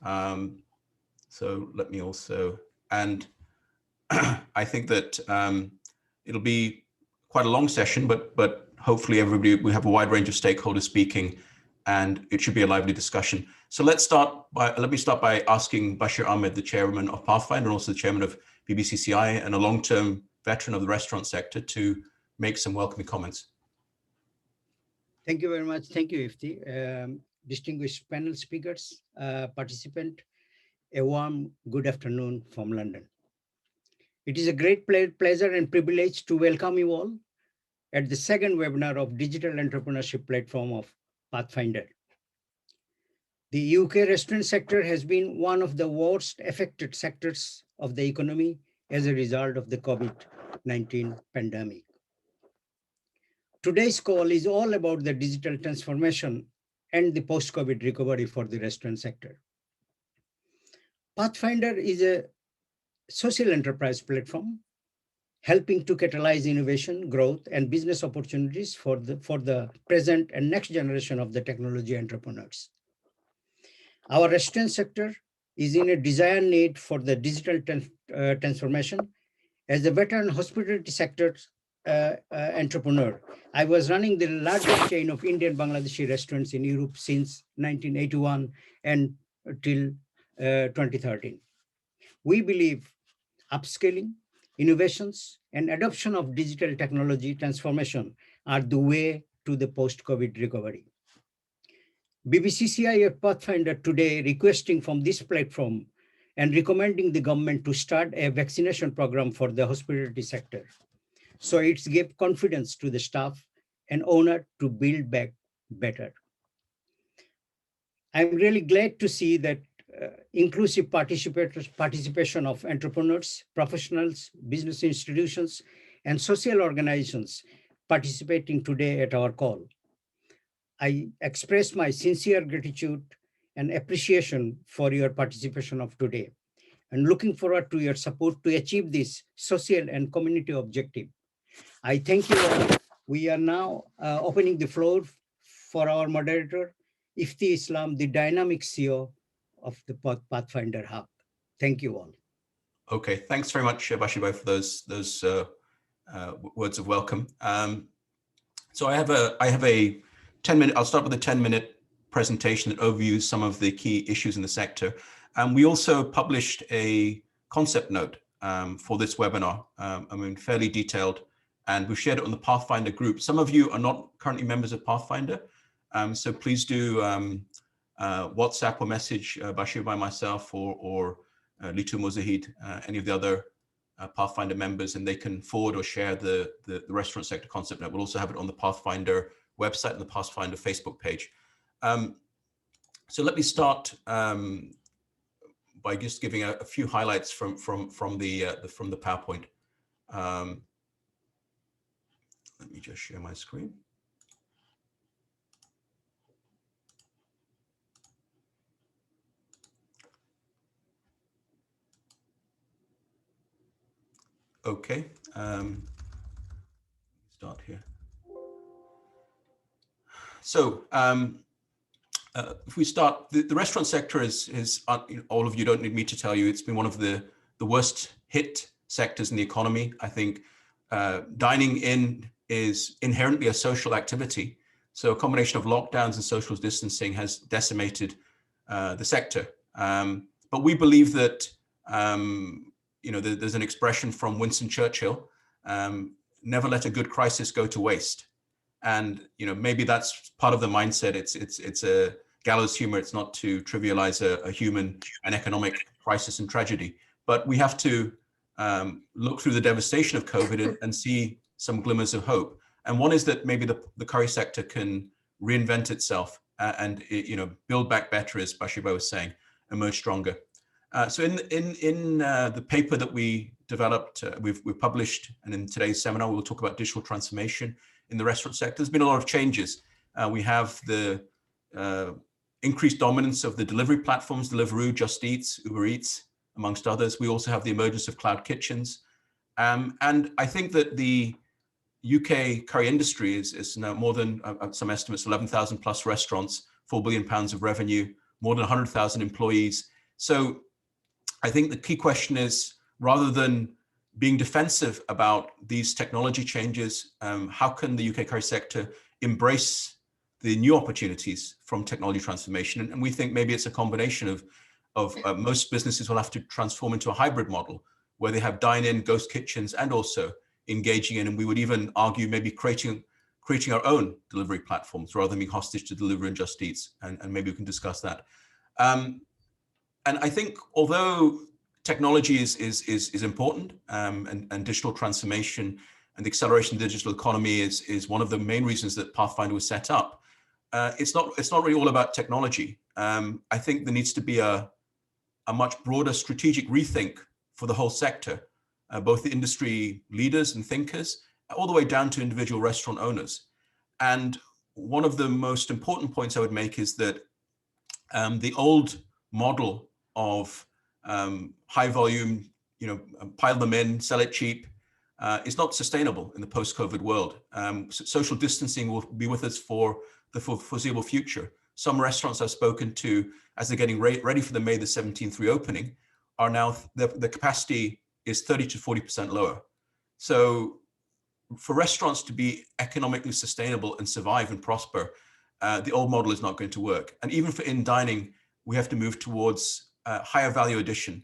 So let me also, and I think that it'll be quite a long session, but hopefully everybody, we have a wide range of stakeholders speaking, and it should be a lively discussion. So let me start by asking Bashir Ahmed, the chairman of Pathfinder and also the chairman of BBCCI and a long-term veteran of the restaurant sector, to make some welcoming comments. Thank you very much. Thank you, Ifti. Distinguished panel speakers, participant, a warm good afternoon from London. It is a great pleasure and privilege to welcome you all at the second webinar of Digital Entrepreneurship Platform of Pathfinder. The UK restaurant sector has been one of the worst affected sectors of the economy as a result of the COVID-19 pandemic. Today's call is all about the digital transformation and the post-COVID recovery for the restaurant sector. Pathfinder is a social enterprise platform helping to catalyze innovation, growth, and business opportunities for the present and next generation of the technology entrepreneurs. Our restaurant sector is in a dire need for the digital transformation. As a veteran hospitality sector entrepreneur, I was running the largest chain of Indian Bangladeshi restaurants in Europe since 1981 and till 2013. We believe upscaling, innovations, and adoption of digital technology transformation are the way to the post-COVID recovery. BBCCI at Pathfinder today requesting from this platform and recommending the government to start a vaccination program for the hospitality sector. So it's give confidence to the staff and owner to build back better. I'm really glad to see that inclusive participation of entrepreneurs, professionals, business institutions, and social organizations participating today at our call. I express my sincere gratitude and appreciation for your participation of today, and looking forward to your support to achieve this social and community objective. I thank you all. We are now opening the floor for our moderator, Ifti Islam, the dynamic CEO of the Pathfinder Hub. Thank you all. Okay, thanks very much, Bashir, for those words of welcome. So I have a 10-minute. I'll start with a 10-minute presentation that overviews some of the key issues in the sector. We also published a concept note for this webinar. I mean, fairly detailed, and we've shared it on the Pathfinder group. Some of you are not currently members of Pathfinder, so please do WhatsApp or message Bashir by myself or Litu Muzahid, any of the other Pathfinder members, and they can forward or share the restaurant sector concept note. We'll also have it on the Pathfinder website and the Pathfinder Facebook page. So let me start by just giving a few highlights from the PowerPoint. Let me just share my screen. Okay, start here. So if we start, the restaurant sector is all of you don't need me to tell you, it's been one of the worst hit sectors in the economy. I think dining in is inherently a social activity. So a combination of lockdowns and social distancing has decimated the sector. But we believe that, there's an expression from Winston Churchill, never let a good crisis go to waste. And, maybe that's part of the mindset. It's a gallows humor. It's not to trivialize a human and economic crisis and tragedy, but we have to look through the devastation of COVID and see some glimmers of hope. And one is that maybe the curry sector can reinvent itself and build back better, as Bashir was saying, emerge stronger. So in the paper that we developed, we've published, and in today's seminar, we'll talk about digital transformation in the restaurant sector. There's been a lot of changes. We have the increased dominance of the delivery platforms, Deliveroo, Just Eats, Uber Eats, amongst others. We also have the emergence of cloud kitchens. And I think that the UK curry industry is now more than some estimates, 11,000 plus restaurants, £4 billion of revenue, more than 100,000 employees. So I think the key question is, rather than being defensive about these technology changes, how can the UK curry sector embrace the new opportunities from technology transformation? And we think maybe it's a combination of most businesses will have to transform into a hybrid model where they have dine-in, ghost kitchens, and also engaging in, and we would even argue maybe creating our own delivery platforms rather than being hostage to Deliveroo and Just Eats, and maybe we can discuss that. And I think although technology is important, and digital transformation and the acceleration of the digital economy is one of the main reasons that Pathfinder was set up, it's not really all about technology. I think there needs to be a much broader strategic rethink for the whole sector, both the industry leaders and thinkers, all the way down to individual restaurant owners. And one of the most important points I would make is that the old model of high volume, pile them in, sell it cheap, is not sustainable in the post-COVID world. Social distancing will be with us for the foreseeable future. Some restaurants I've spoken to, as they're getting ready for the May the 17th reopening, are now, the capacity is 30 to 40% lower. So for restaurants to be economically sustainable and survive and prosper, the old model is not going to work. And even for in dining, we have to move towards higher value addition,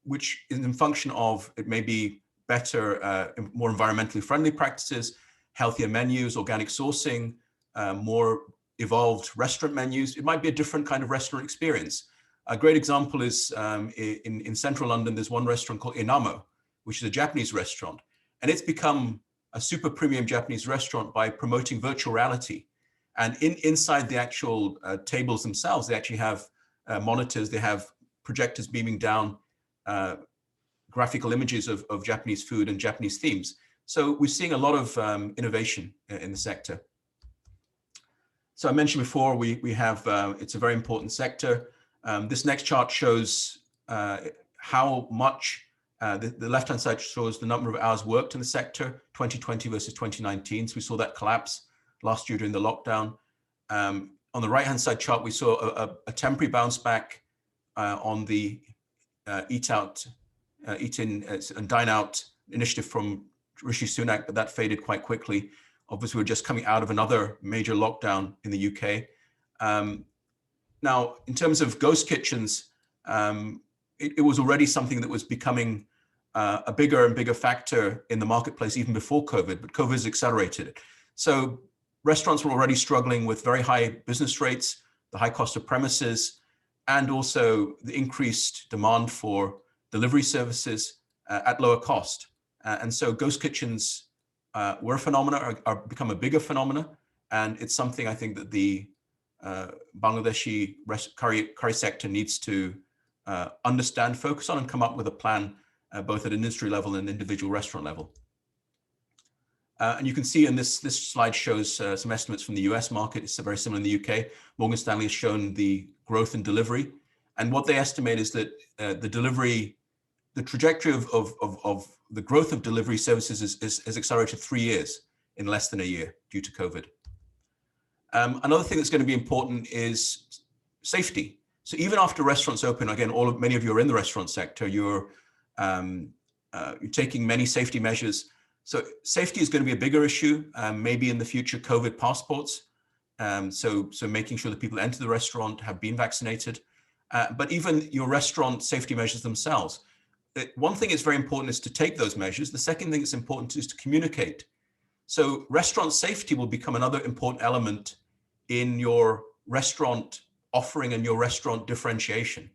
which is in function of, it may be better, more environmentally friendly practices, healthier menus, organic sourcing, more evolved restaurant menus. It might be a different kind of restaurant experience. A great example is in central London, there's one restaurant called Inamo, which is a Japanese restaurant. And it's become a super premium Japanese restaurant by promoting virtual reality. And inside the actual tables themselves, they actually have monitors, they have projectors beaming down graphical images of Japanese food and Japanese themes. So we're seeing a lot of innovation in the sector. So I mentioned before, we have, it's a very important sector. This next chart shows how much, the left-hand side shows the number of hours worked in the sector, 2020 versus 2019. So we saw that collapse last year during the lockdown. On the right-hand side chart, we saw a temporary bounce back on the eat in and dine out initiative from Rishi Sunak, but that faded quite quickly. Obviously, we're just coming out of another major lockdown in the UK. Now, in terms of ghost kitchens, it was already something that was becoming a bigger and bigger factor in the marketplace even before COVID, but COVID has accelerated it. So restaurants were already struggling with very high business rates, the high cost of premises, and also the increased demand for delivery services at lower cost. And so ghost kitchens were a phenomena, are become a bigger phenomena. And it's something I think that the Bangladeshi curry sector needs to understand, focus on, and come up with a plan, both at industry level and individual restaurant level. And you can see in this slide shows some estimates from the US market. It's very similar in the UK. Morgan Stanley has shown the growth in delivery. And what they estimate is that the trajectory of the growth of delivery services is accelerated 3 years in less than a year due to COVID. Another thing that's going to be important is safety. So even after restaurants open, again, many of you are in the restaurant sector, you're taking many safety measures. So safety is going to be a bigger issue, maybe in the future, COVID passports. So making sure that people enter the restaurant have been vaccinated, but even your restaurant safety measures themselves. One thing that's very important is to take those measures. The second thing that's important is to communicate. So restaurant safety will become another important element in your restaurant offering and your restaurant differentiation.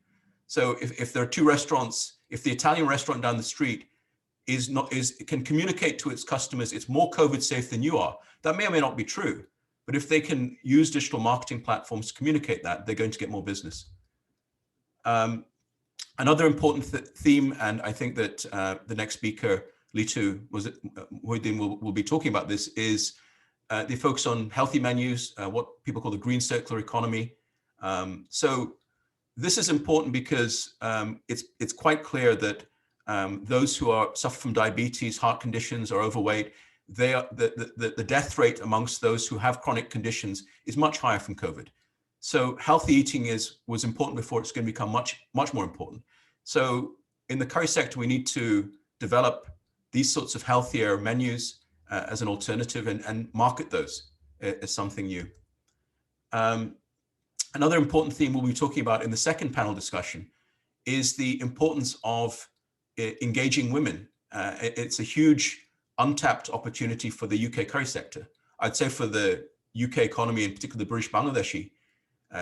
So if there are two restaurants, if the Italian restaurant down the street can communicate to its customers, it's more COVID safe than you are, that may or may not be true. But if they can use digital marketing platforms to communicate that, they're going to get more business. Another important theme, and I think that the next speaker, Litu Muhyiddin, will be talking about this, is the focus on healthy menus, what people call the green circular economy. So this is important because it's quite clear that those who suffer from diabetes, heart conditions, or overweight, the death rate amongst those who have chronic conditions is much higher from COVID. So healthy eating was important before. It's going to become much more important. So in the curry sector, we need to develop these sorts of healthier menus as an alternative and market those as something new. Another important theme we'll be talking about in the second panel discussion is the importance of engaging women. It's a huge untapped opportunity for the UK curry sector. I'd say for the UK economy, in particular the British Bangladeshi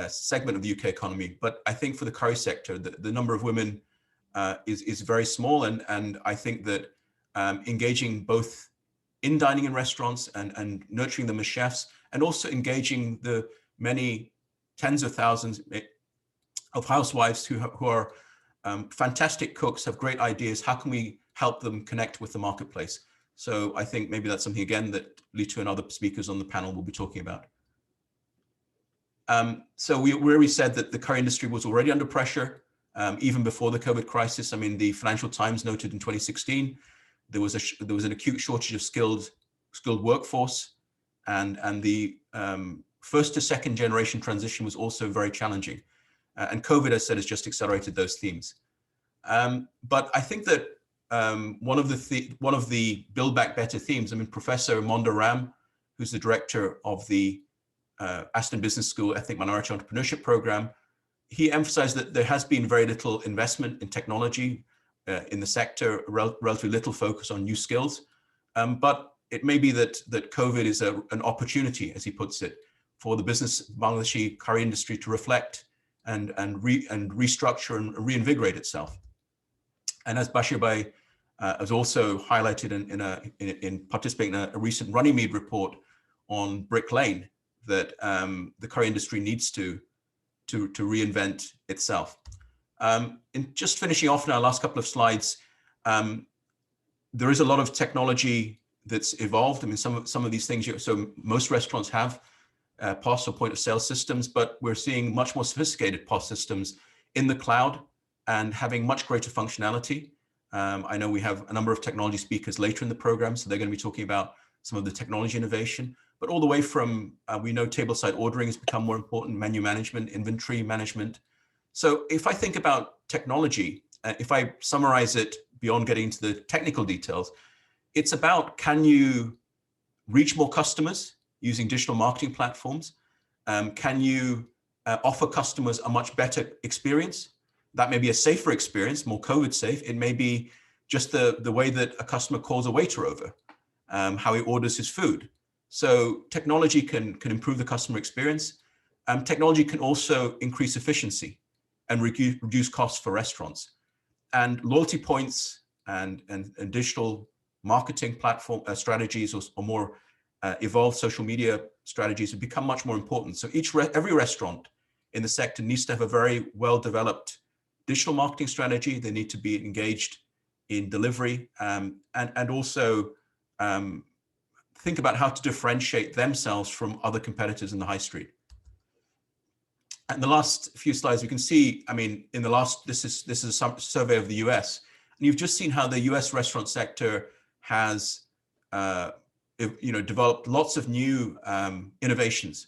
segment of the UK economy. But I think for the curry sector, the number of women is very small. And I think that engaging both in dining in restaurants and nurturing them as chefs, and also engaging the many tens of thousands of housewives who are fantastic cooks, have great ideas. How can we help them connect with the marketplace? So I think maybe that's something, again, that Litu and other speakers on the panel will be talking about. So we already said that the curry industry was already under pressure, even before the COVID crisis. I mean, the Financial Times noted in 2016, there was an acute shortage of skilled workforce, and the first to second generation transition was also very challenging. And COVID, as I said, has just accelerated those themes. But I think that one of the Build Back Better themes, I mean, Professor Monda Ram, who's the director of the Aston Business School Ethnic Minority Entrepreneurship Program, he emphasized that there has been very little investment in technology in the sector, relatively little focus on new skills. But it may be that COVID is an opportunity, as he puts it, for the Bangladeshi curry industry to reflect and restructure and reinvigorate itself. And as Bashir Bhai has also highlighted in participating in a recent Runnymede report on Brick Lane, that the curry industry needs to reinvent itself. And just finishing off now, last couple of slides, there is a lot of technology that's evolved. I mean, some of these things, so most restaurants have POS or point of sale systems, but we're seeing much more sophisticated POS systems in the cloud and having much greater functionality. I know we have a number of technology speakers later in the program, so they're going to be talking about some of the technology innovation, but all the way from, we know tableside ordering has become more important, menu management, inventory management. So if I think about technology, if I summarize it beyond getting into the technical details, it's about, can you reach more customers using digital marketing platforms? Can you offer customers a much better experience? That may be a safer experience, more COVID safe. It may be just the way that a customer calls a waiter over, how he orders his food. So technology can improve the customer experience. Technology can also increase efficiency and reduce costs for restaurants. And loyalty points and digital marketing platform strategies or more evolved social media strategies have become much more important. So every restaurant in the sector needs to have a very well-developed digital marketing strategy. They need to be engaged in delivery and also think about how to differentiate themselves from other competitors in the high street. And the last few slides, you can see, I mean, in the last, this is a survey of the US, and you've just seen how the US restaurant sector has developed lots of new innovations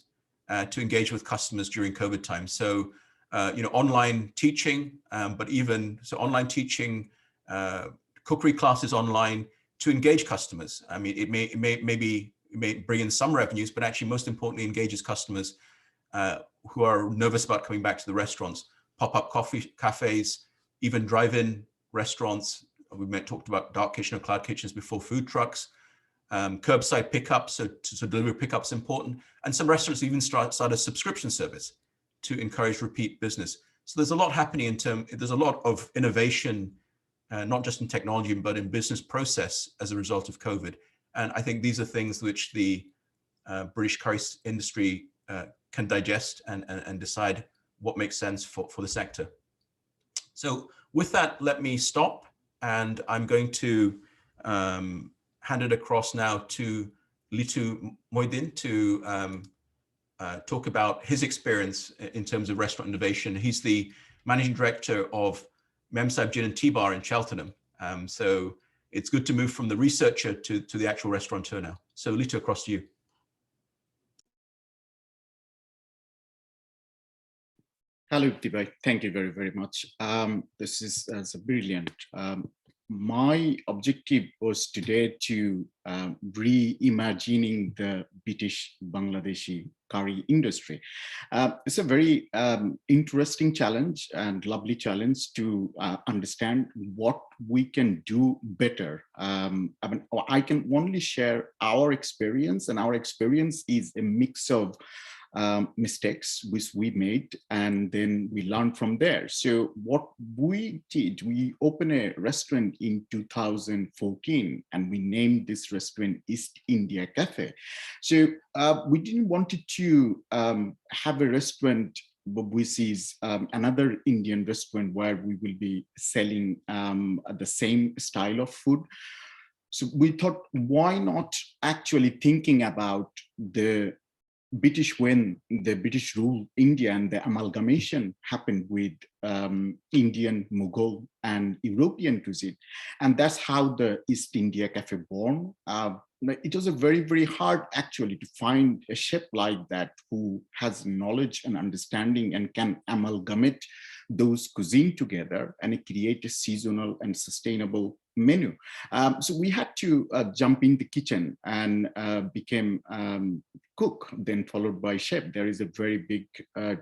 to engage with customers during COVID time. So, online teaching, but even so online teaching, cookery classes online to engage customers. I mean, it may bring in some revenues, but actually most importantly engages customers who are nervous about coming back to the restaurants. Pop-up coffee cafes, even drive-in restaurants. We talked about dark kitchen or cloud kitchens before, food trucks, curbside pickups, so delivery pickups important. And some restaurants even start a subscription service to encourage repeat business. So there's a lot happening there's a lot of innovation, not just in technology, but in business process as a result of COVID. And I think these are things which the British curry industry can digest and decide what makes sense for the sector. So with that, let me stop, and I'm going to hand it across now to Litu Moidin to talk about his experience in terms of restaurant innovation. He's the managing director of Memsahib Gin and Tea Bar in Cheltenham. So it's good to move from the researcher to the actual restaurateur now. So Litu, across to you. Hello, Tibai. Thank you very, very much. This is brilliant. My objective was today to reimagining the British Bangladeshi curry industry. It's a very interesting challenge and lovely challenge to understand what we can do better. I can only share our experience, and our experience is a mix of mistakes which we made, and then we learned from there. So what we did, we opened a restaurant in 2014, and we named this restaurant East India Cafe. So we didn't want to have a restaurant which is another Indian restaurant where we will be selling the same style of food. So we thought, why not actually thinking about the British, when the British ruled India and the amalgamation happened with Indian, Mughal and European cuisine. And that's how the East India Cafe born. It was a very, very hard actually to find a chef like that who has knowledge and understanding and can amalgamate those cuisine together and create a seasonal and sustainable menu. So we had to jump in the kitchen and became cook, then followed by chef. There is a very big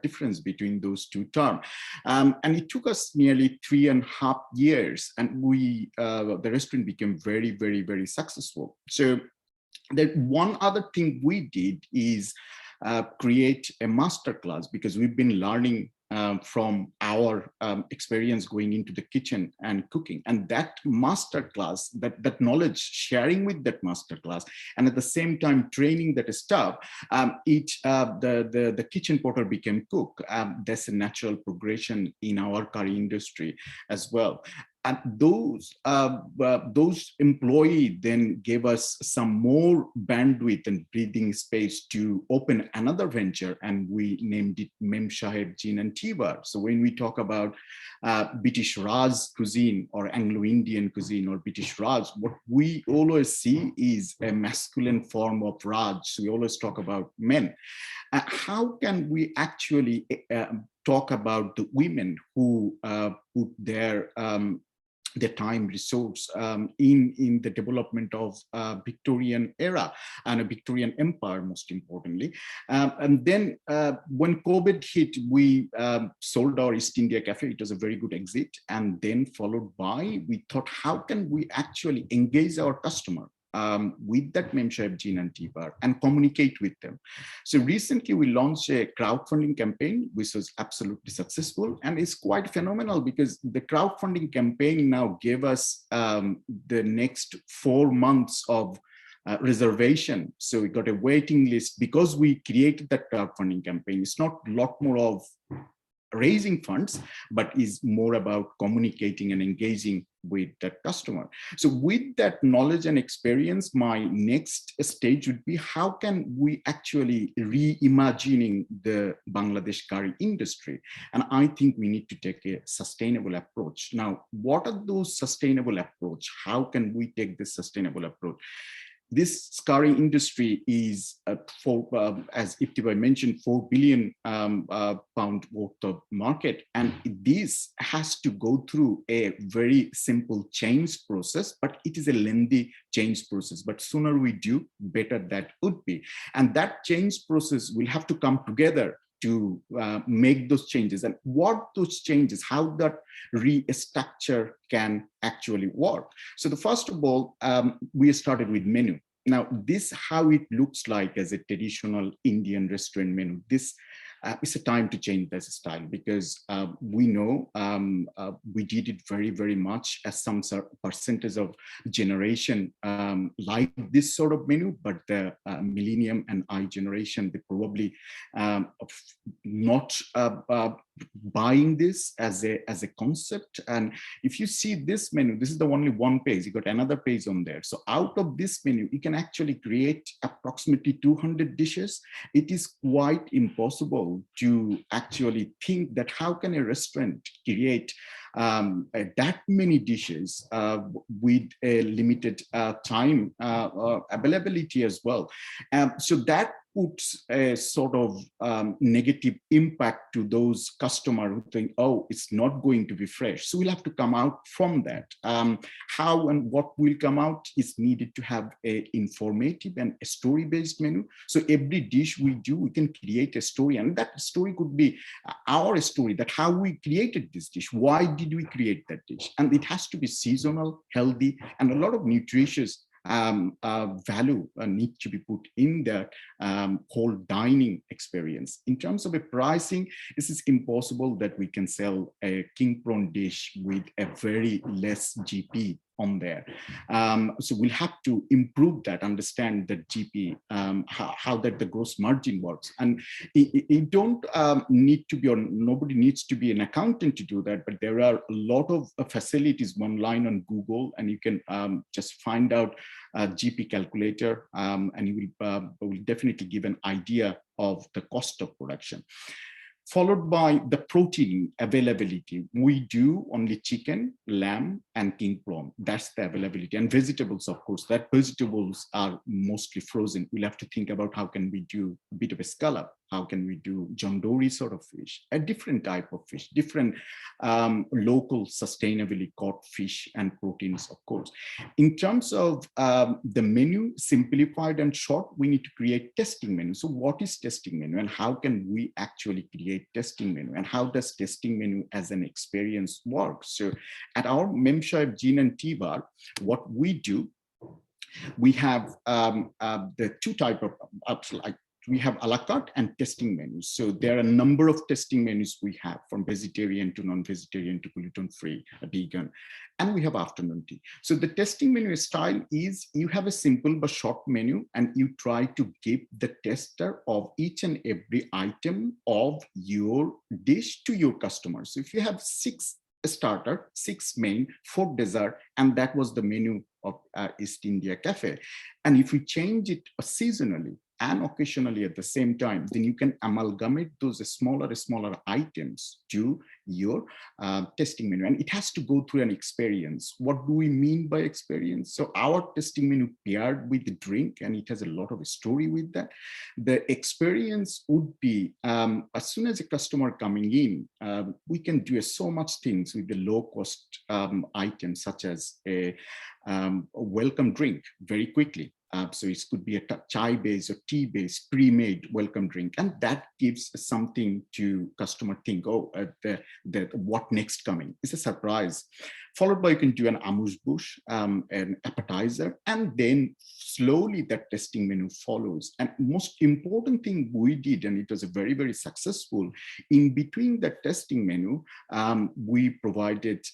difference between those two terms. And it took us nearly 3.5 years, and we the restaurant became very, very, very successful. So that one other thing we did is create a master class, because we've been learning from our experience going into the kitchen and cooking, and that master class, that knowledge sharing with that master class, and at the same time training that staff, the kitchen porter became cook. That's a natural progression in our curry industry as well. And those employees then gave us some more bandwidth and breathing space to open another venture, and we named it Mem Saheb Gin and Tea Bar. So when we talk about British Raj cuisine or Anglo-Indian cuisine or British Raj, what we always see is a masculine form of Raj. So we always talk about men. How can we actually talk about the women who put their time, resource in the development of Victorian era and a Victorian empire, most importantly. And then when COVID hit, we sold our East India Cafe. It was a very good exit. And then followed by, we thought, how can we actually engage our customer with that Memshab Gin and Tea Bar and communicate with them. So recently we launched a crowdfunding campaign, which was absolutely successful, and it's quite phenomenal because the crowdfunding campaign now gave us the next 4 months of reservation. So we got a waiting list because we created that crowdfunding campaign. It's not a lot more of raising funds, but is more about communicating and engaging with that customer. So with that knowledge and experience, my next stage would be, how can we actually reimagining the Bangladesh curry industry? And I think we need to take a sustainable approach. Now, what are those sustainable approach? How can we take this sustainable approach? This curry industry is, as Iftibai mentioned, 4 billion pound worth of market. And this has to go through a very simple change process, but it is a lengthy change process. But sooner we do, better that would be. And that change process will have to come together to make those changes, and what those changes, how that restructure can actually work. So the first of all, we started with menu. Now, this how it looks like as a traditional Indian restaurant menu. This it's a time to change this style, because we know we did it very, very much as some percentage of generation like this sort of menu, but the millennium and I generation, they probably not buying this as a concept. And if you see this menu, this is the only one page, you got another page on there. So out of this menu, you can actually create approximately 200 dishes. It is quite impossible to actually think that how can a restaurant create that many dishes with a limited time availability as well. So that puts a sort of negative impact to those customers who think, oh, it's not going to be fresh. So we'll have to come out from that. How and what will come out is needed to have a informative and a story-based menu. So every dish we do, we can create a story, and that story could be our story, that how we created this dish, why did we create that dish, and it has to be seasonal, healthy, and a lot of nutritious value need to be put in that whole dining experience. In terms of a pricing, this is impossible that we can sell a king prawn dish with a very less GP on there. So we'll have to improve that, understand that GP, how that the gross margin works. And it don't need to be, or nobody needs to be an accountant to do that, but there are a lot of facilities online on Google, and you can just find out GP calculator, and you will definitely give an idea of the cost of production. Followed by the protein availability. We do only chicken, lamb, and king prawn. That's the availability. And vegetables, of course, that vegetables are mostly frozen. We'll have to think about how can we do a bit of a scallop. How can we do John Dory sort of fish, a different type of fish, different local sustainably caught fish and proteins, of course. In terms of the menu, simplified and short, we need to create testing menu. So what is testing menu, and how can we actually create testing menu, and how does testing menu as an experience work? So at our Memshaheb Gene and Tea Bar, what we do, we have the two type of like, we have a la carte and testing menus. So there are a number of testing menus we have, from vegetarian to non-vegetarian to gluten-free, vegan, and we have afternoon tea. So the testing menu style is you have a simple but short menu, and you try to give the tester of each and every item of your dish to your customers. So if you have 6 starter, 6 main, 4 dessert, and that was the menu of East India Cafe. And if we change it seasonally and occasionally at the same time, then you can amalgamate those smaller items to your testing menu. And it has to go through an experience. What do we mean by experience? So our testing menu paired with the drink, and it has a lot of story with that. The experience would be, as soon as a customer coming in, we can do so much things with the low cost items, such as a welcome drink very quickly. So it could be a chai-based or tea-based pre-made welcome drink, and that gives something to customer think, oh, what next coming? It's a surprise. Followed by, you can do an amuse-bouche, an appetizer, and then slowly that testing menu follows. And most important thing we did, and it was very, very successful, in between the testing menu, we provided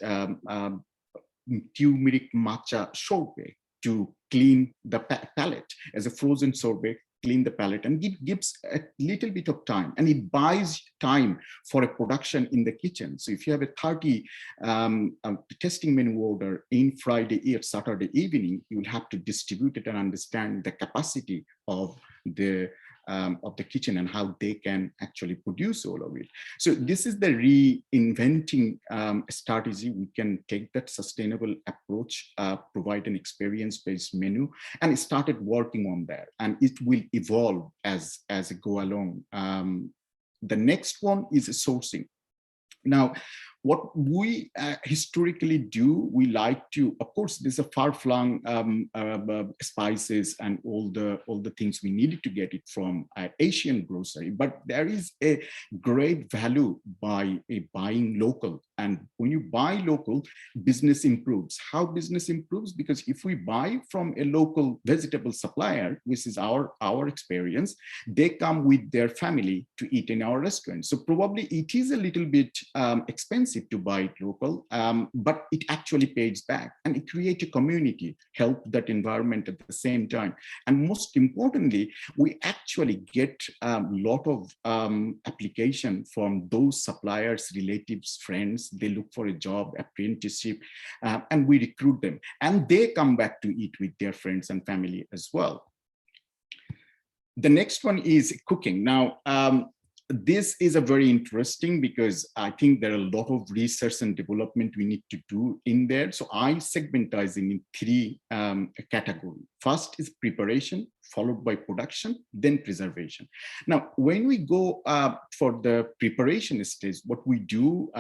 turmeric matcha sorbet to clean the palate as a frozen sorbet, clean the palate, and it gives a little bit of time, and it buys time for a production in the kitchen. So if you have a 30 testing menu order in Friday or Saturday evening, you will have to distribute it and understand the capacity of the kitchen and how they can actually produce all of it. So this is the reinventing strategy. We can take that sustainable approach, provide an experience-based menu, and started working on that. And it will evolve as it go along. The next one is sourcing. Now, what we historically do, we like to, of course, there's a far-flung spices and all the things we needed to get it from Asian grocery, but there is a great value by buying local. And when you buy local, business improves. How business improves? Because if we buy from a local vegetable supplier, which is our experience, they come with their family to eat in our restaurant. So probably it is a little bit expensive to buy it local, but it actually pays back, and it creates a community, help that environment at the same time. And most importantly, we actually get a lot of application from those suppliers, relatives, friends. They look for a job, apprenticeship, and we recruit them, and they come back to eat with their friends and family as well. The next one is cooking. Now, this is a very interesting, because I think there are a lot of research and development we need to do in there. So I segmentize in 3 categories. First is preparation, followed by production, then preservation. Now, when we go for the preparation stage, what we do,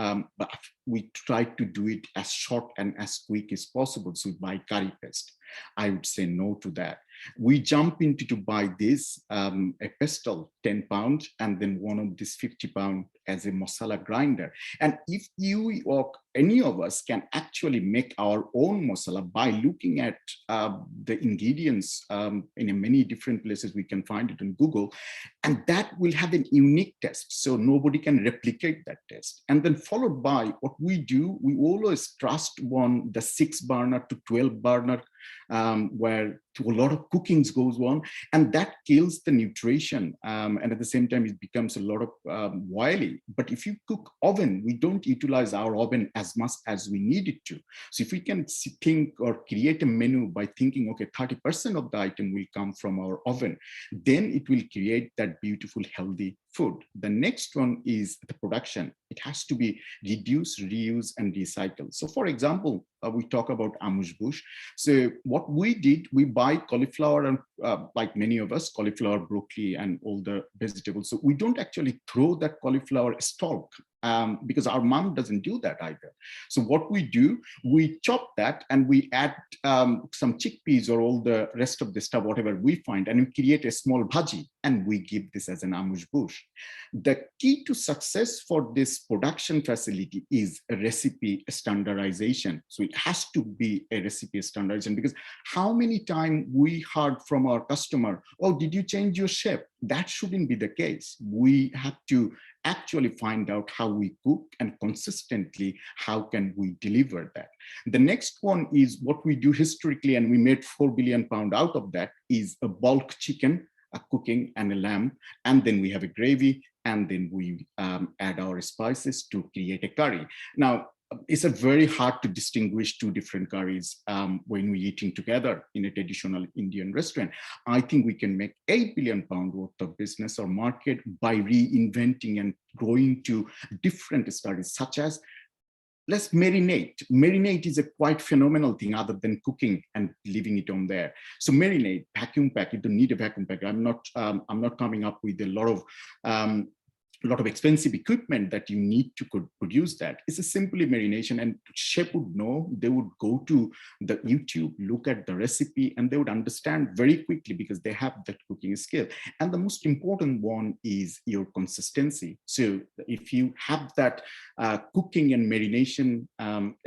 we try to do it as short and as quick as possible. So we buy curry paste. I would say no to that. We jump into to buy this, a pestle, 10 pounds, and then one of this 50 pound as a masala grinder. And if you or any of us can actually make our own masala by looking at the ingredients in many different places, we can find it on Google, and that will have an unique taste. So nobody can replicate that taste. And then followed by what we do, we always trust on the 6 burner to 12 burner, where a lot of cookings goes on, and that kills the nutrition, and at the same time it becomes a lot of oily. But if you cook oven, we don't utilize our oven as much as we need it to. So if we can think or create a menu by thinking, okay, 30% of the item will come from our oven, then it will create that beautiful healthy food. The next one is the production. It has to be reduce, reuse, and recycle. So for example, we talk about amuse bush. So what we did, we buy cauliflower and like many of us, cauliflower, broccoli, and all the vegetables. So we don't actually throw that cauliflower stalk because our mom doesn't do that either. So what we do, we chop that and we add some chickpeas or all the rest of the stuff, whatever we find, and we create a small bhaji, and we give this as an amuse bush. The key to success for this production facility is a recipe standardization. So it has to be a recipe standardization, because how many times we heard from our customer, oh, did you change your shape? That shouldn't be the case. We have to actually find out how we cook, and consistently how can we deliver that. The next one is what we do historically, and we made 4 billion pounds out of that, is a bulk chicken, a cooking, and a lamb, and then we have a gravy, and then we add our spices to create a curry. Now, it's a very hard to distinguish two different curries when we're eating together in a traditional Indian restaurant. I think we can make 8 billion pound worth of business or market by reinventing and going to different studies, such as let's marinate. Marinate is a quite phenomenal thing other than cooking and leaving it on there. So marinate, vacuum pack. You don't need a vacuum pack. I'm not coming up with a lot of expensive equipment that you need to produce that. It's a simply marination, and chef would know. They would go to the YouTube, look at the recipe, and they would understand very quickly because they have that cooking skill. And the most important one is your consistency. So if you have that cooking and marination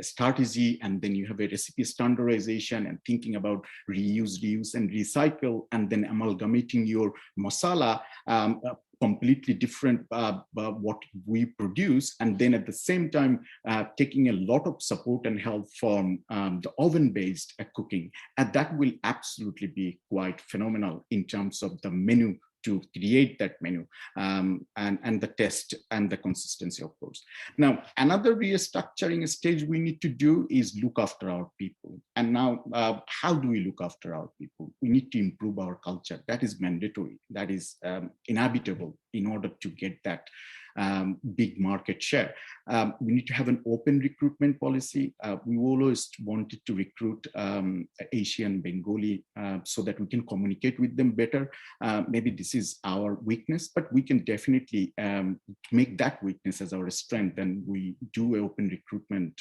strategy, and then you have a recipe standardization and thinking about reuse, reuse, and recycle, and then amalgamating your masala, completely different what we produce, and then at the same time taking a lot of support and help from the oven-based cooking, and that will absolutely be quite phenomenal in terms of the menu, to create that menu and the taste and the consistency, of course. Now, another restructuring stage we need to do is look after our people. And now, how do we look after our people? We need to improve our culture. That is mandatory. That is inevitable in order to get that big market share. We need to have an open recruitment policy. We always wanted to recruit Asian, Bengali, so that we can communicate with them better. Maybe this is our weakness, but we can definitely make that weakness as our strength, and we do open recruitment.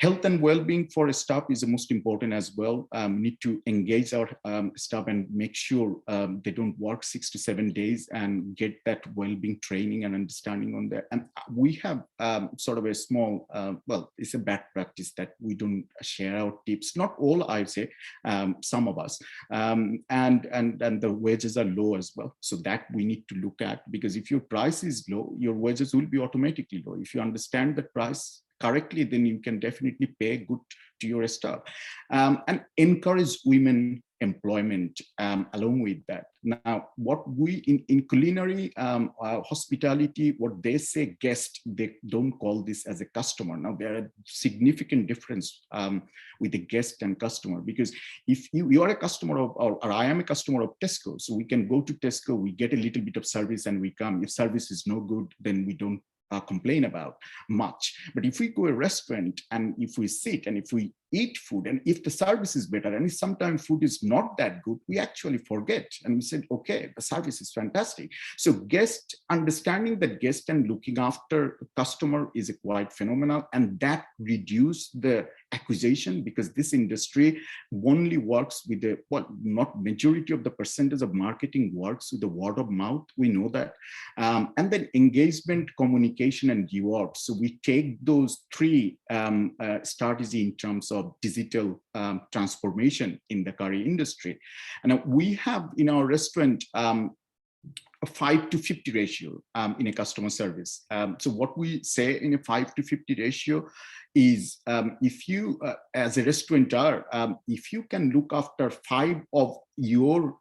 Health and well-being for staff is the most important as well. We need to engage our staff and make sure they don't work 6 to 7 days, and get that well-being training and understanding on that. And we have sort of a small, well, it's a bad practice that we don't share our tips. Not all, I'd say, some of us. And the wages are low as well. So that we need to look at, because if your price is low, your wages will be automatically low. If you understand the price correctly, then you can definitely pay good to your staff, and encourage women employment along with that. Now, what we in culinary hospitality, what they say guest, they don't call this as a customer. Now, there are significant difference with the guest and customer, because if you are a customer of, or I am a customer of Tesco, so we can go to Tesco, we get a little bit of service and we come. If service is no good, then we don't complain about much. But if we go to a restaurant and if we sit and if we eat food, and if the service is better, and if sometimes food is not that good, we actually forget, and we said, okay, the service is fantastic. So understanding that guest and looking after customer is a quite phenomenal, and that reduce the acquisition, because this industry only works with the, well, not majority of the percentage of marketing works with the word of mouth, we know that. And then engagement, communication, and reward. So we take those three strategy in terms of digital transformation in the curry industry. And we have in our restaurant a 5-to-50 ratio in a customer service. So what we say in a 5-to-50 ratio is if you, as a restaurateur, if you can look after 5 of your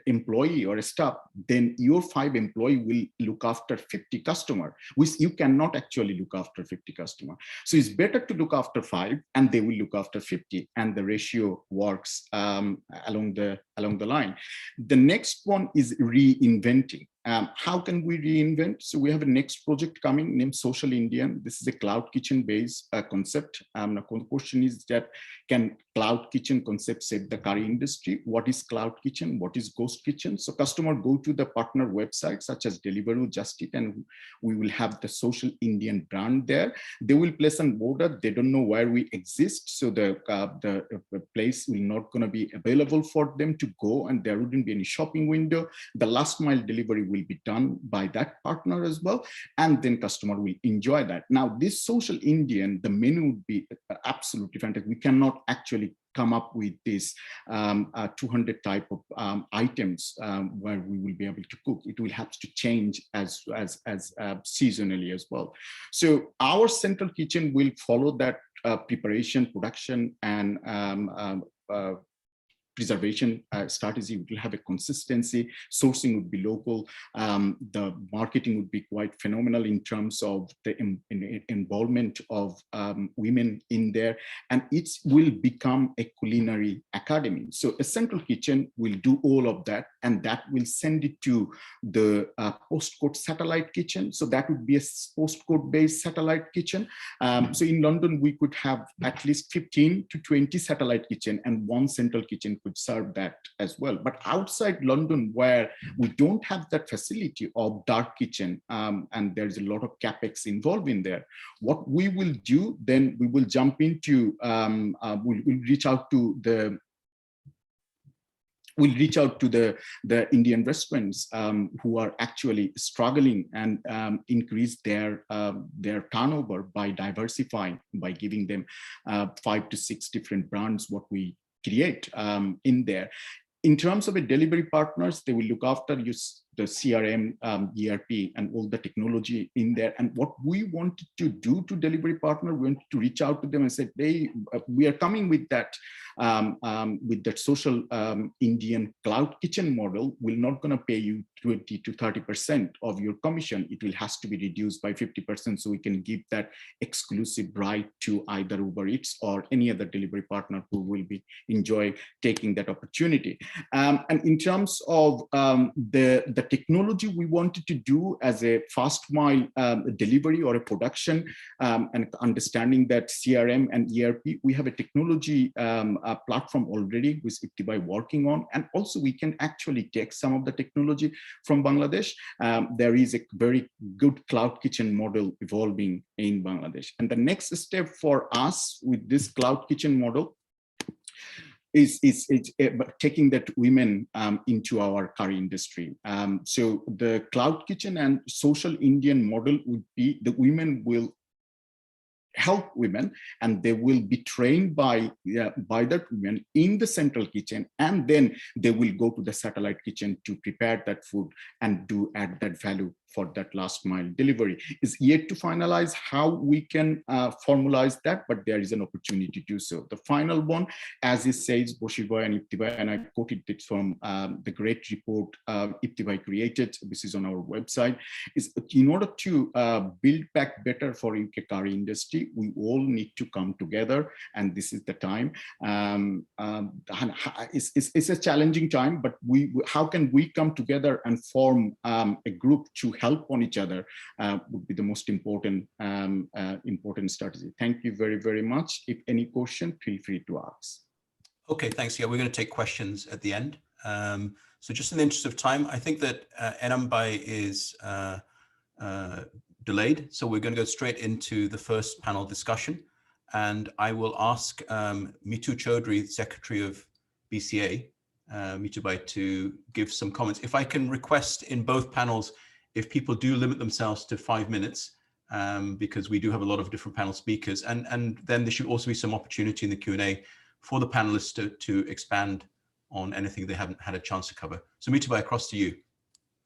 employee or a staff, then your 5 employee will look after 50 customer, which you cannot actually look after 50 customer. So it's better to look after 5 and they will look after 50, and the ratio works along the line. The next one is reinventing. How can we reinvent? So we have a next project coming named Social Indian. This is a cloud kitchen based concept. The question is that, can cloud kitchen concept save the curry industry? What is cloud kitchen? What is ghost kitchen? So customer go to the partner website such as Deliveroo, Just Eat, and we will have the Social Indian brand there. They will place an order. They don't know where we exist, so the place will not going to be available for them to go, and there wouldn't be any shopping window. The last mile delivery will be done by that partner as well, and then customer will enjoy that. Now this Social Indian, the menu would be absolutely fantastic. We cannot actually come up with this 200 type of items where we will be able to cook. It will have to change as seasonally as well. So our central kitchen will follow that preparation, production, and preservation strategy. It will have a consistency. Sourcing would be local. The marketing would be quite phenomenal in terms of the involvement of women in there, and it will become a culinary academy. So a central kitchen will do all of that, and that will send it to the postcode satellite kitchen. So that would be a postcode based satellite kitchen. So in London, we could have at least 15 to 20 satellite kitchen, and one central kitchen could serve that as well. But outside London, where we don't have that facility of dark kitchen, and there's a lot of capex involved in there, what we will do then, we will jump into we'll reach out to the Indian restaurants who are actually struggling, and increase their turnover by diversifying, by giving them 5 to 6 different brands what we create in there. In terms of a delivery partners, they will look after the CRM, ERP, and all the technology in there. And what we wanted to do to delivery partner, we wanted to reach out to them and say, we are coming with that social Indian cloud kitchen model. We're not going to pay you 20 to 30% of your commission. It will has to be reduced by 50%, so we can give that exclusive right to either Uber Eats or any other delivery partner who will be enjoy taking that opportunity. And in terms of the technology we wanted to do as a fast mile delivery or a production, and understanding that CRM and ERP, we have a technology platform already with Iptibai working on, and also we can actually take some of the technology from Bangladesh. There is a very good cloud kitchen model evolving in Bangladesh, and the next step for us with this cloud kitchen model is taking that women into our curry industry. So the cloud kitchen and social Indian model would be the women will help women, and they will be trained by that women in the central kitchen, and then they will go to the satellite kitchen to prepare that food and add that value for that last mile delivery. Is yet to finalize how we can formalize that, but there is an opportunity to do so. The final one, as it says, Boshibai and Iptibai, and I quoted it from the great report Iptibai created, this is on our website, is in order to build back better for UK curry industry, we all need to come together, and this is the time. It's a challenging time, but how can we come together and form a group to help on each other would be the most important strategy. Thank you very, very much. If any question, feel free to ask. Okay, thanks. Yeah, we're going to take questions at the end. So just in the interest of time, I think that Enambai is delayed. So we're going to go straight into the first panel discussion. And I will ask Mitu Chaudhary, Secretary of BCA, Mitubai, to give some comments. If I can request in both panels, if people do limit themselves to 5 minutes, because we do have a lot of different panel speakers, and then there should also be some opportunity in the Q&A for the panelists to expand on anything they haven't had a chance to cover. So Mitubai, across to you.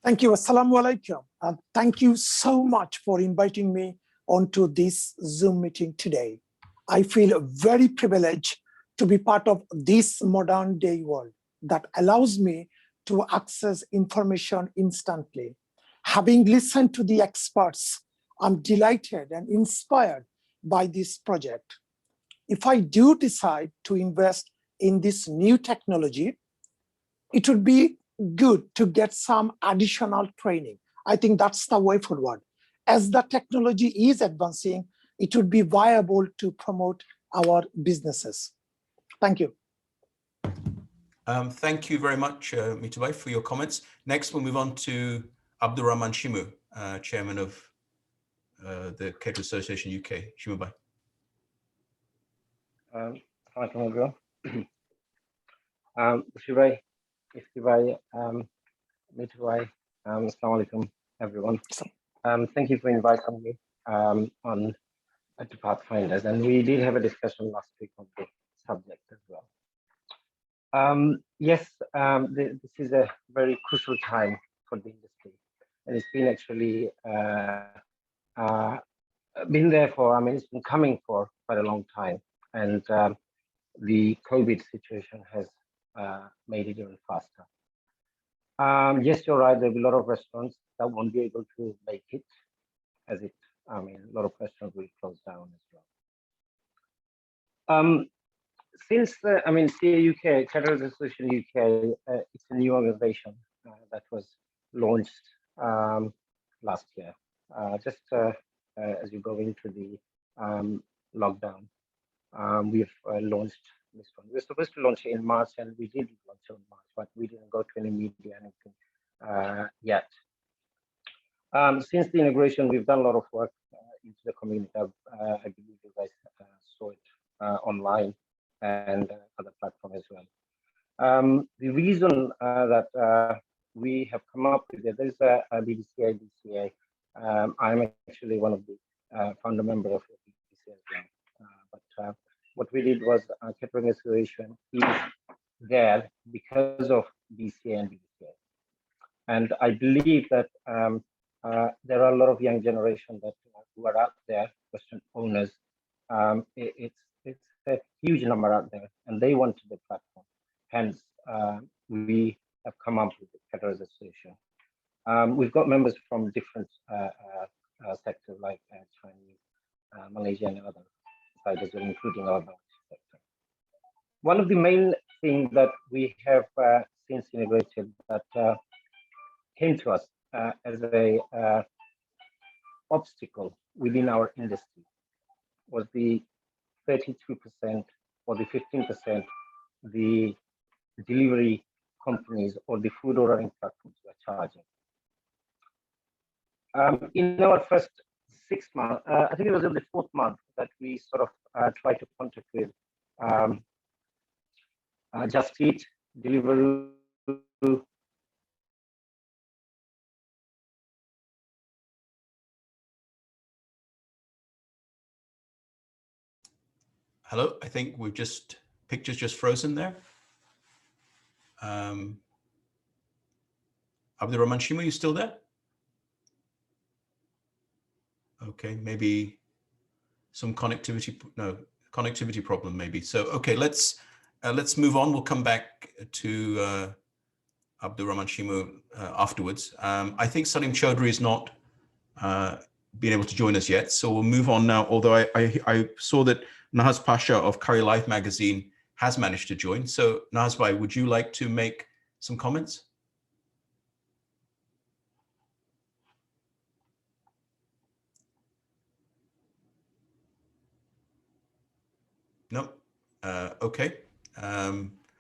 Thank you. Assalamu alaikum. Thank you so much for inviting me onto this Zoom meeting today. I feel very privileged to be part of this modern day world that allows me to access information instantly. Having listened to the experts, I'm delighted and inspired by this project. If I do decide to invest in this new technology, it would be good to get some additional training. I think that's the way forward. As the technology is advancing, it would be viable to promote our businesses. Thank you. Thank you very much, Mitubai, for your comments. Next, we'll move on to Abdurrahman Shimu, Chairman of the Caterers Association UK. Shimu bhai. Assalamualaikum everyone. Shibai, Iftibai, Mitubai, Assalamualaikum everyone. Thank you for inviting me on to Pathfinders, and we did have a discussion last week on this subject as well. Yes, this is a very crucial time for the industry, and it's been actually been there for, I mean, it's been coming for quite a long time, and the COVID situation has made it even faster. Yes, you're right, there'll be a lot of restaurants that won't be able to make it, as it, I mean, a lot of restaurants will close down as well. Since, I mean, CA UK, Caterers Association UK, it's a new organization that was launched last year, just as you go into the lockdown. We've launched this one. We were supposed to launch it in March, and we did launch it in March, but we didn't go to any media, anything yet. Since the integration, we've done a lot of work into the community. I believe you guys saw it online and other platforms as well. The reason that we have come up with it, there's a BCA. I'm actually one of the founder member of the BCA as well. But what we did was Catering Association is there because of BCA and BCA. And I believe that there are a lot of young generation that who are out there, restaurant owners. It's a huge number out there, and they want the platform. Hence, we have come up with the Caterers Association. We've got members from different sectors like Chinese, Malaysia, and other sectors, including our sector. One of the main things that we have since integrated that came to us as a obstacle within our industry was the 32% or the 15% the delivery companies or the food ordering platforms were charging. In our first 6 months, I think it was in the 4th month that we sort of tried to contact with Just Eat, Deliveroo, Hello, I think we've picture's just frozen there. Abdurrahman Shimu, are you still there? Okay, maybe some connectivity problem maybe. So, okay, let's move on. We'll come back to Abdurrahman Shimu afterwards. I think Salim Chaudhary is not been able to join us yet, so we'll move on now. Although I saw that Nahaz Pasha of Curry Life magazine has managed to join. So Nahaz bhai, would you like to make some comments? No. Okay.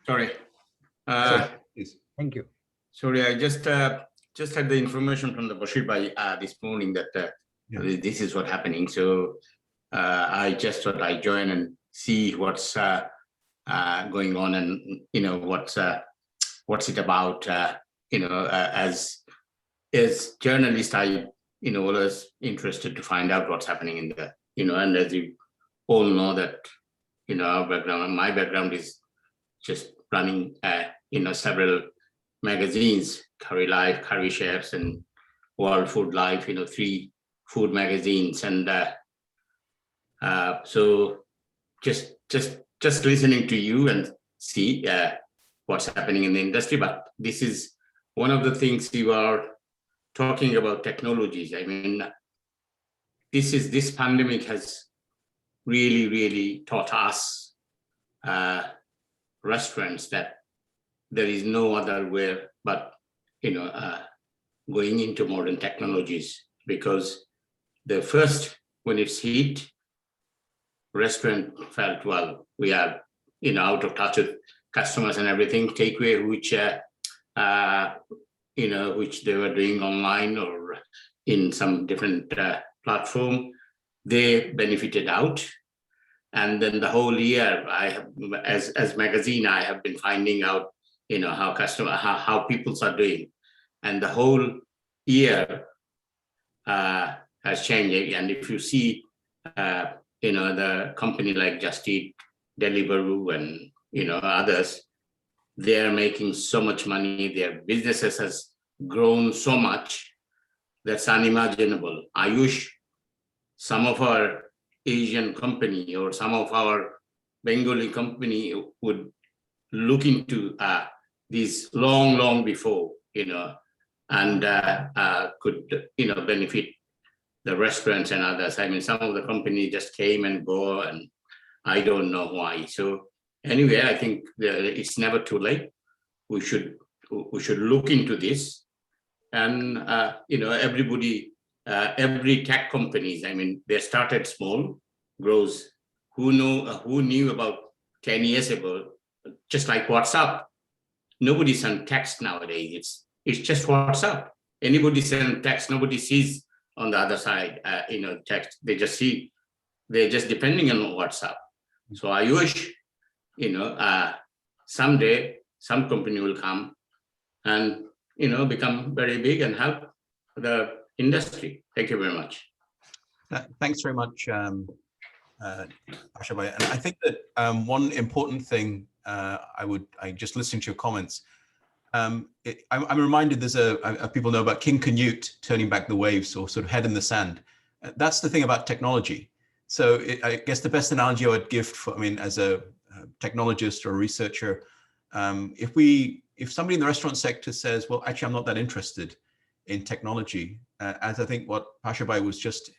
Sorry. Sorry, please. Thank you. Sorry, I just had the information from the Bashir Bhai this morning that this is what happening. So I just thought I'd join and see what's going on, and what's it about. As journalist, I always interested to find out what's happening in the and as you all know that our background, my background is just running several magazines, Curry Life, Curry Chefs, and World Food Life, 3 food magazines. And so just listening to you and see what's happening in the industry. But this is one of the things you are talking about, technologies. I mean, this pandemic has really, really taught us restaurants that there is no other way but going into modern technologies, because the first, when it's hit, restaurant felt, well, we are out of touch with customers and everything. Takeaway, which they were doing online or in some different platform, they benefited out. And then the whole year, I have, as magazine, I have been finding out, how people are doing, and the whole year has changed. And if you see, the company like Just Eat, Deliveroo, and others, they are making so much money. Their businesses has grown so much that's unimaginable. I wish some of our Asian company or some of our Bengali company would look into these long before, and could, benefit the restaurants and others. I mean, some of the companies just came and go, and I don't know why. So anyway, I think it's never too late. We should look into this, and everybody, every tech companies. I mean, they started small, grows. Who knew about 10 years ago? Just like WhatsApp, nobody sends text nowadays. It's just WhatsApp. Anybody sends text, nobody sees on the other side, text. They just see. They're just depending on WhatsApp. So I wish, someday some company will come and become very big and help the industry. Thank you very much. Thanks very much, Asha Bhai. And I think that one important thing, I just listening to your comments, I'm reminded there's people know about King Canute turning back the waves, or sort of head in the sand. That's the thing about technology. So I guess the best analogy I would give as a technologist or a researcher, if somebody in the restaurant sector says, well, actually, I'm not that interested in technology, as I think what Asha Bhai was just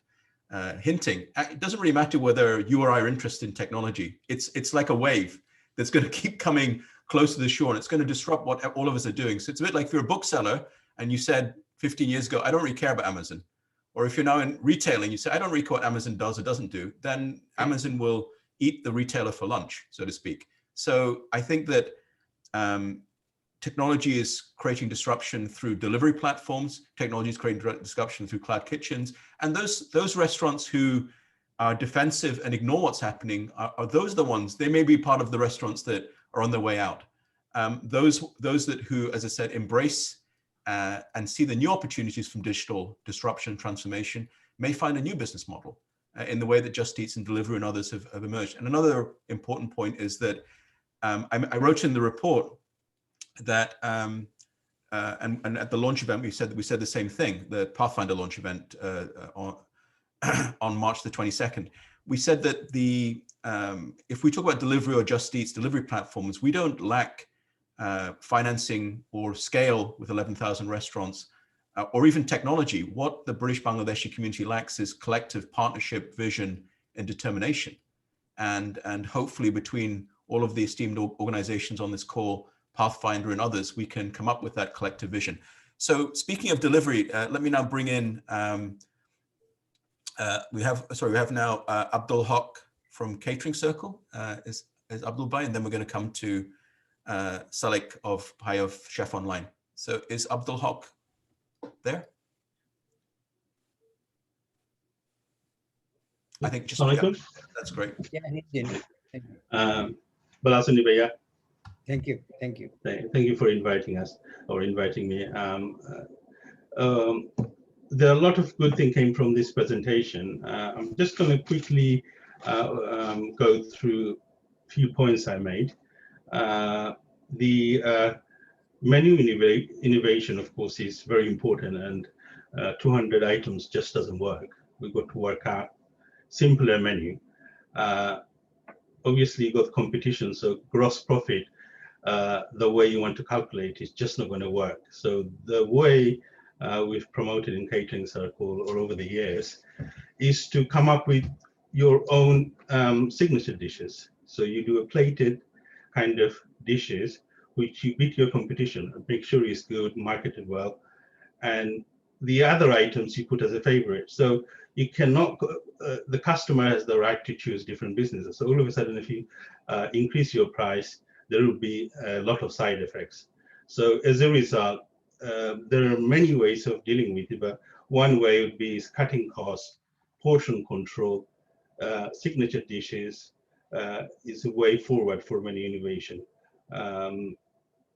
hinting, it doesn't really matter whether you or I are interested in technology. It's like a wave that's going to keep coming close to the shore, and it's going to disrupt what all of us are doing. So it's a bit like if you're a bookseller and you said 15 years ago, I don't really care about Amazon. Or if you're now in retailing, you say, I don't really care what Amazon does or doesn't do, then Amazon will eat the retailer for lunch, so to speak. So I think that technology is creating disruption through delivery platforms. Technology is creating disruption through cloud kitchens. And those restaurants who are defensive and ignore what's happening, are those the ones? They may be part of the restaurants that are on their way out. Those who, as I said, embrace and see the new opportunities from digital disruption and transformation may find a new business model in the way that Just Eats and Deliveroo and others have emerged. And another important point is that I wrote in the report that and at the launch event we said the same thing, the Pathfinder launch event on March the 22nd. We said that if we talk about Deliveroo or Just Eats delivery platforms, we don't lack financing or scale with 11,000 restaurants or even technology. What the British Bangladeshi community lacks is collective partnership, vision, and determination. And hopefully between all of the esteemed organizations on this call, Pathfinder and others, we can come up with that collective vision. So speaking of delivery, let me now bring in, we have now Abdul Haq from Catering Circle is Abdul Bhai, and then we're going to come to Salik of Chef Online. So is Abdul Haq there? I think just, yeah, that's great. Yeah, he's in. Balasuni Bhaiya. Thank you. Thank you. Thank you for inviting us or inviting me. There are a lot of good things came from this presentation. I'm just going to quickly go through a few points I made. The menu innovation, of course, is very important, and 200 items just doesn't work. We've got to work out simpler menu. Obviously, you got competition, so gross profit, the way you want to calculate is just not going to work. So the way we've promoted in Catering Circle or over the years is to come up with your own signature dishes. So you do a plated kind of dishes, which you beat your competition and make sure it's good, marketed well, and the other items you put as a favorite. So you cannot, the customer has the right to choose different businesses. So all of a sudden, if you increase your price, there will be a lot of side effects. So as a result, there are many ways of dealing with it, but one way would be cutting costs, portion control, signature dishes is a way forward for many innovation.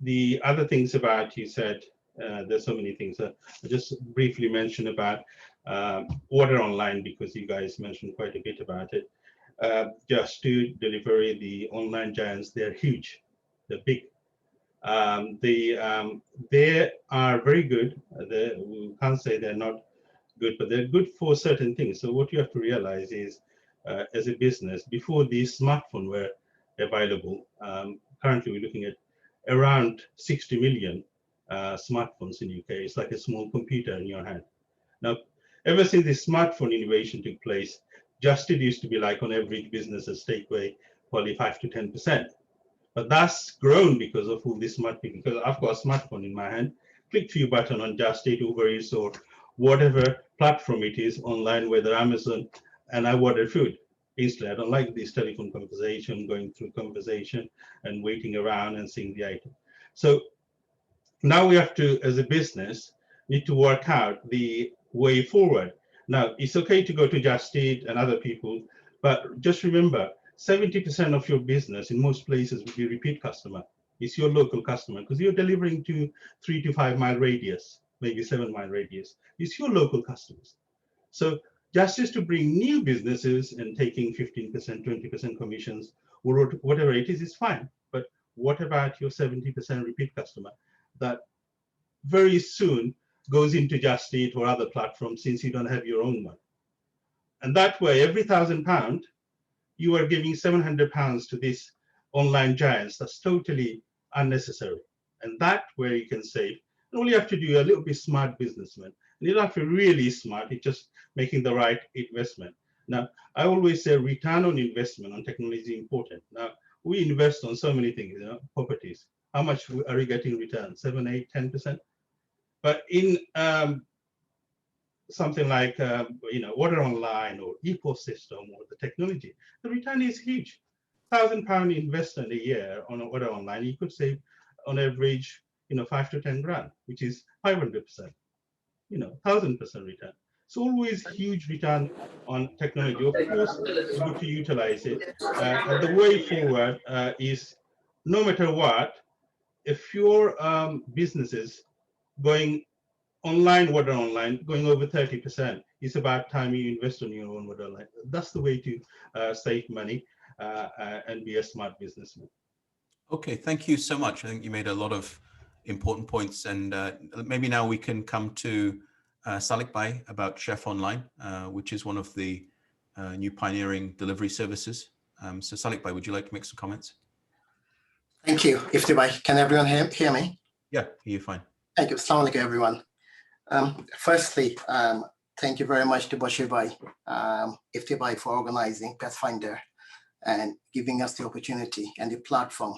The other things about, you said, there's so many things. I just briefly mention about order online, because you guys mentioned quite a bit about it. Just to delivery, the online giants, they're huge, they're big. They are very good. We can't say they're not good, but they're good for certain things. So what you have to realize is, as a business, before these smartphones were available, currently we're looking at around 60 million smartphones in UK. It's like a small computer in your hand. Now, ever since this smartphone innovation took place, Just Eat used to be like on average businesses takeaway probably 5 to 10%. But that's grown because of all this smart people. Because I've got a smartphone in my hand, click few button on Just Eat, Uber Eats, or whatever platform it is online, whether Amazon, and I order food instantly. I don't like this telephone conversation, going through conversation and waiting around and seeing the item. So now we have to, as a business, need to work out the way forward. Now, it's okay to go to Just Eat and other people, but just remember, 70% of your business in most places will be repeat customer. It's your local customer, because you're delivering to 3 to 5 mile radius, maybe 7 mile radius. It's your local customers. So just to bring new businesses and taking 15%, 20% commissions, or whatever it is fine. But what about your 70% repeat customer that very soon goes into Just Eat or other platforms, since you don't have your own one? And that way, every £1,000, you are giving £700 to these online giants. That's totally unnecessary. And that where you can save. And all you have to do a little bit smart businessman. And you don't have to really smart, it's just making the right investment. Now, I always say return on investment on technology is important. Now, we invest on so many things, properties. How much are we getting return? 7, 8, 10%? But in something like order online or ecosystem or the technology, the return is huge. £1,000 investment a year on order online, you could save on average 5 to 10 grand, which is 500%, 1,000% return. So always huge return on technology. Of course, it's good to utilize it. And the way forward is, no matter what, if your business is going online, order online, going over 30%, it's about time you invest on your own order online. That's the way to save money and be a smart businessman. Okay, thank you so much. I think you made a lot of important points, and maybe now we can come to Salik Bhai about Chef Online, which is one of the new pioneering delivery services. So Salik Bhai, would you like to make some comments? Thank you, Ifti Bhai. Can everyone hear me? Yeah, hear you fine. Thank you. Assalamu alaikum, everyone. Firstly, thank you very much to Bashir Bhai, Ifti Bhai, for organizing Pathfinder and giving us the opportunity and the platform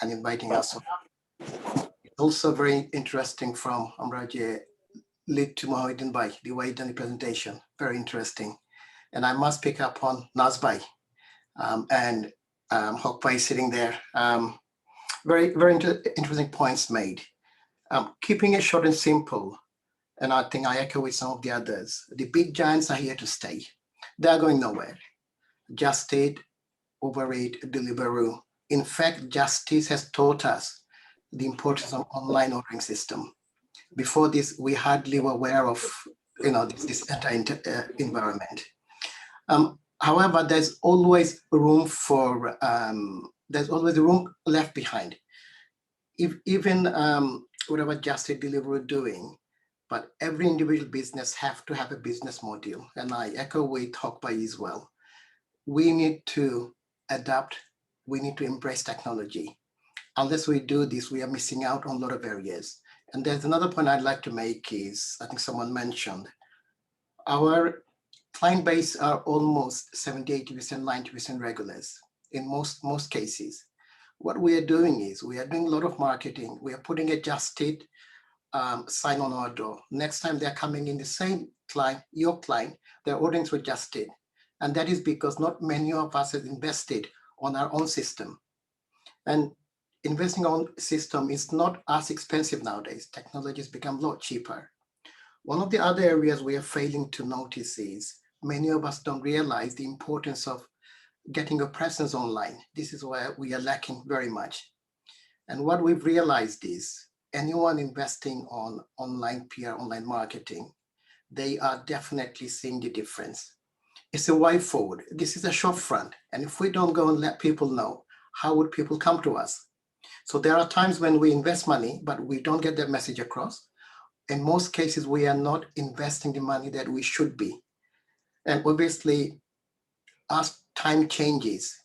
and inviting us. It's also very interesting from Amraje lead to Mohamedin Bhai, the way done the presentation, very interesting. And I must pick up on Naz Bhai. and Hokpai is sitting there. Very interesting points made. Keeping it short and simple, and I think I echo with some of the others. The big giants are here to stay. They are going nowhere. Just Eat, Uber Eats, Deliveroo. In fact, Justice has taught us the importance of online ordering system. Before this, we hardly were aware of this entire environment. However, there's always room for room left behind. Even whatever Just Eat, Deliveroo doing, but every individual business have to have a business model, and I echo with Hokpai as well. We need to adapt. We need to embrace technology. Unless we do this, we are missing out on a lot of areas. And there's another point I'd like to make is, I think someone mentioned, our client base are almost 70, 80%, 90% regulars in most cases. What we are doing is we are doing a lot of marketing. We are putting a Just Eat sign on our door. Next time they're coming in, the same client, your client, they're ordering through Just Eat. And that is because not many of us have invested on our own system. And investing on system is not as expensive nowadays. Technology has become a lot cheaper. One of the other areas we are failing to notice is many of us don't realize the importance of getting a presence online. This is where we are lacking very much. And what we've realized is anyone investing on online PR, online marketing, they are definitely seeing the difference. It's a way forward. This is a shop front. And if we don't go and let people know, how would people come to us? So there are times when we invest money, but we don't get that message across. In most cases, we are not investing the money that we should be. And obviously, as time changes,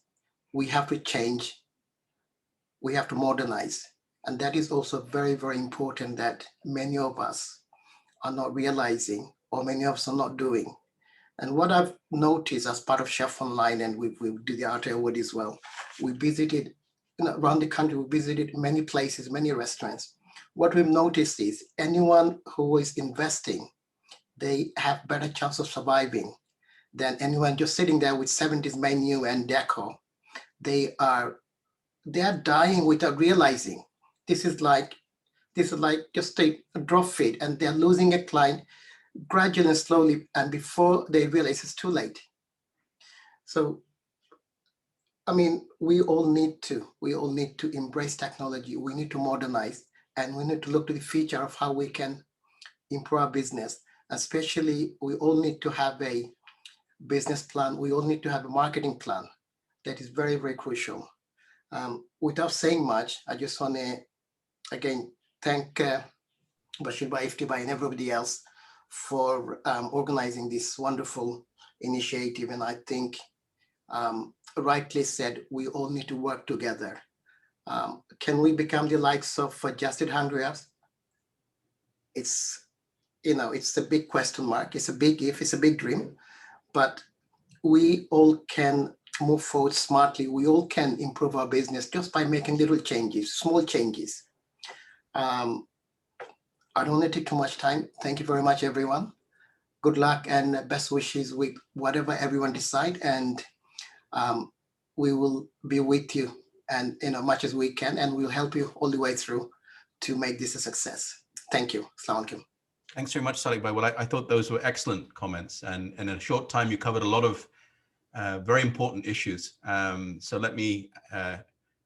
we have to change. We have to modernize. And that is also very, very important that many of us are not realizing, or many of us are not doing. And what I've noticed as part of Chef Online, and we did the Art Award as well, we visited around the country, we visited many places, many restaurants. What we've noticed is anyone who is investing, they have better chance of surviving than anyone just sitting there with 70s menu and decor. They are dying without realizing. This is like just a drop feed, and they're losing a client gradually and slowly, and before they realize it's too late. So, I mean, we all need to embrace technology. We need to modernize, and we need to look to the future of how we can improve our business. Especially, we all need to have a business plan. We all need to have a marketing plan. That is very, very crucial. Without saying much, I just want to, again, thank Bashir Bhai, Ifti and everybody else for organizing this wonderful initiative. And I think, rightly said, we all need to work together. Can we become the likes of Just Eat Hungry Hours? It's a big question mark. It's a big if, it's a big dream, but we all can move forward smartly. We all can improve our business just by making little changes, small changes. I don't want to take too much time. Thank you very much, everyone. Good luck and best wishes with whatever everyone decide. And we will be with you and much as we can, and we'll help you all the way through to make this a success. Thank you. Assalamu alaikum. Thanks very much, Sadiq Bhai. Well, I thought those were excellent comments, and in a short time, you covered a lot of very important issues. So let me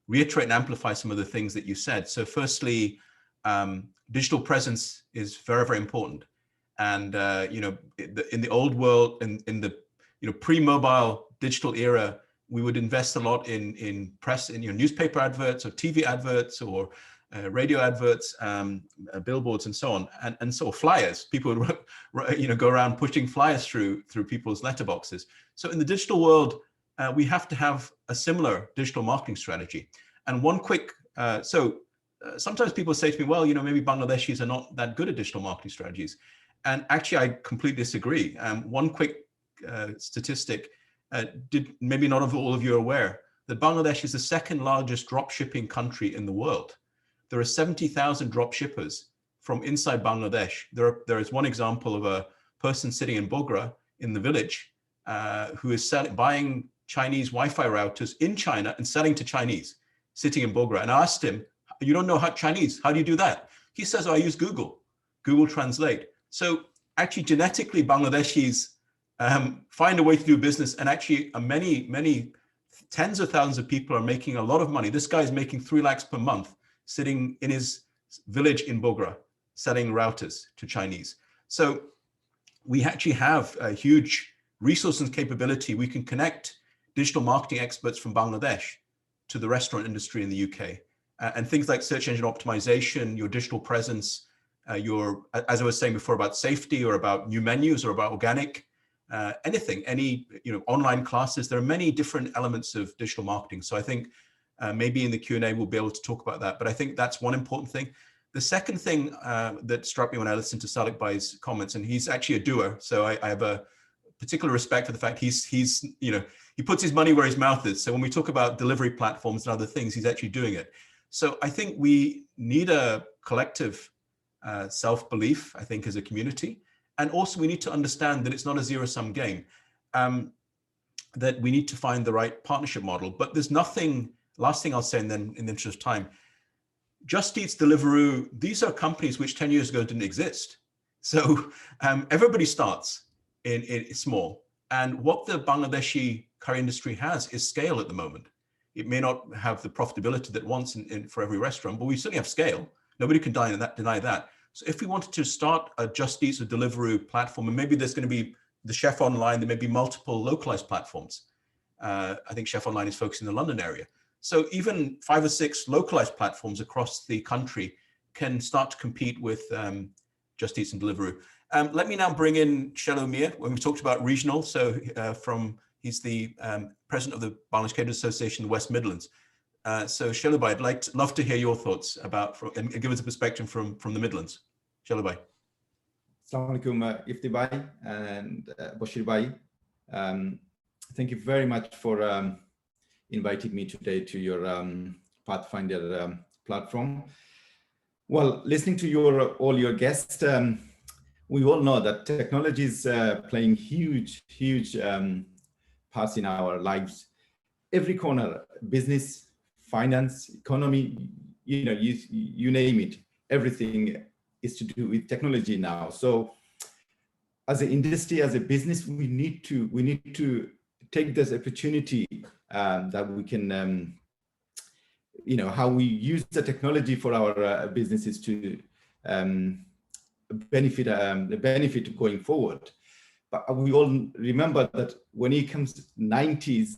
reiterate and amplify some of the things that you said. So firstly, digital presence is very, very important. And in the old world, in the pre-mobile digital era, we would invest a lot in press, in newspaper adverts or TV adverts or radio adverts, billboards, and so on, and so flyers. People would go around pushing flyers through people's letterboxes. So in the digital world, we have to have a similar digital marketing strategy. And one quick, sometimes people say to me, well, maybe Bangladeshis are not that good at digital marketing strategies. And actually, I completely disagree. One quick statistic, maybe not all of you are aware, that Bangladesh is the second largest drop shipping country in the world. There are 70,000 drop shippers from inside Bangladesh. There is one example of a person sitting in Bogra in the village who is buying Chinese Wi-Fi routers in China and selling to Chinese, sitting in Bogra. And I asked him, you don't know how Chinese, how do you do that? He says, oh, I use Google Translate. So actually genetically Bangladeshis find a way to do business, and actually many tens of thousands of people are making a lot of money. This guy is making 3 lakhs per month sitting in his village in Bogra, selling routers to Chinese. So we actually have a huge resource and capability. We can connect digital marketing experts from Bangladesh to the restaurant industry in the UK. And things like search engine optimization, your digital presence, as I was saying before, about safety or about new menus or about organic, anything, any online classes. There are many different elements of digital marketing. So I think maybe in the Q&A we'll be able to talk about that. But I think that's one important thing. The second thing that struck me when I listened to Salik Bhai's comments, and he's actually a doer, so I have a particular respect for the fact he puts his money where his mouth is. So when we talk about delivery platforms and other things, he's actually doing it. So I think we need a collective self-belief, I think, as a community. And also we need to understand that it's not a zero-sum game, that we need to find the right partnership model. But there's nothing, last thing I'll say, and then in the interest of time, Just Eats, Deliveroo, these are companies which 10 years ago didn't exist. So everybody starts in small. And what the Bangladeshi curry industry has is scale at the moment. It may not have the profitability that it wants for every restaurant, but we certainly have scale. Nobody can deny that. So if we wanted to start a Just Eats or Deliveroo platform, and maybe there's going to be the Chef Online, there may be multiple localized platforms. I think Chef Online is focused in the London area. So even 5 or 6 localized platforms across the country can start to compete with Just Eats and Deliveroo. Let me now bring in Shelo Mir when we talked about regional. So he's the president of the Bangladesh Catering Association in the West Midlands. So Shelo Bhai, I'd love to hear your thoughts about, and give us a perspective from the Midlands. Shelo Bhai. Assalamu alaikum, Ifti Bhai and Bashir Bhai. Thank you very much for inviting me today to your Pathfinder platform. Well, listening to all your guests, we all know that technology is playing huge parts in our lives. Every corner, business, finance, economy, you name it, everything is to do with technology now. So as an industry, as a business, we need to take this opportunity that we can, how we use the technology for our businesses to benefit going forward. But we all remember that when it comes to 90s,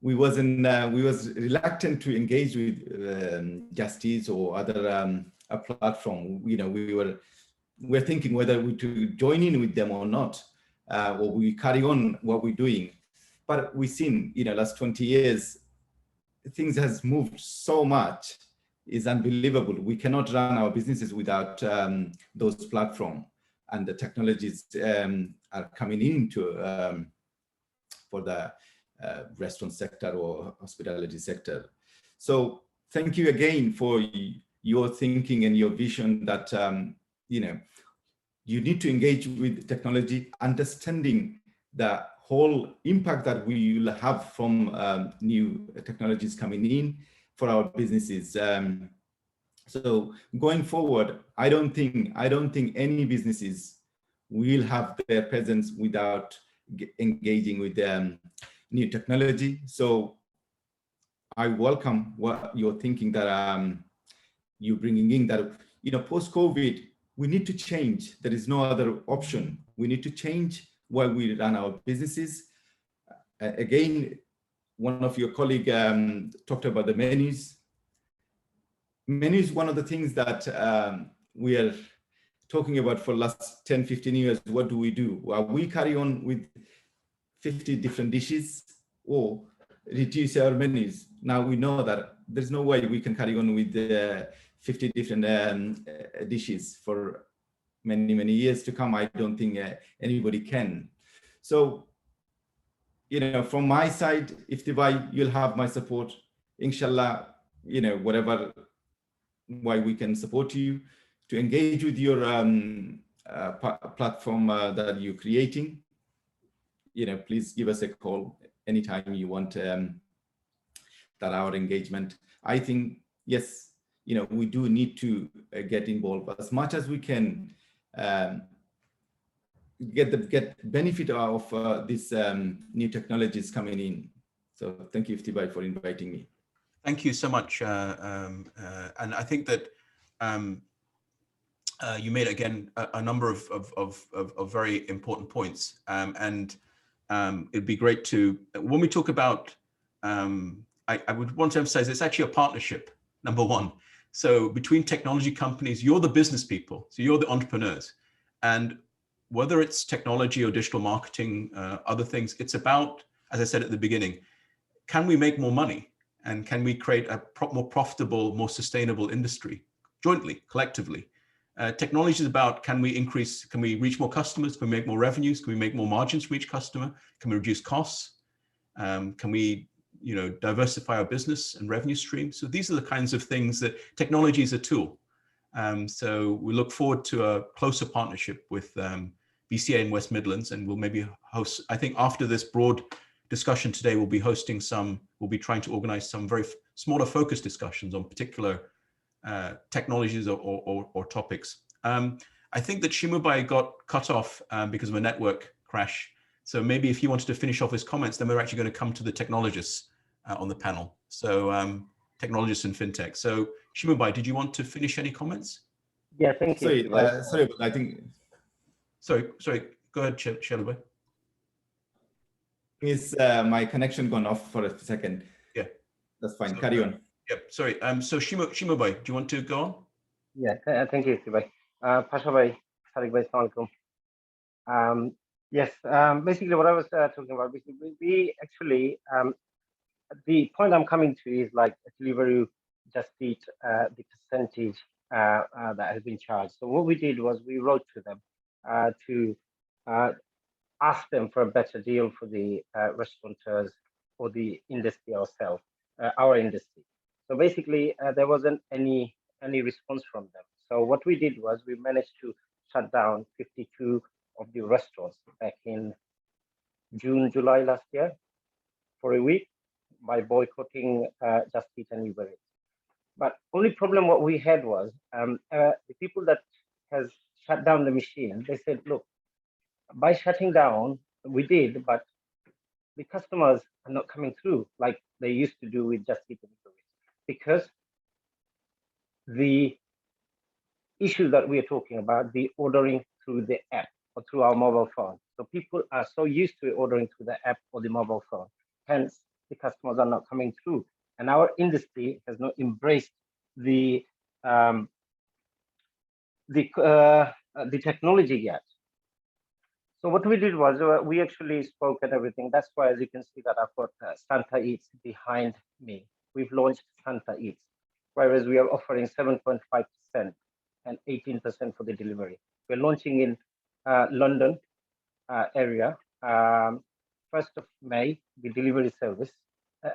we was reluctant to engage with Just Eats or other a platform. We're thinking whether we to join in with them or not, or we carry on what we're doing. But we've seen, last 20 years, things has moved so much. It's unbelievable. We cannot run our businesses without those platforms, and the technologies are coming into for the restaurant sector or hospitality sector. So thank you again for your thinking and your vision that you need to engage with technology, understanding the whole impact that we will have from new technologies coming in for our businesses. So going forward, I don't think any businesses will have their presence without engaging with new technology. So I welcome what you're thinking that you're bringing in, that post-COVID, we need to change. There is no other option. We need to change why we run our businesses. Again, one of your colleagues talked about the menus. Menu is one of the things that we are talking about for the last 10, 15 years. What do? Well, we carry on with 50 different dishes or reduce our menus. Now we know that there's no way we can carry on with 50 different dishes for many years to come. I don't think anybody can. So, from my side, Ifti, you'll have my support. Inshallah, whatever way we can support you to engage with your platform that you're creating. Please give us a call anytime you want that our engagement. I think, yes, we do need to get involved as much as we can, get benefit of these new technologies coming in. So thank you, Iftibai, for inviting me. Thank you so much. And I think that you made, again, a number of very important points. And it'd be great to, when we talk about, I would want to emphasize it's actually a partnership, number one. So between technology companies, you're the business people, so you're the entrepreneurs. And whether it's technology or digital marketing, other things, it's about, as I said at the beginning, can we make more money? And can we create a more profitable, more sustainable industry jointly, collectively? Technology is about, can we reach more customers? Can we make more revenues? Can we make more margins from each customer? Can we reduce costs? Can we diversify our business and revenue streams? So these are the kinds of things that technology is a tool. So we look forward to a closer partnership with BCA in West Midlands, and we'll maybe host, I think after this broad discussion today, we'll be trying to organize some very smaller focus discussions on particular technologies or topics. I think that Shimubai got cut off because of a network crash. So maybe if you wanted to finish off his comments, then we're actually going to come to the technologists on the panel. So technologists and fintech. So Shimubai, did you want to finish any comments? Yeah, thank you. Sorry, but I think. Sorry, go ahead, Shimubai. Is my connection gone off for a second? Yeah. That's fine, carry on. Yep, sorry. So Shimubai, do you want to go on? Yeah, thank you, Iftibai. Pasha bhai, Sadiq bhai, assalamu alaikum. Yes, basically what I was talking about, we actually, the point I'm coming to is like Deliveroo just eat the percentage that has been charged. So what we did was we wrote to them to ask them for a better deal for the restaurateurs or the industry ourselves, our industry. So basically, there wasn't any response from them. So what we did was we managed to shut down 52 of the restaurants back in June, July last year for a week by boycotting Just Eat and Uber Eats. But only problem what we had was the people that has shut down the machine, they said, look, by shutting down, we did, but the customers are not coming through like they used to do with Just Eat and Uber Eats, because the issue that we are talking about, the ordering through the app or through our mobile phone. So people are so used to ordering through the app or the mobile phone. Hence, the customers are not coming through. And our industry has not embraced the technology yet. So what we did was we actually spoke and everything. That's why, as you can see, that I've got Santa Eats behind me. We've launched Santa Eats, whereas we are offering 7.5% and 18% for the delivery. We're launching in London area, 1st of May, the delivery service.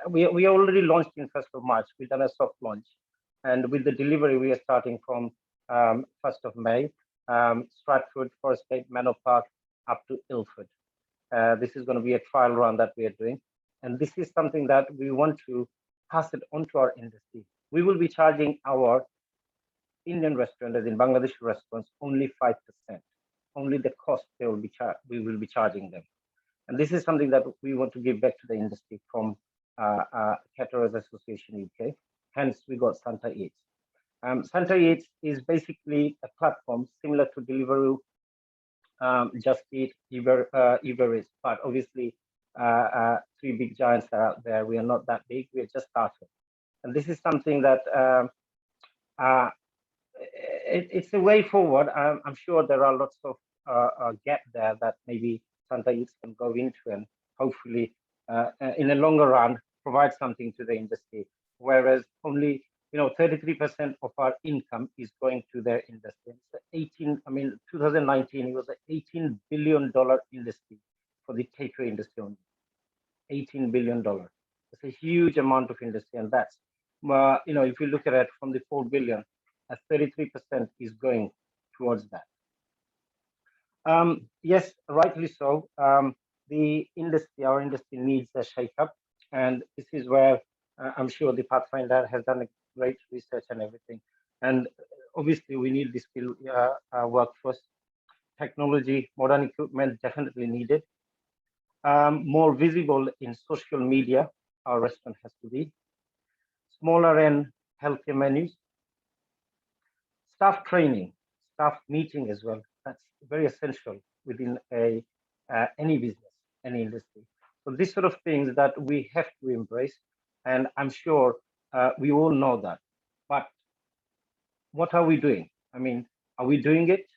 We already launched in 1st of March. We've done a soft launch. And with the delivery, we are starting from 1st of May, Stratford, Forest Gate, Manor Park, up to Ilford. This is going to be a trial run that we are doing. And this is something that we want to pass it on to our industry. We will be charging our Indian restaurants, in Bangladeshi restaurants, only 5%. Only the cost we will be charging them. And this is something that we want to give back to the industry from Caterers Association UK. Hence, we got Santa Eats. Santa Eats is basically a platform similar to Deliveroo, Just Eat, Uber Eats, but obviously three big giants are out there. We are not that big. We are just started. And this is something that it's a way forward. I'm sure there are lots of gap there that maybe Santa Eats can go into, and hopefully in the longer run provide something to the industry. Whereas only 33% of our income is going to their industry. It's 2019 it was an $18 billion industry for the takeaway industry only. $18 billion. It's a huge amount of industry, and that's if you look at it from the 4 billion, 33% is going towards that. Yes, rightly so. the industry, our industry needs a shake-up, and this is where I'm sure the Pathfinder has done a great research and everything. And obviously, we need this skilled workforce. Technology, modern equipment definitely needed. More visible in social media, our restaurant has to be. Smaller and healthier menus. Staff training, staff meeting as well. That's very essential within any business, any industry. So these sort of things that we have to embrace, and I'm sure we all know that. But what are we doing? I mean, are we doing it,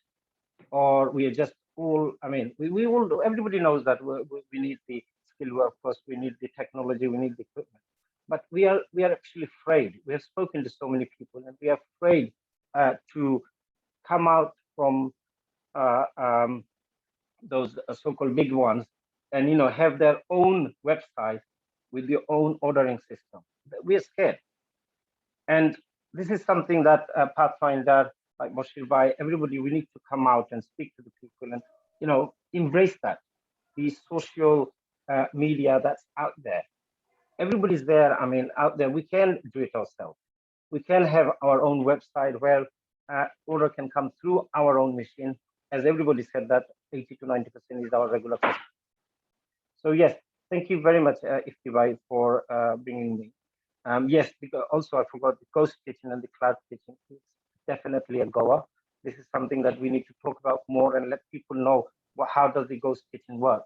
or we are just all? I mean, we all, everybody knows that we need the skilled workforce, we need the technology, we need the equipment. But we are actually afraid. We have spoken to so many people, and we are afraid to come out from those so-called big ones, and have their own website with their own ordering system. We are scared, and this is something that Pathfinder, like Bashir Bhai, everybody, we need to come out and speak to the people, and embrace that. The social media that's out there, everybody's there. I mean, out there, we can do it ourselves. We can have our own website where order can come through our own machine. As everybody said, that 80 to 90% is our regular customer. So yes, thank you very much, Ifti, for bringing me. Yes, because also I forgot the ghost kitchen and the cloud kitchen is definitely a goer. This is something that we need to talk about more and let people know how does the ghost kitchen work.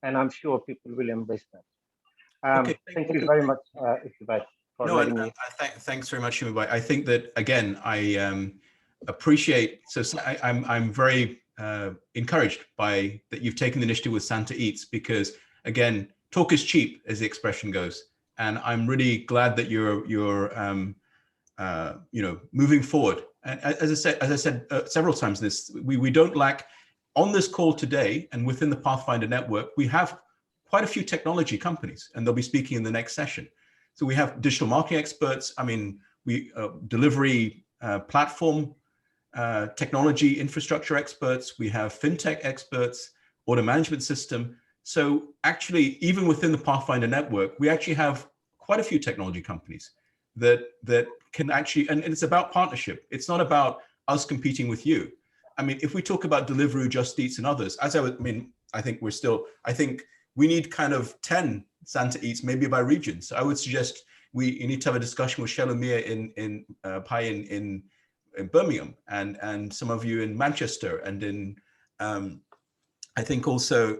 And I'm sure people will embrace that. Okay, thank you very much, Ifti, for letting me. Thanks very much, Shumibai. I think that, again, I appreciate, I'm very encouraged by that you've taken the initiative with Santa Eats, because again, talk is cheap, as the expression goes, and I'm really glad that you're moving forward. And as I said several times, we don't lack on this call today, and within the Pathfinder network, we have quite a few technology companies, and they'll be speaking in the next session. So we have digital marketing experts. I mean, we delivery platform technology infrastructure experts. We have fintech experts, order management system. So actually, even within the Pathfinder network, we actually have quite a few technology companies that can actually, and it's about partnership. It's not about us competing with you. I mean, if we talk about Deliveroo, Just Eats, and others, I think I think we need kind of 10 Santa Eats, maybe by region. So I would suggest you need to have a discussion with Shalomir in Birmingham, and some of you in Manchester, and in I think also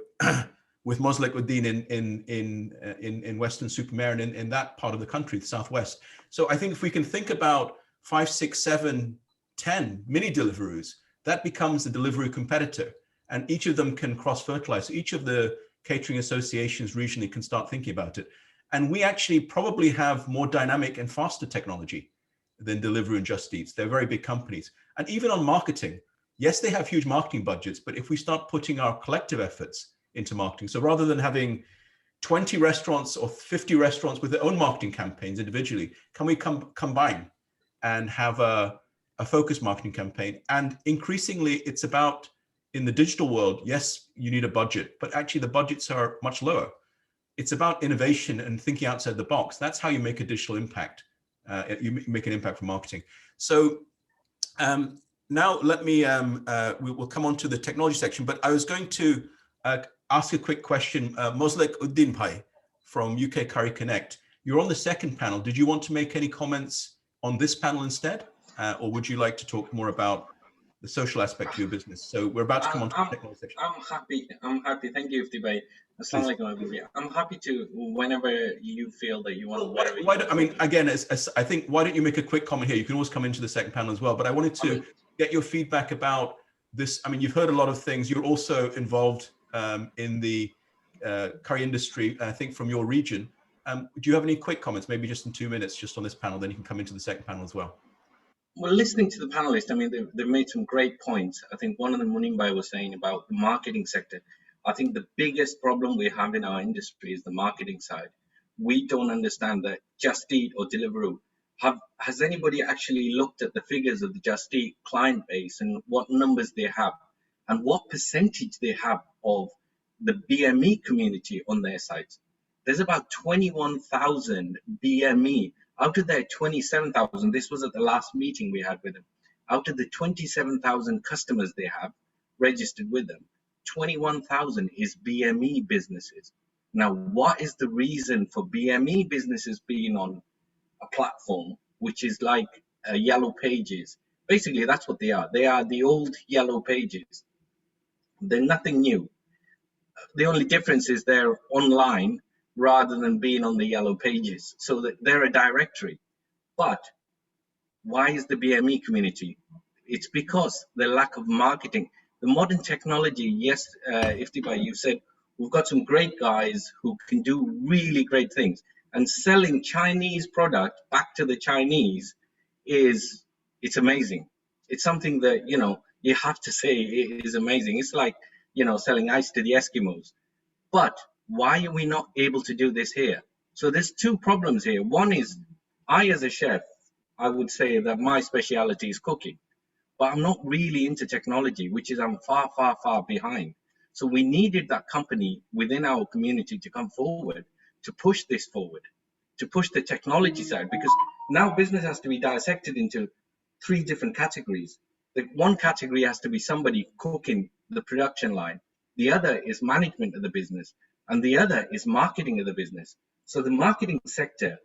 with Moslek Uddin in Western Supermare and in that part of the country, the Southwest. So I think if we can think about 5, 6, 7, 10 mini Deliveroos, that becomes the Deliveroo competitor, and each of them can cross-fertilize. Each of the catering associations regionally can start thinking about it. And we actually probably have more dynamic and faster technology than Deliveroo and Just Eats. They're very big companies. And even on marketing, yes, they have huge marketing budgets, but if we start putting our collective efforts into marketing, so rather than having 20 restaurants or 50 restaurants with their own marketing campaigns individually, can we combine and have a focused marketing campaign? And increasingly, it's about, in the digital world, yes, you need a budget, but actually the budgets are much lower. It's about innovation and thinking outside the box. That's how you make a digital impact. You make an impact for marketing. So now let me, we'll come on to the technology section, but I was going to ask a quick question. Moslek Uddin Bhai from UK Curry Connect, you're on the second panel. Did you want to make any comments on this panel instead? Or would you like to talk more about the social aspect of your business? So we're about to come on to the technology section. I'm happy. Thank you, Ifti Bhai. Assalamu alaikum. I'm happy to, whenever you feel that you want to. I mean, again, I think, why don't you make a quick comment here? You can always come into the second panel as well, but I wanted to get your feedback about this. I mean, you've heard a lot of things. You're also involved in the curry industry, I think, from your region. Do you have any quick comments, maybe just in 2 minutes, just on this panel, then you can come into the second panel as well. Well, listening to the panelists, I mean, they've made some great points. I think one of them, Munimbai was saying about the marketing sector. I think the biggest problem we have in our industry is the marketing side. We don't understand that Just Eat or Deliveroo. Has anybody actually looked at the figures of the Just Eat client base and what numbers they have and what percentage they have of the BME community on their sites. There's about 21,000 BME out of their 27,000. This was at the last meeting we had with them. Out of the 27,000 customers they have registered with them, 21,000 is BME businesses. Now, what is the reason for BME businesses being on a platform which is like Yellow Pages? Basically, that's what they are. They are the old Yellow Pages. They're nothing new. The only difference is they're online rather than being on the Yellow Pages. So that they're a directory. But why is the BME community? It's because the lack of marketing. The modern technology, yes, Iftibai, you said, we've got some great guys who can do really great things. And selling Chinese product back to the Chinese it's amazing. It's something that, you have to say it is amazing. It's like, selling ice to the Eskimos. But why are we not able to do this here? So there's two problems here. One is, I as a chef, I would say that my specialty is cooking, but I'm not really into technology, which is I'm far, far, far behind. So we needed that company within our community to come forward, to push this forward, to push the technology side, because now business has to be dissected into 3 different categories. The one category has to be somebody cooking the production line. The other is management of the business, and the other is marketing of the business. So the marketing sector,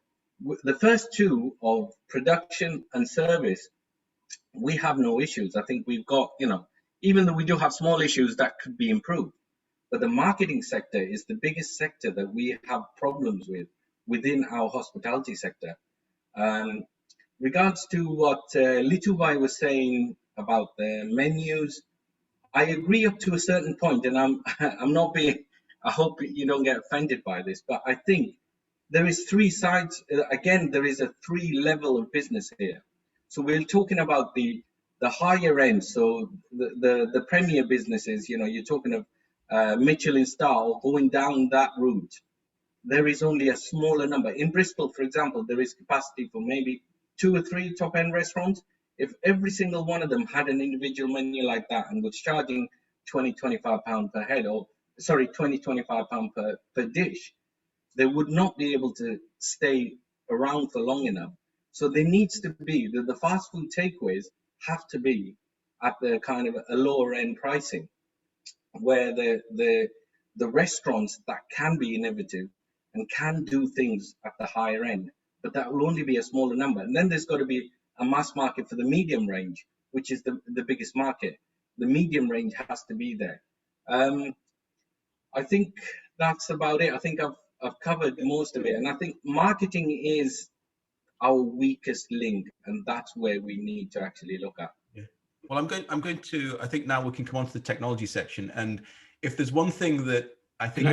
the first 2 of production and service, we have no issues. I think we've got, even though we do have small issues that could be improved, but the marketing sector is the biggest sector that we have problems with within our hospitality sector. Regards to what Litubai was saying about the menus, I agree up to a certain point, and I'm not being, I hope you don't get offended by this, but I think there is 3 sides. Again, there is a 3 level of business here. So we're talking about the higher end. So the premier businesses, you're talking of Michelin star or going down that route. There is only a smaller number. In Bristol, for example, there is capacity for maybe 2 or 3 top-end restaurants. If every single one of them had an individual menu like that and was charging £20-25 per head, or sorry, £20-25 per dish, they would not be able to stay around for long enough. So there needs to be, the fast food takeaways have to be at the kind of a lower end pricing, where the restaurants that can be innovative and can do things at the higher end, but that will only be a smaller number. And then there's got to be a mass market for the medium range, which is the biggest market. The medium range has to be there. I think that's about it. I think I've covered most of it. And I think marketing is our weakest link, and that's where we need to actually look at. Yeah. Well, I'm going to, I think now we can come on to the technology section. And if there's one thing that I think,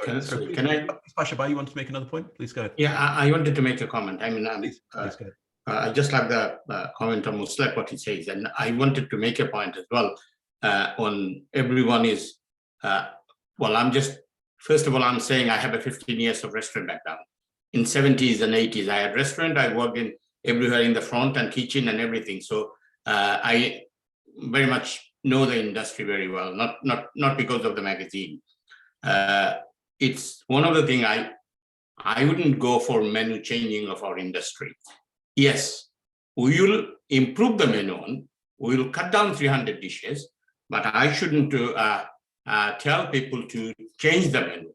can I Pasha, you want to make another point? Please go ahead. Yeah, I wanted to make a comment. I mean, please go ahead. I just like the comment almost like what he says, and I wanted to make a point as well on everyone is, well, I'm just, first of all, I'm saying I have a 15 years of restaurant background. In 70s and 80s, I had restaurant, I worked in everywhere in the front and kitchen and everything. So I very much know the industry very well, not because of the magazine. It's one of the things I wouldn't go for menu changing of our industry. Yes, we will improve the menu, we will cut down 300 dishes, but I shouldn't tell people to change the menu.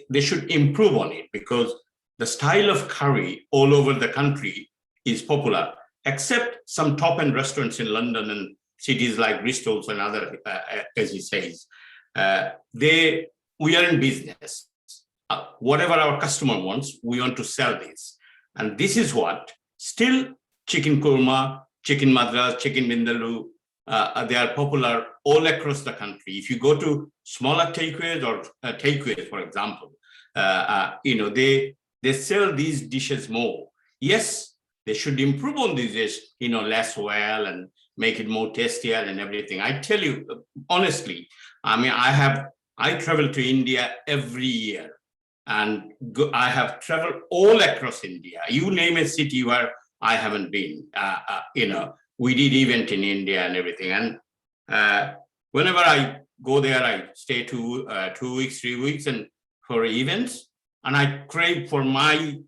They should improve on it, because the style of curry all over the country is popular, except some top-end restaurants in London and cities like Bristol and other, as he says. We are in business. Whatever our customer wants, we want to sell this. And this is what, still chicken korma, chicken madras, chicken vindaloo, they are popular all across the country. If you go to smaller takeaways or takeaways, for example, they sell these dishes more. Yes, they should improve on these dishes, less well and make it more tastier and everything. I tell you, honestly, I mean, I travel to India every year, and I have traveled all across India. You name a city where I haven't been. We did event in India and everything. And whenever I go there, I stay 2 weeks, 3 weeks, and for events, and I crave for my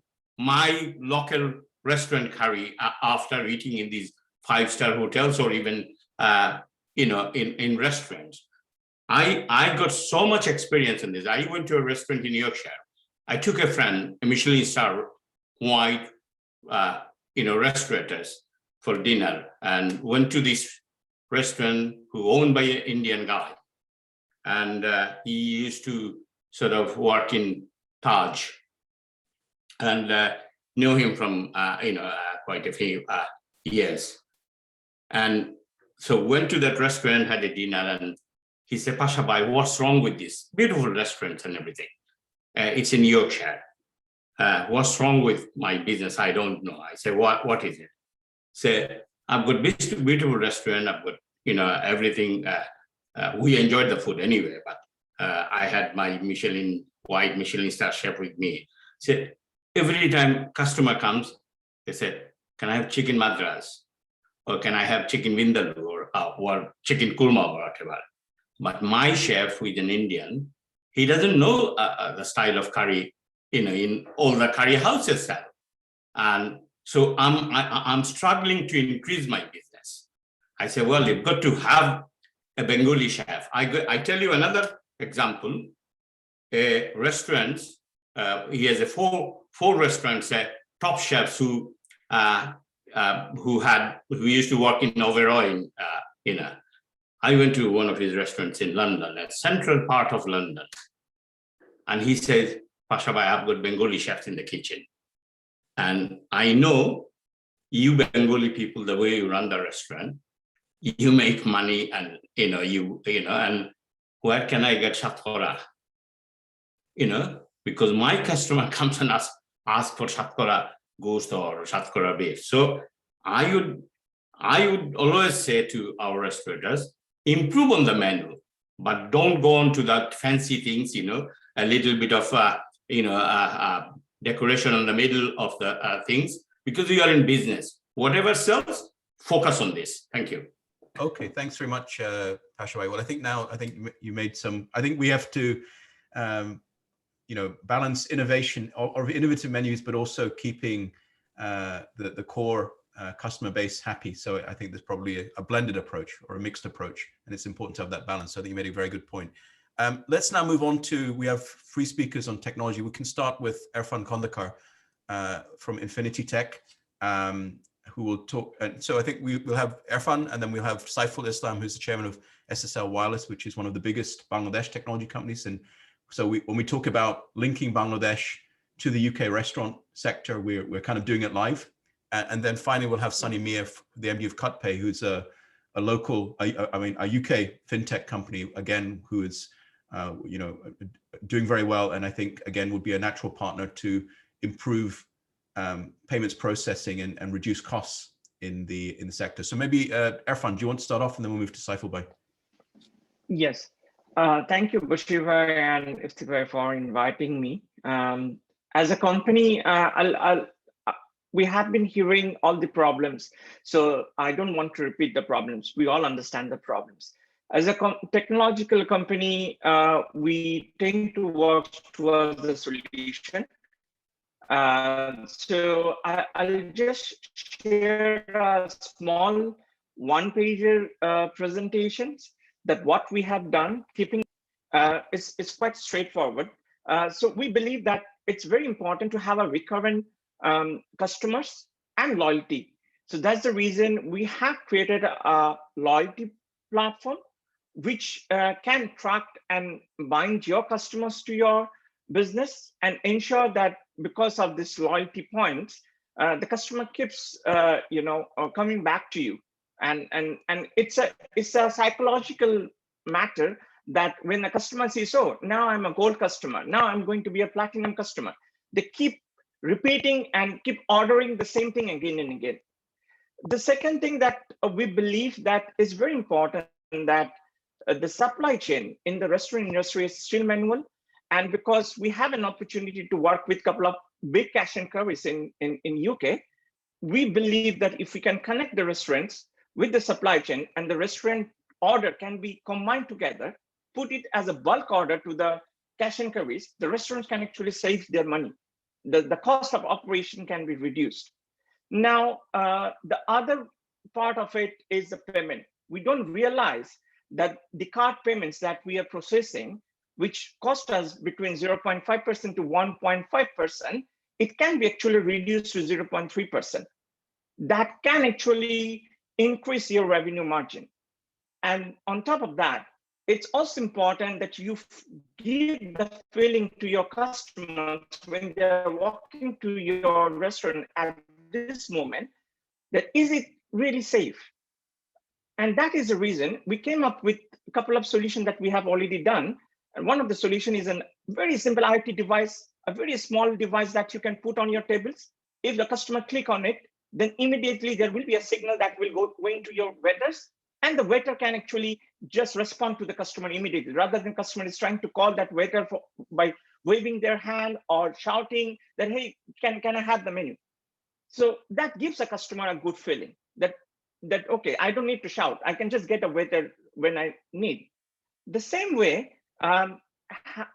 local restaurant curry after eating in these 5-star hotels or even in restaurants. I got so much experience in this. I went to a restaurant in Yorkshire. I took a friend, a Michelin star white restaurateurs for dinner, and went to this restaurant who owned by an Indian guy, and he used to sort of work in Taj, and knew him from quite a few years. And so went to that restaurant, had a dinner, and he said, "Pasha Bhai, what's wrong with this beautiful restaurant and everything? It's in Yorkshire. What's wrong with my business? I don't know." I said, what is it? Say, "I've got beautiful restaurant, I've got everything. We enjoyed the food anyway, but I had my white Michelin star chef with me." Said, "Every time customer comes, they said, 'Can I have chicken madras? Or can I have chicken vindaloo or chicken kurma or whatever?' But my chef, who is an Indian, he doesn't know the style of curry, in all the curry houses style. And so I'm struggling to increase my business." I say, "Well, you've got to have a Bengali chef." I tell you another example. A restaurant, he has four restaurants, top chefs who used to work in Overoy. I went to one of his restaurants in London, a central part of London, and he says, "Pasha Bhai, I've got Bengali chefs in the kitchen, and I know you Bengali people, the way you run the restaurant, you make money, and and where can I get shatkara? Because my customer comes and ask for shatkara ghost or shatkara beef." So I would always say to our restaurateurs, improve on the menu, but don't go on to that fancy things, a little bit of decoration on the middle of the things, because we are in business. Whatever sells, focus on this. Thank you. Okay, thanks very much, Pasha Bhai. Well, I think you made some. I think we have to, balance innovation or innovative menus, but also keeping the core customer base happy. So I think there's probably a blended approach or a mixed approach, and it's important to have that balance. So I think you made a very good point. Let's now move on to, we have 3 speakers on technology. We can start with Irfan Kondakar from Infinity Tech, who will talk. So I think we'll have Irfan, and then we'll have Saiful Islam, who's the chairman of SSL Wireless, which is one of the biggest Bangladesh technology companies. And so when we talk about linking Bangladesh to the UK restaurant sector, we're kind of doing it live. And then finally, we'll have Sunny Mia, the MD of CutPay, who's a local, a UK fintech company, again, who is, doing very well. And I think, again, would be a natural partner to improve payments processing and reduce costs in the sector. So maybe, Irfan, do you want to start off, and then we'll move to Saiful Bhai? Yes. Thank you, Bashir Bhai and Ifti Bhai, for inviting me. As a company, we have been hearing all the problems, so I don't want to repeat the problems. We all understand the problems. As a technological company, we tend to work towards the solution. So I'll just share a small one-pager presentations that what we have done, keeping it's quite straightforward. So we believe that it's very important to have a recurrent customers and loyalty. So that's the reason we have created a loyalty platform, which can track and bind your customers to your business and ensure that because of this loyalty points, the customer keeps coming back to you. And it's a psychological matter that when a customer says, "Oh, now I'm a gold customer, now I'm going to be a platinum customer," they keep repeating and keep ordering the same thing again and again. The second thing that we believe that is very important, that the supply chain in the restaurant industry is still manual. And because we have an opportunity to work with a couple of big cash and carries in UK, we believe that if we can connect the restaurants with the supply chain and the restaurant order can be combined together, put it as a bulk order to the cash and carries, the restaurants can actually save their money. The cost of operation can be reduced. Now, the other part of it is the payment. We don't realize that the card payments that we are processing, which cost us between 0.5% to 1.5%, it can be actually reduced to 0.3%. That can actually increase your revenue margin. And on top of that, it's also important that you give the feeling to your customers when they're walking to your restaurant at this moment, that is it really safe? And that is the reason we came up with a couple of solutions that we have already done. And one of the solutions is a very simple IoT device, a very small device that you can put on your tables. If the customer click on it, then immediately there will be a signal that will go into your waiters, and the waiter can actually just respond to the customer immediately, rather than customer is trying to call that waiter by waving their hand or shouting that, hey, can I have the menu? So that gives a customer a good feeling that okay, I don't need to shout. I can just get a waiter when I need. The same way,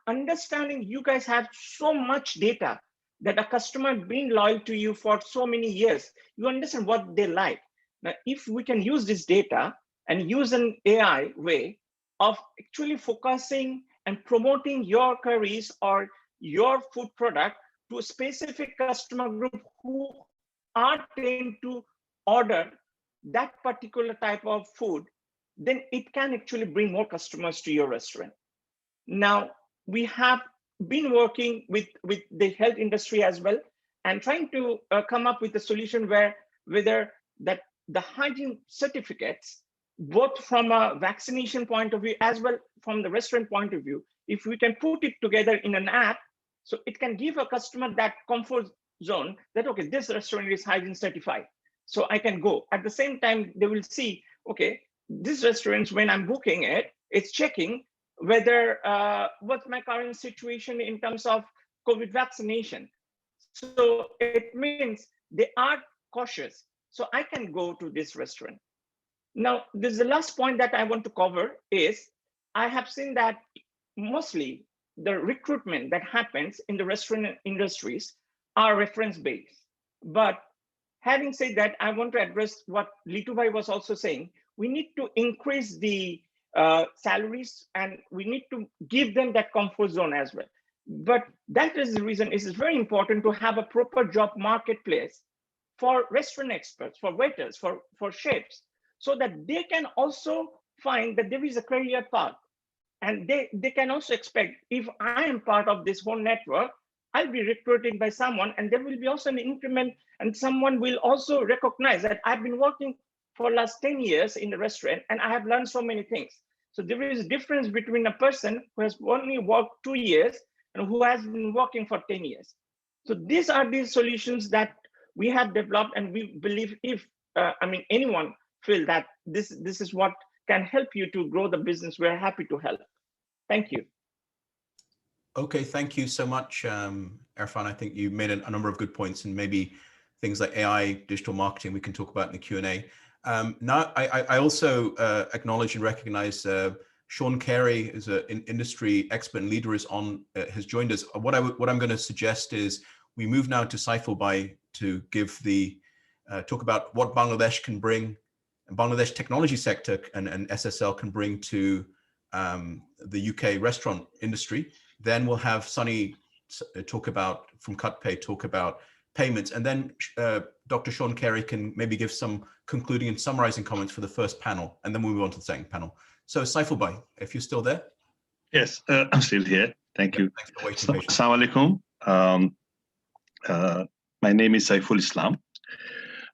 understanding you guys have so much data that a customer being loyal to you for so many years, you understand what they like. Now, if we can use this data and use an AI way of actually focusing and promoting your curries or your food product to a specific customer group who are trained to order that particular type of food, then it can actually bring more customers to your restaurant. Now, we have been working with the health industry as well, and trying to come up with a solution whether that the hygiene certificates, both from a vaccination point of view as well from the restaurant point of view, if we can put it together in an app, so it can give a customer that comfort zone that, okay, this restaurant is hygiene certified, so I can go. At the same time, they will see, okay, this restaurant, when I'm booking it, it's checking whether what's my current situation in terms of COVID vaccination. So it means they are cautious. So I can go to this restaurant. Now, this is the last point that I want to cover is I have seen that mostly the recruitment that happens in the restaurant industries are reference-based. But having said that, I want to address what Litubhai was also saying. We need to increase the salaries, and we need to give them that comfort zone as well. But that is the reason it is very important to have a proper job marketplace for restaurant experts, for waiters, for chefs, so that they can also find that there is a career path. And they can also expect, if I am part of this whole network, I'll be recruited by someone, and there will be also an increment, and someone will also recognize that I've been working for last 10 years in the restaurant, and I have learned so many things. So there is a difference between a person who has only worked 2 years and who has been working for 10 years. So these are the solutions that we have developed, and we believe if, anyone feel that this is what can help you to grow the business, we're happy to help. Thank you. Okay, thank you so much, Irfan. I think you made a number of good points, and maybe things like AI, digital marketing, we can talk about in the Q&A. Now, I also acknowledge and recognize Sean Carey is an industry expert and leader has joined us. What I'm going to suggest is we move now to Saifulbhai to give talk about what Bangladesh can bring, Bangladesh technology sector and SSL can bring to the UK restaurant industry. Then we'll have Sunny from CutPay talk about payments, and then Dr. Sean Carey can maybe give some concluding and summarizing comments for the first panel, and then we'll move on to the second panel. So Saifulbhai, if you're still there. Yes, I'm still here. Thank you. Thanks for waiting patiently. Assalamu alaikum. My name is Saiful Islam.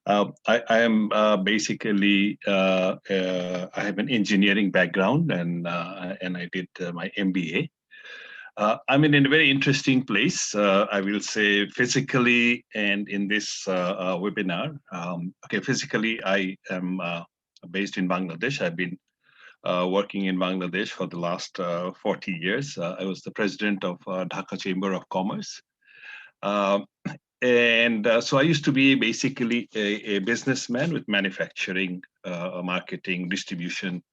I am basically, I have an engineering background, and I did my MBA. I'm in a very interesting place, I will say, physically and in this webinar. Okay, physically, I am based in Bangladesh. I've been working in Bangladesh for the last 40 years. I was the president of Dhaka Chamber of Commerce. So I used to be basically a businessman with manufacturing, marketing, distribution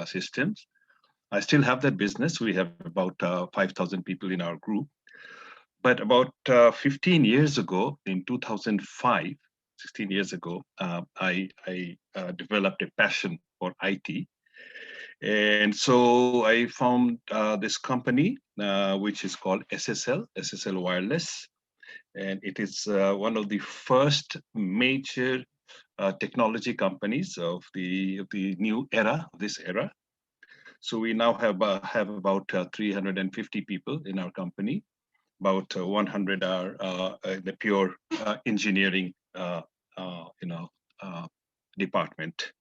systems. I still have that business. We have about 5,000 people in our group. But about 15 years ago, in 2005, 16 years ago, I developed a passion for IT. And so I found this company, which is called SSL Wireless. And it is one of the first major technology companies of the new era, this era. So we now have about 350 people in our company. About 100 are the pure engineering, department.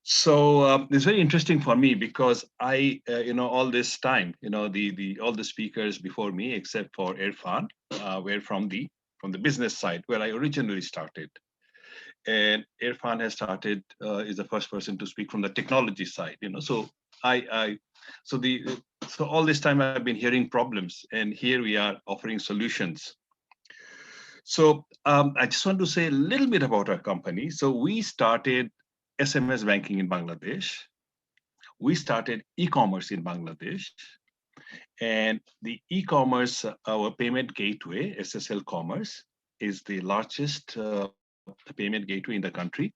So it's very interesting for me because I, all this time, all the speakers before me, except for Irfan, were from the business side where I originally started. And Irfan has started, is the first person to speak from the technology side, So so all this time I've been hearing problems, and here we are offering solutions. So I just want to say a little bit about our company. So we started SMS banking in Bangladesh. We started e-commerce in Bangladesh. And the e-commerce, our payment gateway, SSL Commerce, is the largest payment gateway in the country.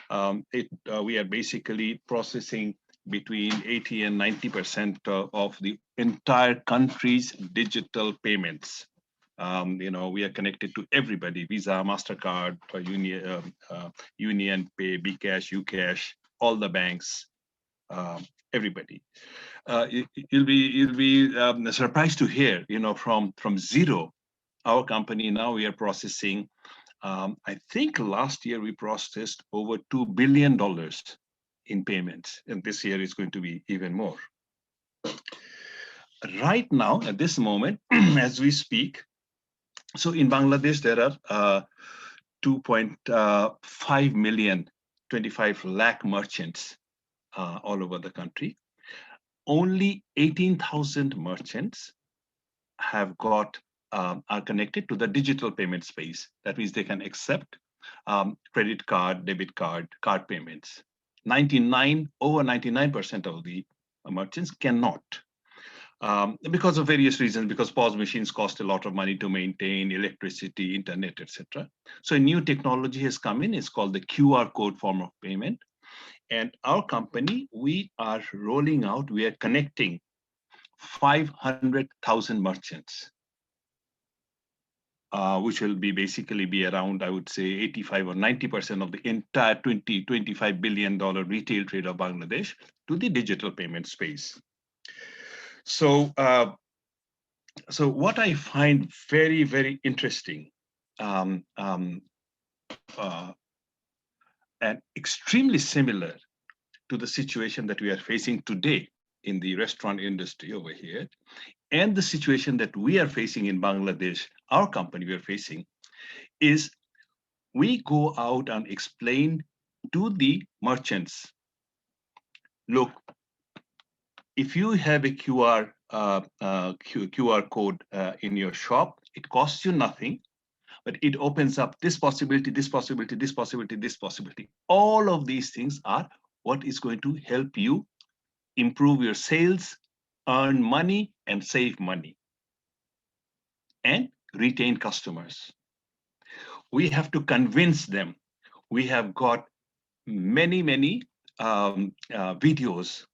We are basically processing between 80 and 90% of the entire country's digital payments. We are connected to everybody: Visa, MasterCard, Union Pay, bKash, UCash, all the banks, everybody. You'll be surprised to hear, from zero, our company now we are processing. I think last year we processed over $2 billion in payments, and this year is going to be even more. Right now, at this moment, as we speak, so in Bangladesh, there are 2.5 million, 25 lakh merchants all over the country. Only 18,000 merchants have got are connected to the digital payment space. That means they can accept credit card, debit card, card payments. Over 99% of the merchants cannot. Because of various reasons, because POS machines cost a lot of money to maintain, electricity, internet, etc. So a new technology has come in. It's called the QR code form of payment. And our company, we are rolling out, we are connecting 500,000 merchants, which will basically be around, I would say, 85 or 90% of the entire $25 billion retail trade of Bangladesh to the digital payment space. So, so what I find very, very interesting and extremely similar to the situation that we are facing today in the restaurant industry over here, and the situation that we are facing in Bangladesh, our company we are facing, is we go out and explain to the merchants, look, if you have a QR code in your shop, it costs you nothing, but it opens up this possibility, this possibility, this possibility, this possibility. All of these things are what is going to help you improve your sales, earn money, and save money, and retain customers. We have to convince them. We have got many, many videos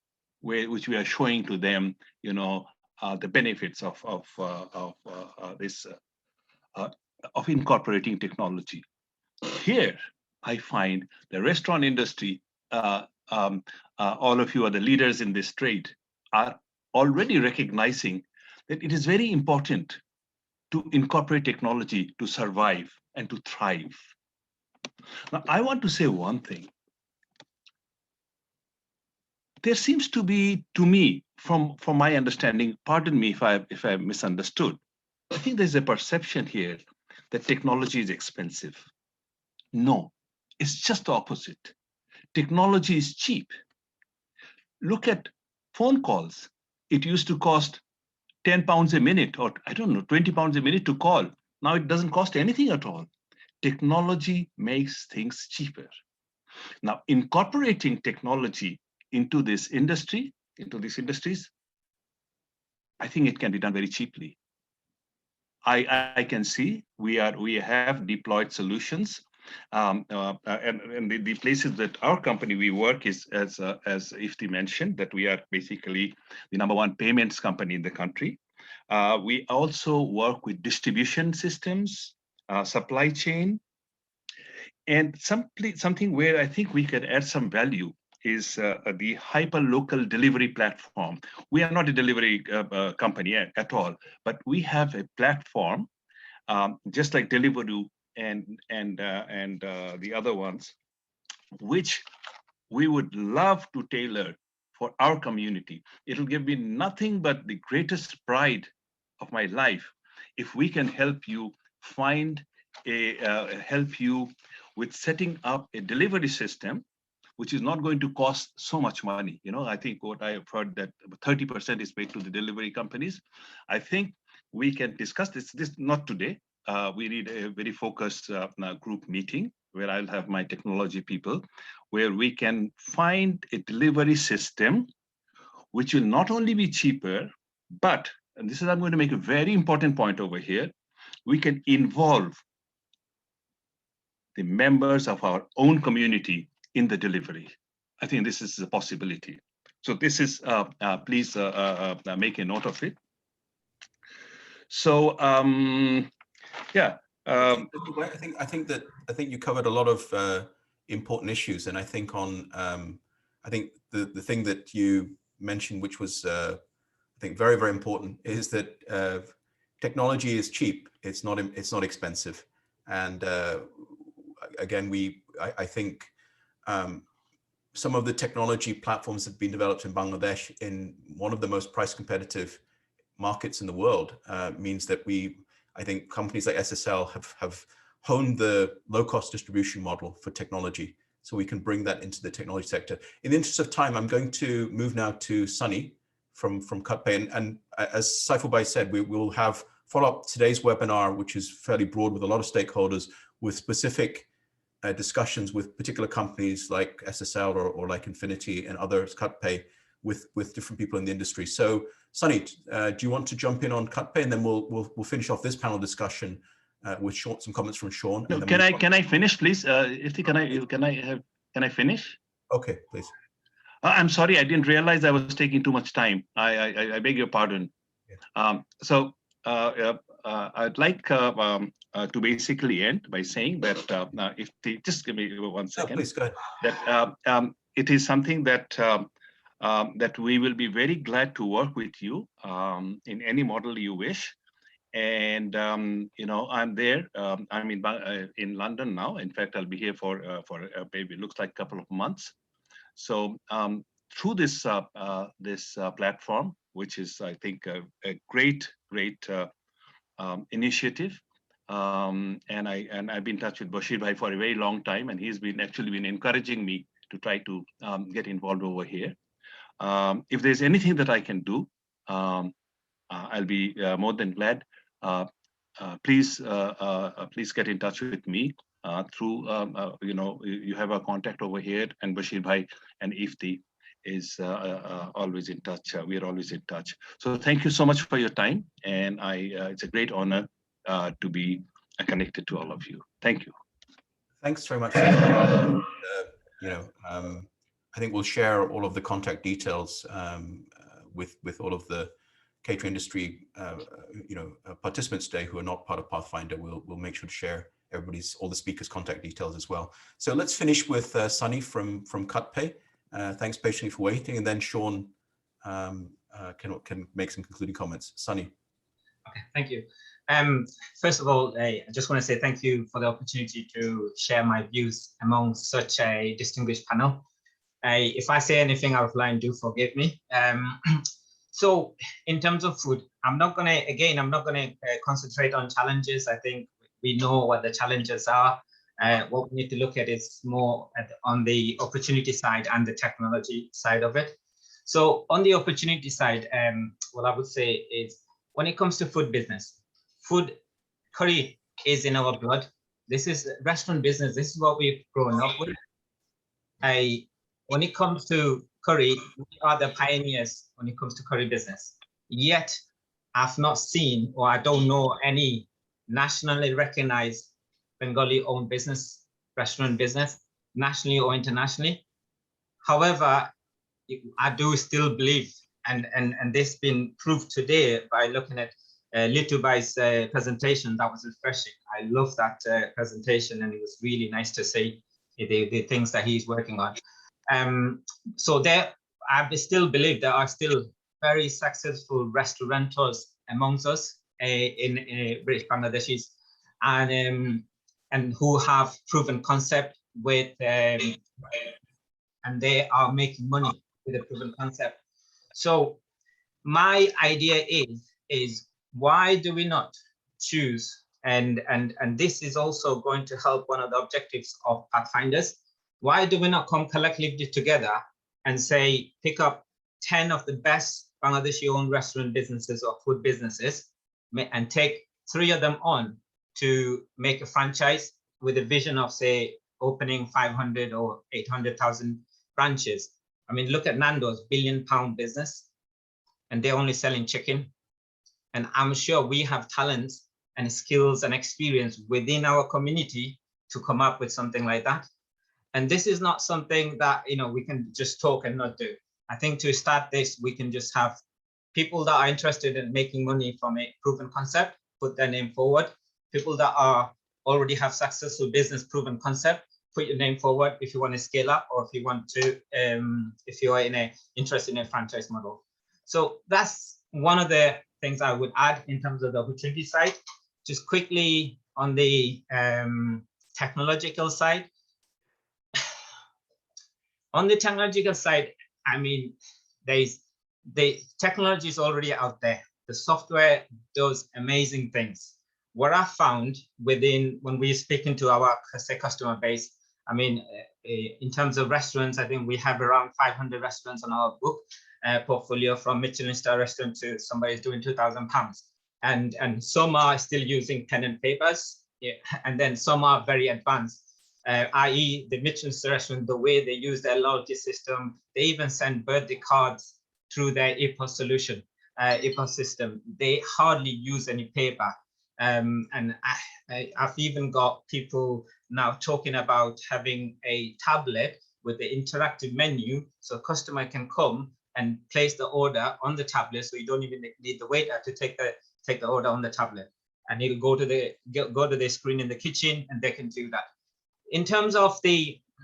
which we are showing to them, the benefits of incorporating technology. Here, I find the restaurant industry, all of you are the leaders in this trade, are already recognizing that it is very important to incorporate technology to survive and to thrive. Now, I want to say one thing. There seems to be, to me, from my understanding, pardon me if I misunderstood, I think there's a perception here that technology is expensive. No, it's just the opposite. Technology is cheap. Look at phone calls. It used to cost 10 pounds a minute, or I don't know, 20 pounds a minute to call. Now it doesn't cost anything at all. Technology makes things cheaper. Now, incorporating technology into this industry, into these industries, I think it can be done very cheaply. I can see we have deployed solutions, and the places that our company we work is, as Ifti mentioned, that we are basically the #1 payments company in the country. We also work with distribution systems, supply chain, and something where I think we can add some value is the hyper-local delivery platform. We are not a delivery company at all, but we have a platform, just like Deliveroo and the other ones, which we would love to tailor for our community. It'll give me nothing but the greatest pride of my life if we can help you find help you with setting up a delivery system which is not going to cost so much money. You know, I think what I have heard that 30% is paid to the delivery companies. I think we can discuss this not today. We need a very focused group meeting where I'll have my technology people, where we can find a delivery system which will not only be cheaper, but, and this is, I'm going to make a very important point over here, we can involve the members of our own community in the delivery. I think this is a possibility. So this is, please make a note of it. So, yeah. I think you covered a lot of important issues, and I think on I think the thing that you mentioned, which was I think very, very important, is that technology is cheap. It's not expensive, and again, I think some of the technology platforms that have been developed in Bangladesh in one of the most price competitive markets in the world means that I think companies like SSL have honed the low-cost distribution model for technology, so we can bring that into the technology sector. In the interest of time, I'm going to move now to Sunny from CutPay, and as Saifulbhai said, we will have follow up today's webinar, which is fairly broad with a lot of stakeholders, with specific discussions with particular companies like SSL or like Infinity and others, CutPay, with different people in the industry. So, Sunny, do you want to jump in on CutPay, and then we'll finish off this panel discussion with some comments from Sean. No, can I finish, please? Can I finish? Okay, please. I'm sorry, I didn't realize I was taking too much time. I beg your pardon. Yeah. So I'd like to basically end by saying that if they just give me 1 second. Please go ahead. That it is something that that we will be very glad to work with you in any model you wish. And you know, I'm there. I'm in London now. In fact, I'll be here for maybe looks like a couple of months. So through this platform, which is I think a great initiative, and I've been in touch with Bashir Bhai for a very long time, and he's actually been encouraging me to try to get involved over here. If there's anything that I can do, I'll be more than glad. Please get in touch with me through, you know, you have our contact over here, and Bashir Bhai and Ifti is always in touch. We are always in touch. So thank you so much for your time, and it's a great honor to be connected to all of you. Thank you. Thanks very much. You know, I think we'll share all of the contact details with all of the catering industry, you know, participants today who are not part of Pathfinder. We'll make sure to share all the speakers' contact details as well. So let's finish with Sunny from CutPay. Thanks patiently for waiting, and then Sean can make some concluding comments. Sunny. Okay, thank you. First of all, I just want to say thank you for the opportunity to share my views among such a distinguished panel. If I say anything out of line, do forgive me. So in terms of food, I'm not going to concentrate on challenges. I think we know what the challenges are. What we need to look at is more on the opportunity side and the technology side of it. So on the opportunity side, what I would say is when it comes to food business, food curry is in our blood. This is restaurant business. This is what we've grown up with. When it comes to curry, we are the pioneers when it comes to curry business. Yet, I've not seen, or I don't know any nationally recognized Bengali-owned business, restaurant business, nationally or internationally. However, I do still believe, and this been proved today by looking at Litubai's presentation. That was refreshing. I love that presentation, and it was really nice to see the things that he's working on. So there, I still believe there are still very successful restaurateurs amongst us in British Bangladeshis, and who have proven concept with, and they are making money with a proven concept. So my idea is why do we not choose, and this is also going to help one of the objectives of Pathfinders. Why do we not come collectively together and say, pick up 10 of the best Bangladeshi-owned restaurant businesses or food businesses and take 3 of them on to make a franchise with a vision of, say, opening 500 or 800,000 branches. I mean, look at Nando's, £1 billion business, and they're only selling chicken. And I'm sure we have talents and skills and experience within our community to come up with something like that. And this is not something that, you know, we can just talk and not do. I think to start this, we can just have people that are interested in making money from a proven concept, put their name forward. People that are already have successful business proven concept, put your name forward if you want to scale up, or if you want to, if you are interested in a franchise model. So that's one of the things I would add in terms of the opportunity side. Just quickly on the technological side. On the technological side, I mean, the technology is already out there. The software does amazing things. What I found when we're speaking to our customer base, I mean, in terms of restaurants, I think we have around 500 restaurants on our book portfolio, from Michelin star restaurant to somebody who's doing £2,000. And some are still using pen and papers, yeah, and then some are very advanced. I.e. the Michelin star restaurant, the way they use their loyalty system, they even send birthday cards through their EPOS solution, EPOS system. They hardly use any paper. And I've even got people now talking about having a tablet with the interactive menu, so a customer can come and place the order on the tablet, so you don't even need the waiter to take the order on the tablet, and he'll go to the screen in the kitchen, and they can do that. In terms of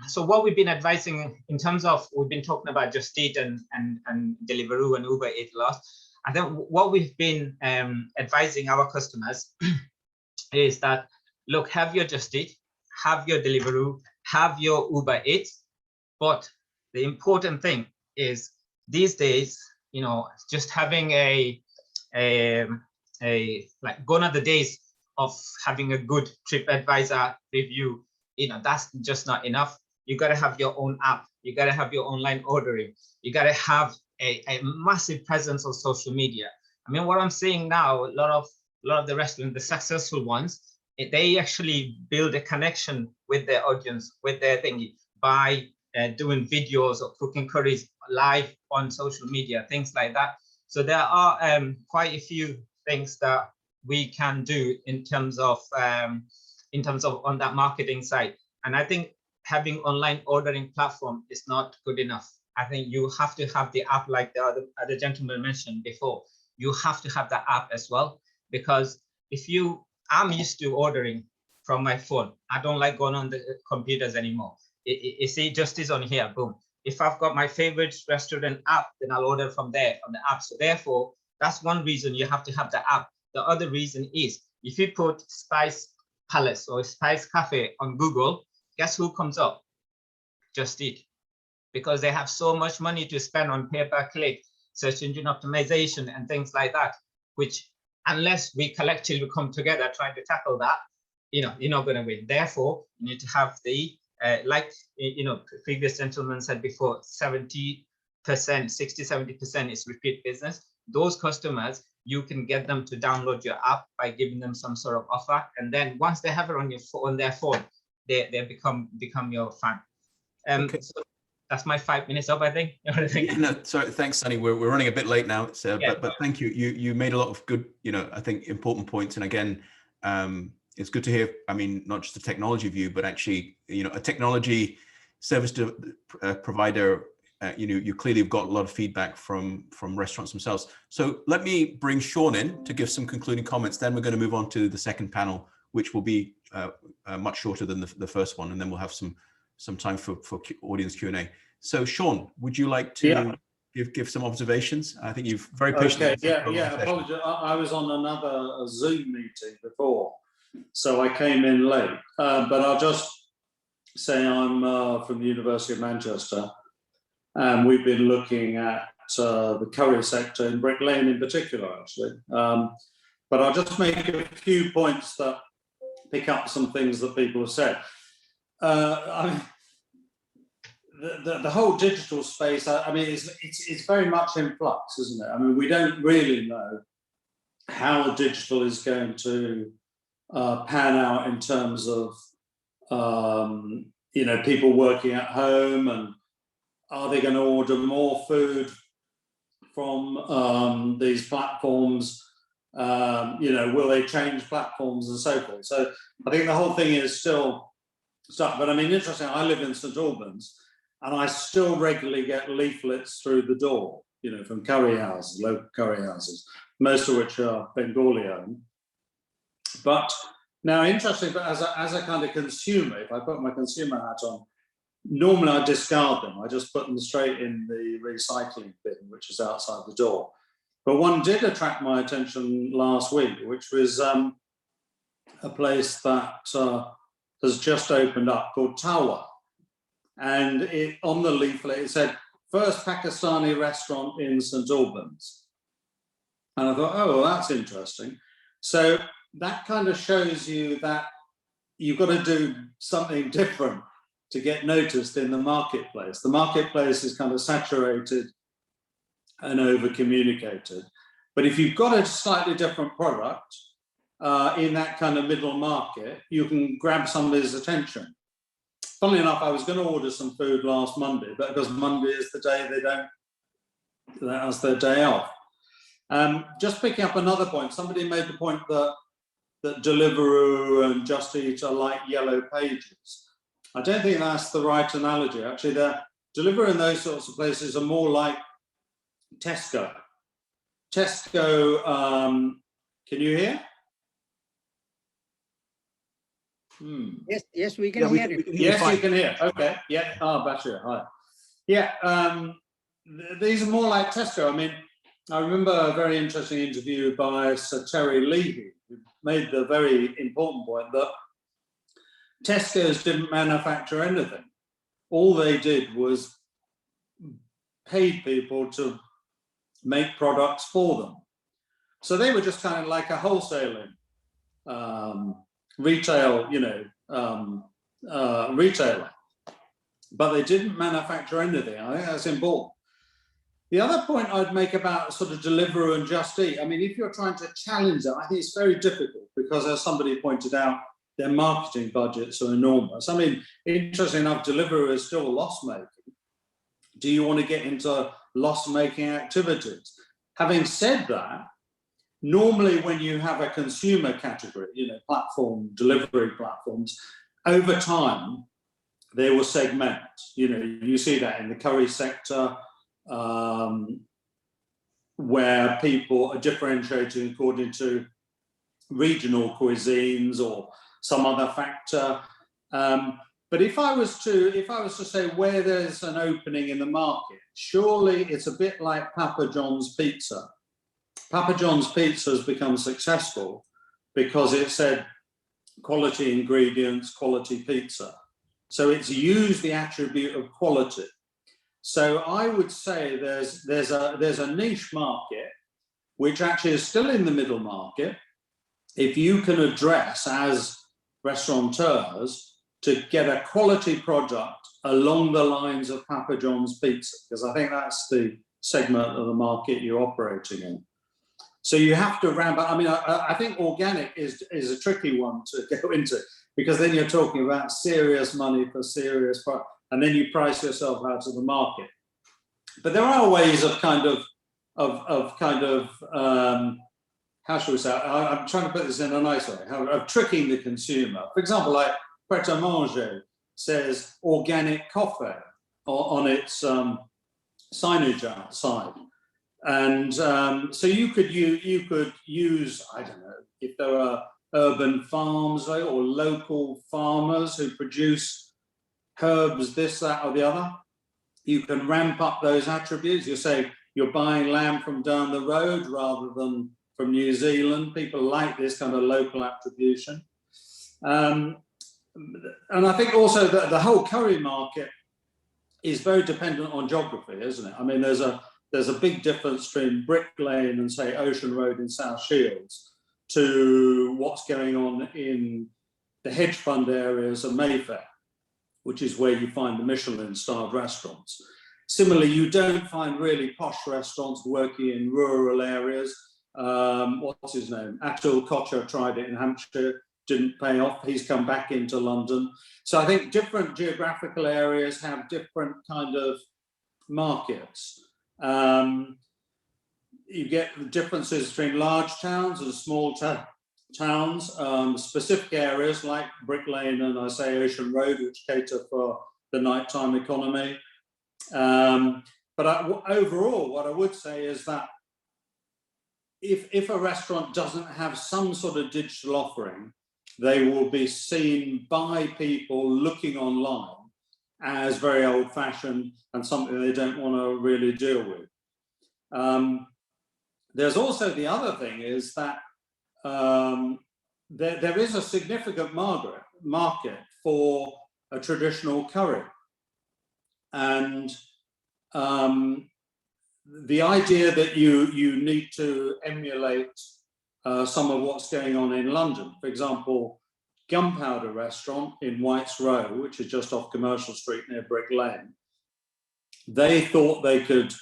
so what we've been advising in terms of, we've been talking about Just Eat and Deliveroo and Uber Eats a lot. I think what we've been advising our customers is that, look, have your Just Eat, have your Deliveroo, have your Uber Eats, but the important thing is these days, you know, just having like gone are the days of having a good TripAdvisor review. You know, that's just not enough. You got to have your own app. You got to have your online ordering. You got to have a massive presence on social media. I mean, what I'm seeing now, a lot of the restaurants, the successful ones, they actually build a connection with their audience, with their thingy, by doing videos or cooking curries live on social media, things like that. So there are quite a few things that we can do in terms of on that marketing side. And I think having online ordering platform is not good enough. I think you have to have the app, like the other gentleman mentioned before. You have to have the app as well, because I'm used to ordering from my phone. I don't like going on the computers anymore. You see, Just is on here, boom. If I've got my favorite restaurant app, then I'll order from there on the app. So therefore, that's one reason you have to have the app. The other reason is, if you put Spice Palace or Spice Cafe on Google, guess who comes up? Just Eat. Because they have so much money to spend on pay-per-click, search engine optimization, and things like that, which, unless we collectively come together trying to tackle that, you know, you're not going to win. Therefore, you need to have the, like, you know, previous gentleman said before, 70%, 60-70% is repeat business. Those customers, you can get them to download your app by giving them some sort of offer, and then once they have it on their phone, they become your fan. Okay. So that's my 5 minutes up, I think. Yeah, no, sorry, thanks, Sunny. We're running a bit late now, so, Yeah. but thank you. You made a lot of good, I think important points. And again, it's good to hear. I mean, not just a technology view, but actually, a technology service provider. You clearly have got a lot of feedback from restaurants themselves. So let me bring Sean in to give some concluding comments. Then we're going to move on to the second panel, which will be much shorter than the first one, and then we'll have some time for audience Q&A. So Sean, would you like to give some observations? I think you've very patiently. Okay, yeah. Apologies. I was on another Zoom meeting before, so I came in late. But I'll just say I'm from the University of Manchester. And we've been looking at the curry sector in Brick Lane in particular, actually. But I'll just make a few points that pick up some things that people have said. I mean, the whole digital space, I mean, it's very much in flux, isn't it? I mean, we don't really know how digital is going to pan out in terms of, people working at home, and are they going to order more food from these platforms? Will they change platforms and so forth? So I think the whole thing is still stuck. But I mean, interesting, I live in St. Albans, and I still regularly get leaflets through the door, from curry houses, local curry houses, most of which are Bengali-owned. But now, interesting, but as a kind of consumer, if I put my consumer hat on, normally I discard them. I just put them straight in the recycling bin, which is outside the door. But one did attract my attention last week, which was a place that has just opened up called Tawa. And on the leaflet, it said, first Pakistani restaurant in St. Albans. And I thought, oh, well, that's interesting. So that kind of shows you that you've got to do something different to get noticed in the marketplace. The marketplace is kind of saturated and over-communicated. But if you've got a slightly different product in that kind of middle market, you can grab somebody's attention. Funnily enough, I was going to order some food last Monday, but because Monday is the day that's their day off. Just picking up another point, somebody made the point that Deliveroo and Just Eat are like yellow pages. I don't think that's the right analogy. Actually, Deliveroo and those sorts of places are more like Tesco. Tesco, can you hear? Yes, we can hear you. Yes, you can hear. Okay. Yeah. Bashir, hi. Yeah. These are more like Tesco. I mean, I remember a very interesting interview by Sir Terry Leahy, who made the very important point that Tesco's didn't manufacture anything. All they did was paid people to make products for them. So they were just kind of like a wholesaling retail, retailer. But they didn't manufacture anything. I think that's important. The other point I'd make about sort of Deliveroo and Just Eat, I mean, if you're trying to challenge them, I think it's very difficult because, as somebody pointed out, their marketing budgets are enormous. I mean, interesting enough, Deliveroo is still loss-making. Do you want to get into loss-making activities? Having said that, normally when you have a consumer category, delivery platforms, over time, they will segment. You see that in the curry sector, where people are differentiating according to regional cuisines or some other factor. But if I was to say where there's an opening in the market, surely it's a bit like Papa John's Pizza. Papa John's Pizza has become successful because it said quality ingredients, quality pizza. So it's used the attribute of quality. So I would say there's a niche market, which actually is still in the middle market. If you can address as restaurateurs to get a quality product along the lines of Papa John's Pizza, because I think that's the segment of the market you're operating in. So you have to ramp up. I mean, I think organic is a tricky one to go into, because then you're talking about serious money for serious product. and then you price yourself out of the market. But there are ways of how shall we say, I'm trying to put this in a nice way, of tricking the consumer. For example, like Pret a Manger says organic coffee on its signage outside. And so you could use, I don't know, if there are urban farms or local farmers who produce herbs, this, that, or the other, you can ramp up those attributes. You say you're buying lamb from down the road rather than from New Zealand. People like this kind of local attribution. And I think also that the whole curry market is very dependent on geography, isn't it? I mean, there's a big difference between Brick Lane and, say, Ocean Road in South Shields to what's going on in the hedge fund areas of Mayfair, which is where you find the Michelin-starred restaurants. Similarly, you don't find really posh restaurants working in rural areas. What's his name? Atul Kochhar tried it in Hampshire, didn't pay off. He's come back into London. So I think different geographical areas have different kind of markets. You get the differences between large towns and small towns, specific areas like Brick Lane and I say Ocean Road, which cater for the nighttime economy. But overall, what I would say is that if a restaurant doesn't have some sort of digital offering, they will be seen by people looking online as very old-fashioned and something they don't want to really deal with. There's also the other thing is that there is a significant market for a traditional curry. And the idea that you need to emulate some of what's going on in London, for example, Gunpowder Restaurant in White's Row, which is just off Commercial Street near Brick Lane, they thought they could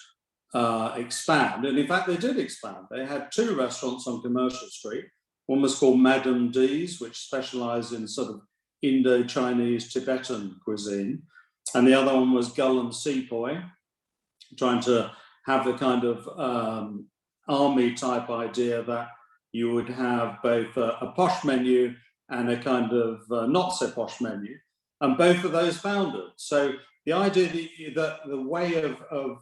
expand, and in fact they did expand. They had 2 restaurants on Commercial Street. One was called Madame D's, which specialized in sort of Indo-Chinese Tibetan cuisine, and the other one was Gull and Sepoy, trying to have the kind of army type idea that you would have both a posh menu and a kind of not so posh menu, and both of those foundered. So the idea that the way of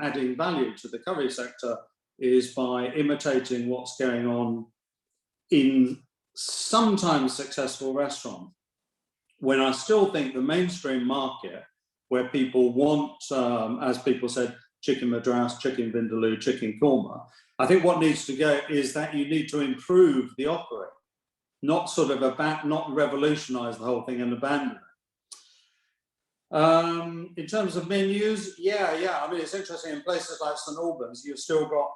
adding value to the curry sector is by imitating what's going on in sometimes successful restaurants, when I still think the mainstream market, where people want, as people said, chicken madras, chicken vindaloo, chicken korma, I think what needs to go is that you need to improve the offering, not sort of not revolutionize the whole thing and abandon it. In terms of menus, yeah. I mean, it's interesting, in places like St Albans, you've still got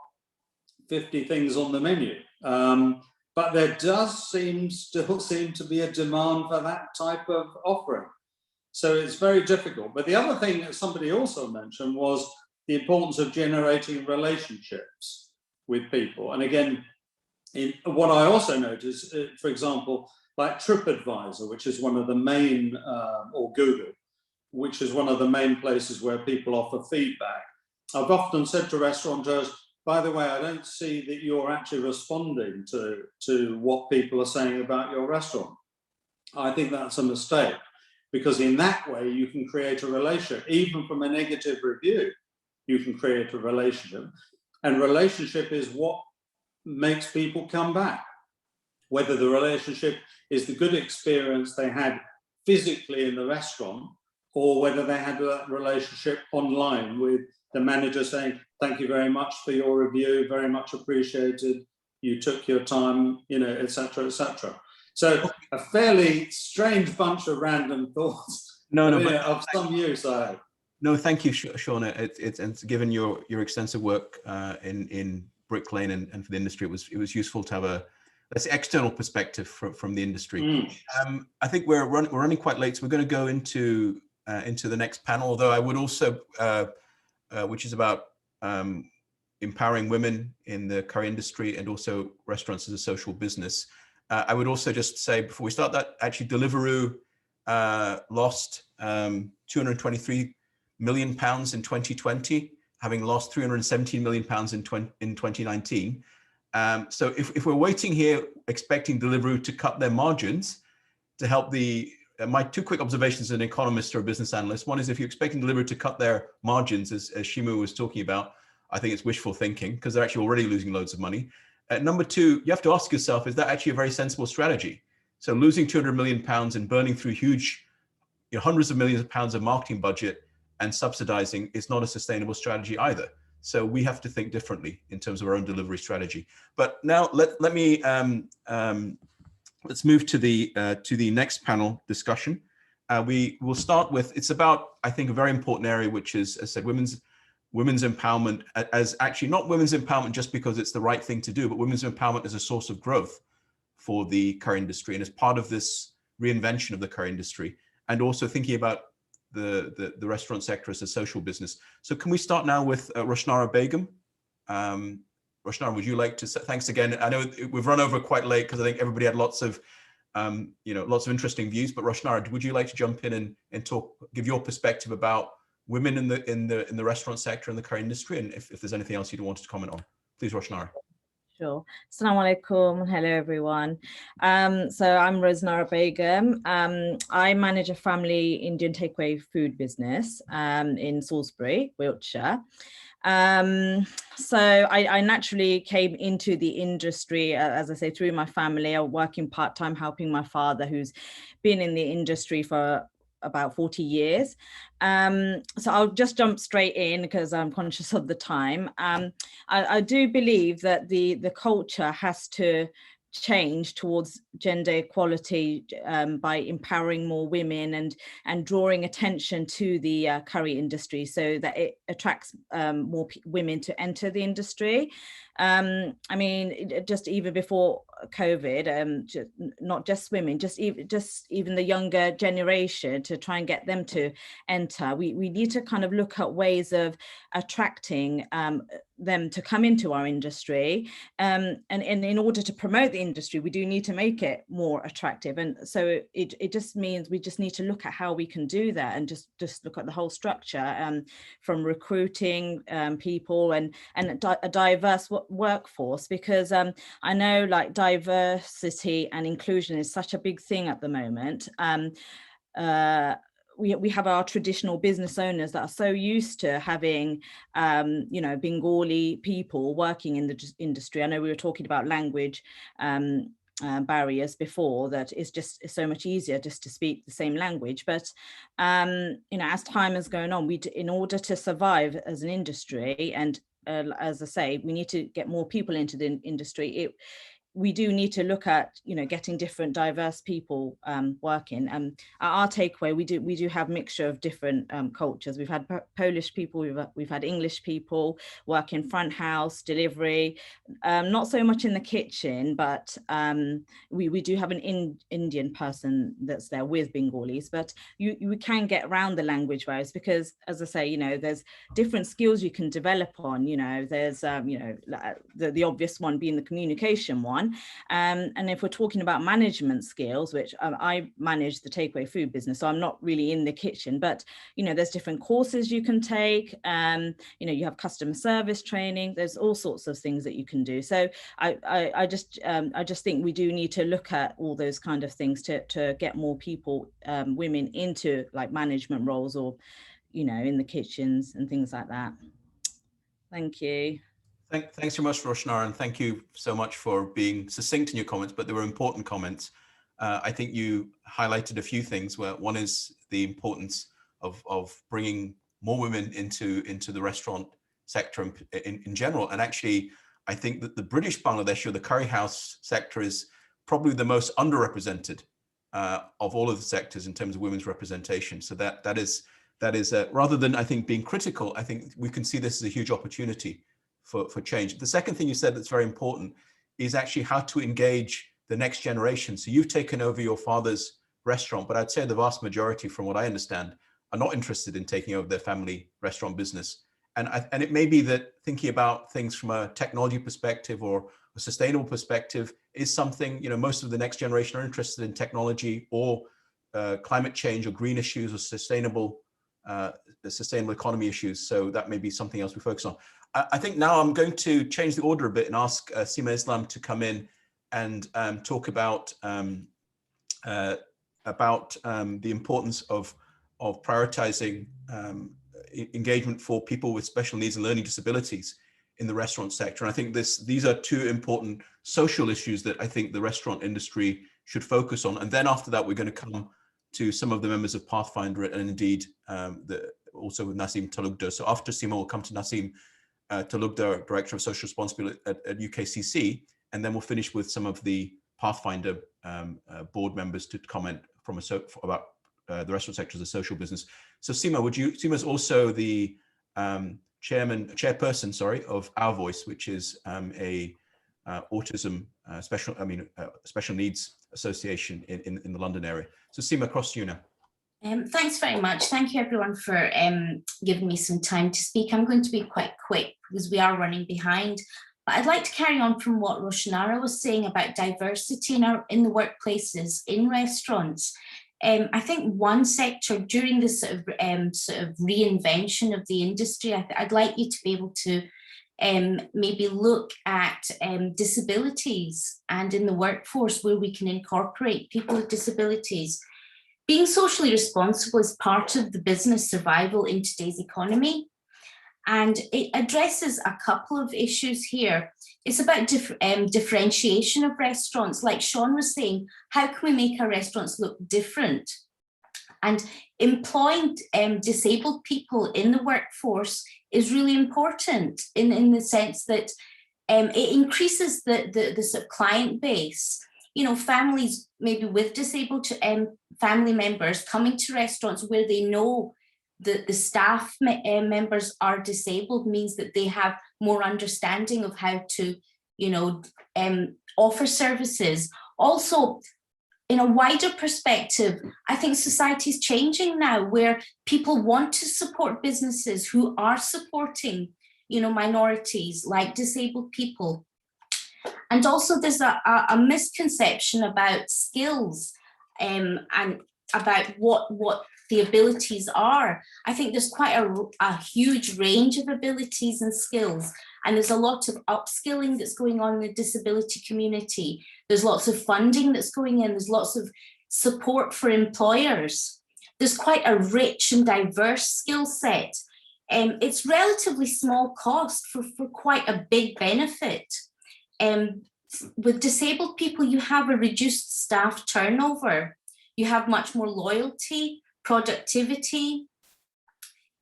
50 things on the menu. But there does still seem to be a demand for that type of offering. So it's very difficult. But the other thing that somebody also mentioned was the importance of generating relationships with people. And again, what I also noticed, for example, like TripAdvisor, which is one of the main, or Google, which is one of the main places where people offer feedback. I've often said to restaurateurs, by the way, I don't see that you're actually responding to what people are saying about your restaurant. I think that's a mistake, because in that way you can create a relationship. Even from a negative review, you can create a relationship. And relationship is what makes people come back. Whether the relationship is the good experience they had physically in the restaurant, or whether they had that relationship online with the manager saying, thank you very much for your review, very much appreciated, you took your time, et cetera, et cetera. So a fairly strange bunch of random thoughts. No, but of some use, I hope. No, thank you, Shauna. It's given your extensive work in Brick Lane and for the industry, it was useful to have a external perspective from the industry. I think we're running quite late, so we're going to go into the next panel. Although I would also, which is about empowering women in the curry industry and also restaurants as a social business. I would also just say before we start that, actually Deliveroo lost 223 million pounds in 2020, having lost 317 million pounds in 2019. So if we're waiting here expecting Deliveroo to cut their margins to help my two quick observations as an economist or a business analyst. One is if you're expecting Deliveroo to cut their margins, as Shimu was talking about, I think it's wishful thinking because they're actually already losing loads of money. Number two, you have to ask yourself, is that actually a very sensible strategy? So losing 200 million pounds and burning through huge, hundreds of millions of pounds of marketing budget and subsidizing is not a sustainable strategy either. So we have to think differently in terms of our own delivery strategy. But now let me let's move to the next panel discussion. We will start with, it's about, I think, a very important area, which is, as I said, women's empowerment as actually not women's empowerment just because it's the right thing to do, but women's empowerment as a source of growth for the curry industry and as part of this reinvention of the curry industry, and also thinking about the restaurant sector as a social business. So can we start now with Roshnara Begum? Roshnara, would you like to say, thanks again. I know we've run over quite late because I think everybody had lots of interesting views, but Roshnara, would you like to jump in and talk, give your perspective about women in the restaurant sector and the curry industry, and if there's anything else you wanted to comment on, please, Roshnara. Sure. Assalamu alaikum. Hello, everyone. So I'm Roshnara Begum. I manage a family Indian takeaway food business in Salisbury, Wiltshire. So I naturally came into the industry, as I say, through my family. I'm working part-time, helping my father, who's been in the industry for about 40 years. So I'll just jump straight in because I'm conscious of the time. I do believe that the culture has to change towards gender equality by empowering more women and drawing attention to the curry industry so that it attracts more women to enter the industry. I mean, just even before COVID, not just women, just even the younger generation, to try and get them to enter. We need to kind of look at ways of attracting them to come into our industry, and in order to promote the industry, we do need to make it more attractive. And so it just means we just need to look at how we can do that, and just look at the whole structure, from recruiting people and a diverse workforce, because I know like diversity and inclusion is such a big thing at the moment. We have our traditional business owners that are so used to having, Bengali people working in the industry. I know we were talking about language barriers before, that it's so much easier just to speak the same language. But, as time has gone on, in order to survive as an industry, and as I say, we need to get more people into the industry. We do need to look at, getting different diverse people working. At our takeaway, we do have a mixture of different cultures. We've had Polish people, we've had English people work in front house, delivery, not so much in the kitchen, but we do have an Indian person that's there with Bengalis. But you can get around the language barriers because, as I say, there's different skills you can develop on. There's the obvious one being the communication one. And if we're talking about management skills, which I manage the takeaway food business, so I'm not really in the kitchen, but there's different courses you can take. You have customer service training. There's all sorts of things that you can do. So I just think we do need to look at all those kind of things to get more people, women, into like management roles, or in the kitchens and things like that. Thank you. Thanks so much, Roshnara, and thank you so much for being succinct in your comments, but they were important comments. I think you highlighted a few things. Where one is the importance of bringing more women into the restaurant sector in general. And actually, I think that the British Bangladeshi, or the curry house sector, is probably the most underrepresented of all of the sectors in terms of women's representation. So that is rather than, I think, being critical, I think we can see this as a huge opportunity for change. The second thing you said that's very important is actually how to engage the next generation. So you've taken over your father's restaurant, but I'd say the vast majority, from what I understand, are not interested in taking over their family restaurant business. And it may be that thinking about things from a technology perspective or a sustainable perspective is something, most of the next generation are interested in technology or climate change or green issues or sustainable economy issues. So that may be something else we focus on. I think now I'm going to change the order a bit and ask Seema Islam to come in and talk about the importance of prioritizing engagement for people with special needs and learning disabilities in the restaurant sector. And I think these are two important social issues that I think the restaurant industry should focus on. And then after that, we're going to come to some of the members of Pathfinder and indeed also with Naseem Talukder. So after Seema, we'll come to Naseem Talukder, Director of Social Responsibility at UKCC, and then we'll finish with some of the Pathfinder board members to comment about the restaurant sector as a social business. So Seema, Seema's also the chairperson, of Our Voice, which is a autism special needs association in the London area. So Seema, across to you now. Thanks very much. Thank you everyone for giving me some time to speak. I'm going to be quite quick because we are running behind. But I'd like to carry on from what Roshanara was saying about diversity in the workplaces in restaurants. I think one sector during this sort of reinvention of the industry, I'd like you to be able to maybe look at disabilities and in the workforce where we can incorporate people with disabilities. Being socially responsible is part of the business survival in today's economy. And it addresses a couple of issues here. It's about differentiation of restaurants. Like Sean was saying, how can we make our restaurants look different? And employing disabled people in the workforce is really important in the sense that it increases the sort of client base. You know, families maybe with disabled family members coming to restaurants where they know the staff members are disabled means that they have more understanding of how to, offer services. Also, in a wider perspective, I think society is changing now where people want to support businesses who are supporting, minorities like disabled people. And also there's a misconception about skills and about what the abilities are. I think there's quite a huge range of abilities and skills, and there's a lot of upskilling that's going on in the disability community. There's lots of funding that's going in. There's lots of support for employers. There's quite a rich and diverse skill set. It's relatively small cost for quite a big benefit. With disabled people, you have a reduced staff turnover. You have much more loyalty, productivity.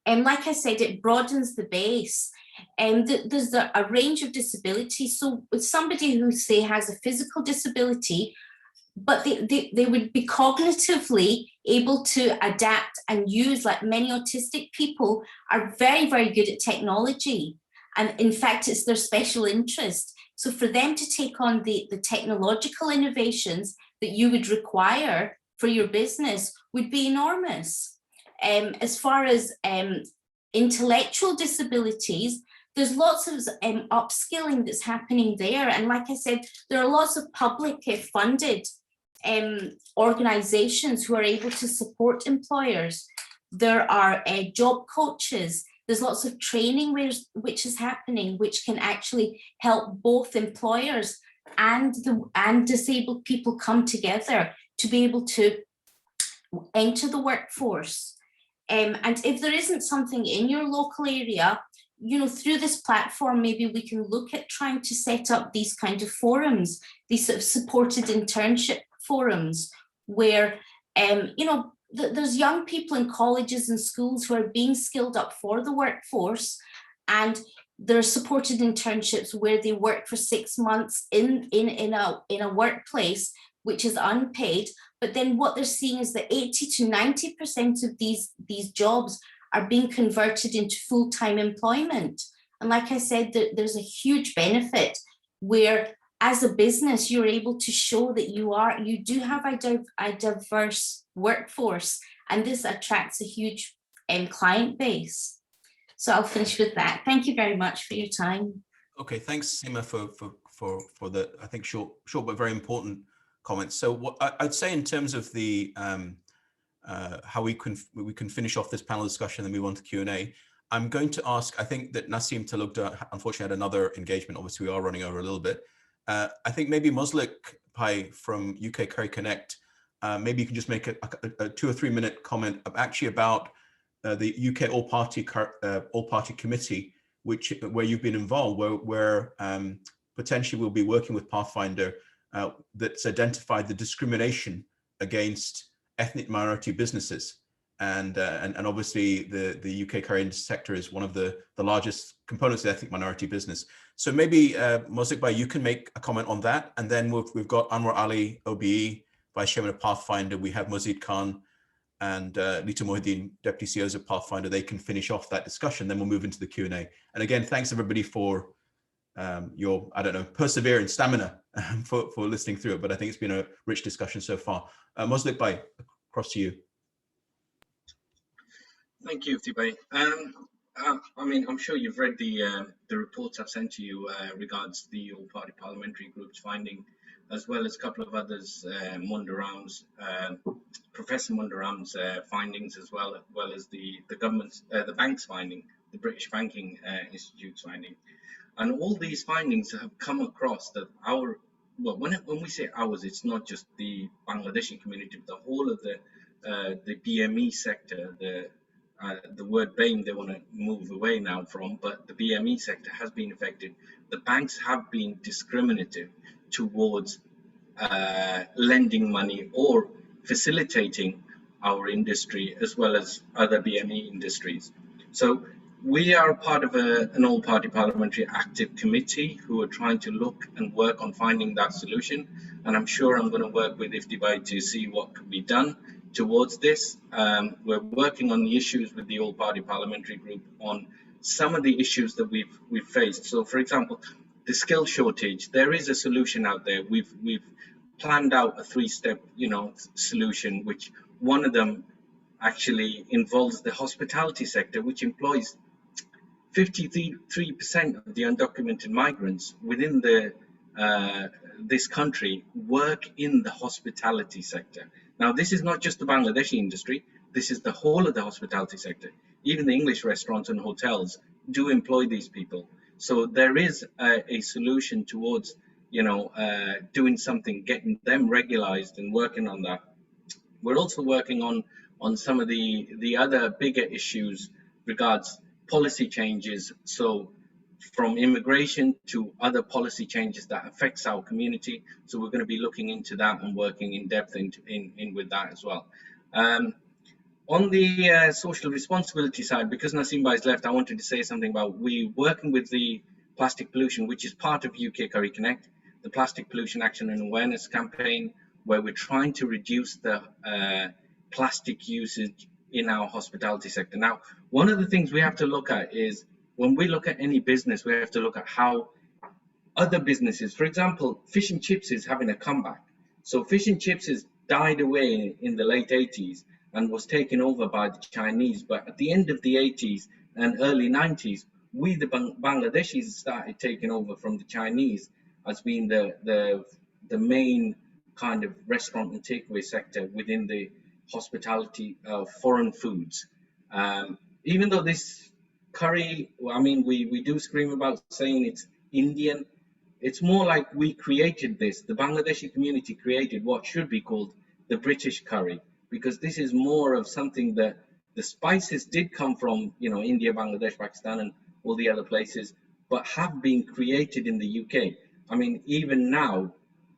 And like I said, it broadens the base. And there's a range of disabilities. So with somebody who, say, has a physical disability, but they would be cognitively able to adapt and use, like many autistic people are very, very good at technology. And in fact, it's their special interest. So for them to take on the technological innovations that you would require for your business would be enormous. As far as intellectual disabilities, there's lots of upskilling that's happening there. And like I said, there are lots of public funded organizations who are able to support employers. There are job coaches. There's lots of training which is happening, which can actually help both employers and disabled people come together to be able to enter the workforce. And if there isn't something in your local area, through this platform, maybe we can look at trying to set up these kind of forums, these sort of supported internship forums where, there's young people in colleges and schools who are being skilled up for the workforce, and there are supported internships where they work for 6 months in a workplace which is unpaid. But then what they're seeing is that 80 to 90% of these jobs are being converted into full-time employment. And like I said, there's a huge benefit where, as a business, you're able to show that you do have a diverse workforce, and this attracts a huge client base. So I'll finish with that. Thank you very much for your time. Okay, thanks, Seema, for the, I think, short but very important comments. So what I'd say in terms of the how we can finish off this panel discussion and move on to Q&A. I'm going to ask, I think that Nassim Talukder unfortunately had another engagement. Obviously, we are running over a little bit. I think maybe Muslik Pai from UK Curry Connect, maybe you can just make a 2 or 3 minute comment actually about the UK all-party committee, where you've been involved, where potentially we'll be working with Pathfinder that's identified the discrimination against ethnic minority businesses. And obviously the UK curry sector is one of the largest components of ethnic minority business. So maybe Muslik Bai, you can make a comment on that. And then we've got Anwar Ali, OBE, Vice Chairman of Pathfinder. We have Mazid Khan and Lita Mohideen, Deputy CEOs of Pathfinder. They can finish off that discussion. Then we'll move into the Q&A. And again, thanks everybody for your, I don't know, perseverance, stamina for listening through it. But I think it's been a rich discussion so far. Muslik Bai, across to you. Thank you, Ifti. I mean, I'm sure you've read the reports I've sent to you regards the all-party parliamentary group's finding, as well as a couple of others, Mundaram's, Professor Mundaram's findings, as well as the government's, the bank's finding, the British Banking Institute's finding. And all these findings have come across that our, well, when we say ours, it's not just the Bangladeshi community, but the whole of the BME sector, the word BAME they want to move away now from, but the BME sector has been affected. The banks have been discriminative towards lending money or facilitating our industry as well as other BME industries. So we are part of an all-party parliamentary active committee who are trying to look and work on finding that solution. And I'm sure I'm going to work with Ifti to see what can be done towards this. We're working on the issues with the all-party parliamentary group on some of the issues that we've faced. So, for example, the skill shortage. There is a solution out there. We've planned out a 3-step, solution, which one of them actually involves the hospitality sector, which employs 53% of the undocumented migrants within this country work in the hospitality sector. Now, this is not just the Bangladeshi industry. This is the whole of the hospitality sector. Even the English restaurants and hotels do employ these people. So there is a solution towards, doing something, getting them regularized and working on that. We're also working on some of the other bigger issues regards policy changes. So from immigration to other policy changes that affects our community. So we're going to be looking into that and working in depth in with that as well. On the social responsibility side, because Nassim Bai is left, I wanted to say something about we working with the plastic pollution, which is part of UK Curry Connect, the Plastic Pollution Action and Awareness Campaign, where we're trying to reduce the plastic usage in our hospitality sector. Now, one of the things we have to look at is when we look at any business, we have to look at how other businesses, for example, fish and chips is having a comeback. So fish and chips has died away in the late 80s and was taken over by the Chinese. But at the end of the 80s and early 90s, we, the Bangladeshis, started taking over from the Chinese as being the main kind of restaurant and takeaway sector within the hospitality of foreign foods. Even though this curry, I mean, we do scream about saying it's Indian, it's more like we created this. The Bangladeshi community created what should be called the British curry, because this is more of something that the spices did come from, India, Bangladesh, Pakistan, and all the other places, but have been created in the UK. I mean, even now,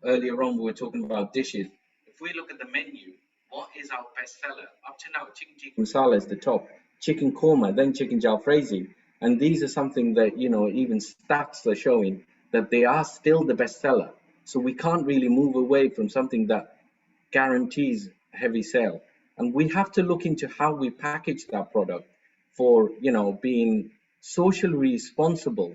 earlier on, we were talking about dishes. If we look at the menu, what is our bestseller? Up to now, chicken tikka masala is the top, chicken korma, then chicken jalfrezi. And these are something that, even stats are showing that they are still the bestseller. So we can't really move away from something that guarantees heavy sale. And we have to look into how we package that product for, being socially responsible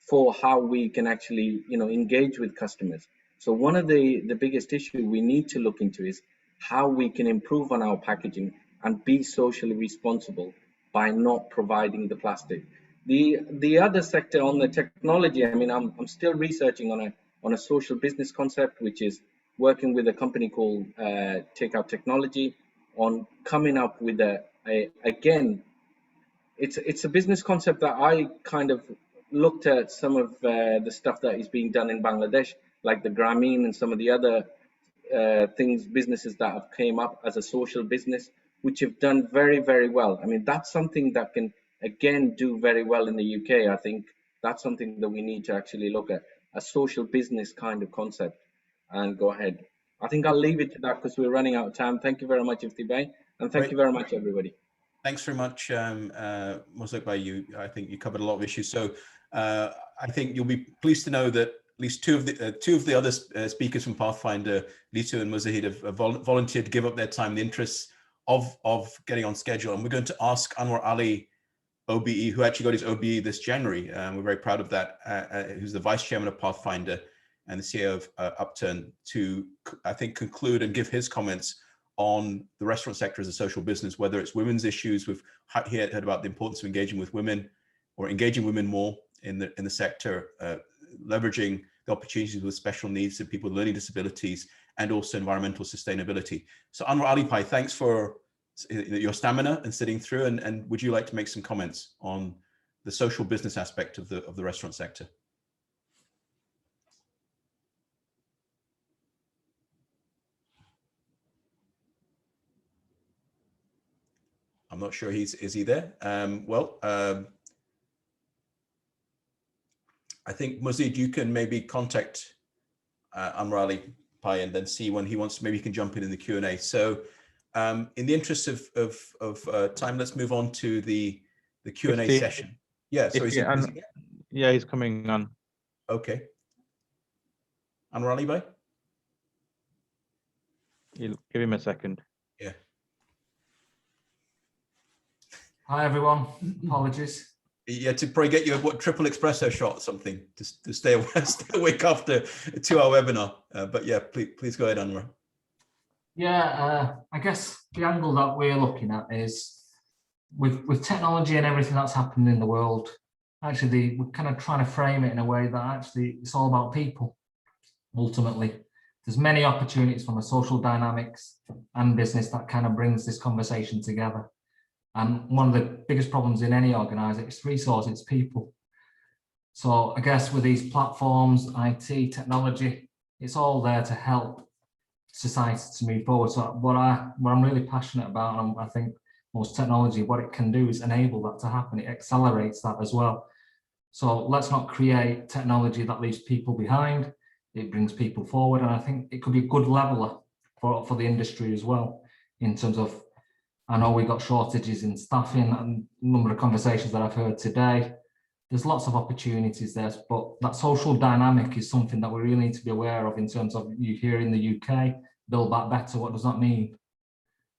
for how we can actually, engage with customers. So one of the biggest issues we need to look into is how we can improve on our packaging and be socially responsible by not providing the plastic. The other sector on the technology, I mean, I'm still researching on a social business concept, which is working with a company called Takeout Technology on coming up with again, it's a business concept that I kind of looked at some of the stuff that is being done in Bangladesh, like the Grameen and some of the other businesses that have came up as a social business, which have done very, very well. I mean, that's something that can, again, do very well in the UK. I think that's something that we need to actually look at, a social business kind of concept, and go ahead. I think I'll leave it to that because we're running out of time. Thank you very much, Ifti Bhai, and thank you very much, everybody. Thanks very much, Moslek Bhai. I think you covered a lot of issues. So I think you'll be pleased to know that at least two of the other speakers from Pathfinder, Litu and Muzahid, have volunteered to give up their time in the interests of getting on schedule. And we're going to ask Anwar Ali, OBE, who actually got his OBE this January. We're very proud of that, who's the vice chairman of Pathfinder and the CEO of Upturn, to, I think, conclude and give his comments on the restaurant sector as a social business, whether it's women's issues. We've heard about the importance of engaging with women, or engaging women more in the sector, leveraging the opportunities with special needs and people with learning disabilities, and also environmental sustainability. So Anwar Ali Bhai, thanks for your stamina and sitting through, and would you like to make some comments on the social business aspect of the restaurant sector? I'm not sure is he there? I think, Muzid, you can maybe contact Anwar Ali Bhai and then see when he wants, maybe he can jump in the Q&A. So in the interest of time, let's move on to the Q&A session. Yeah, so yeah, he's coming on. Okay. Anwar Ali Bhai? You'll give him a second. Yeah. Hi, everyone. Apologies. Yeah, to probably get you a triple espresso shot or something to stay awake after a 2-hour webinar. But yeah, please go ahead, Anwar. Yeah, I guess the angle that we're looking at is with technology and everything that's happening in the world, actually we're kind of trying to frame it in a way that actually it's all about people. Ultimately, there's many opportunities from a social dynamics and business that kind of brings this conversation together. And one of the biggest problems in any organization is resources, it's people. So I guess with these platforms, IT, technology, it's all there to help society to move forward. So what I'm really passionate about, and I think most technology, what it can do is enable that to happen. It accelerates that as well. So let's not create technology that leaves people behind. It brings people forward. And I think it could be a good leveler for the industry as well, in terms of, I know we've got shortages in staffing, and a number of conversations that I've heard today. There's lots of opportunities there, but that social dynamic is something that we really need to be aware of in terms of, you here in the UK, build back better. What does that mean?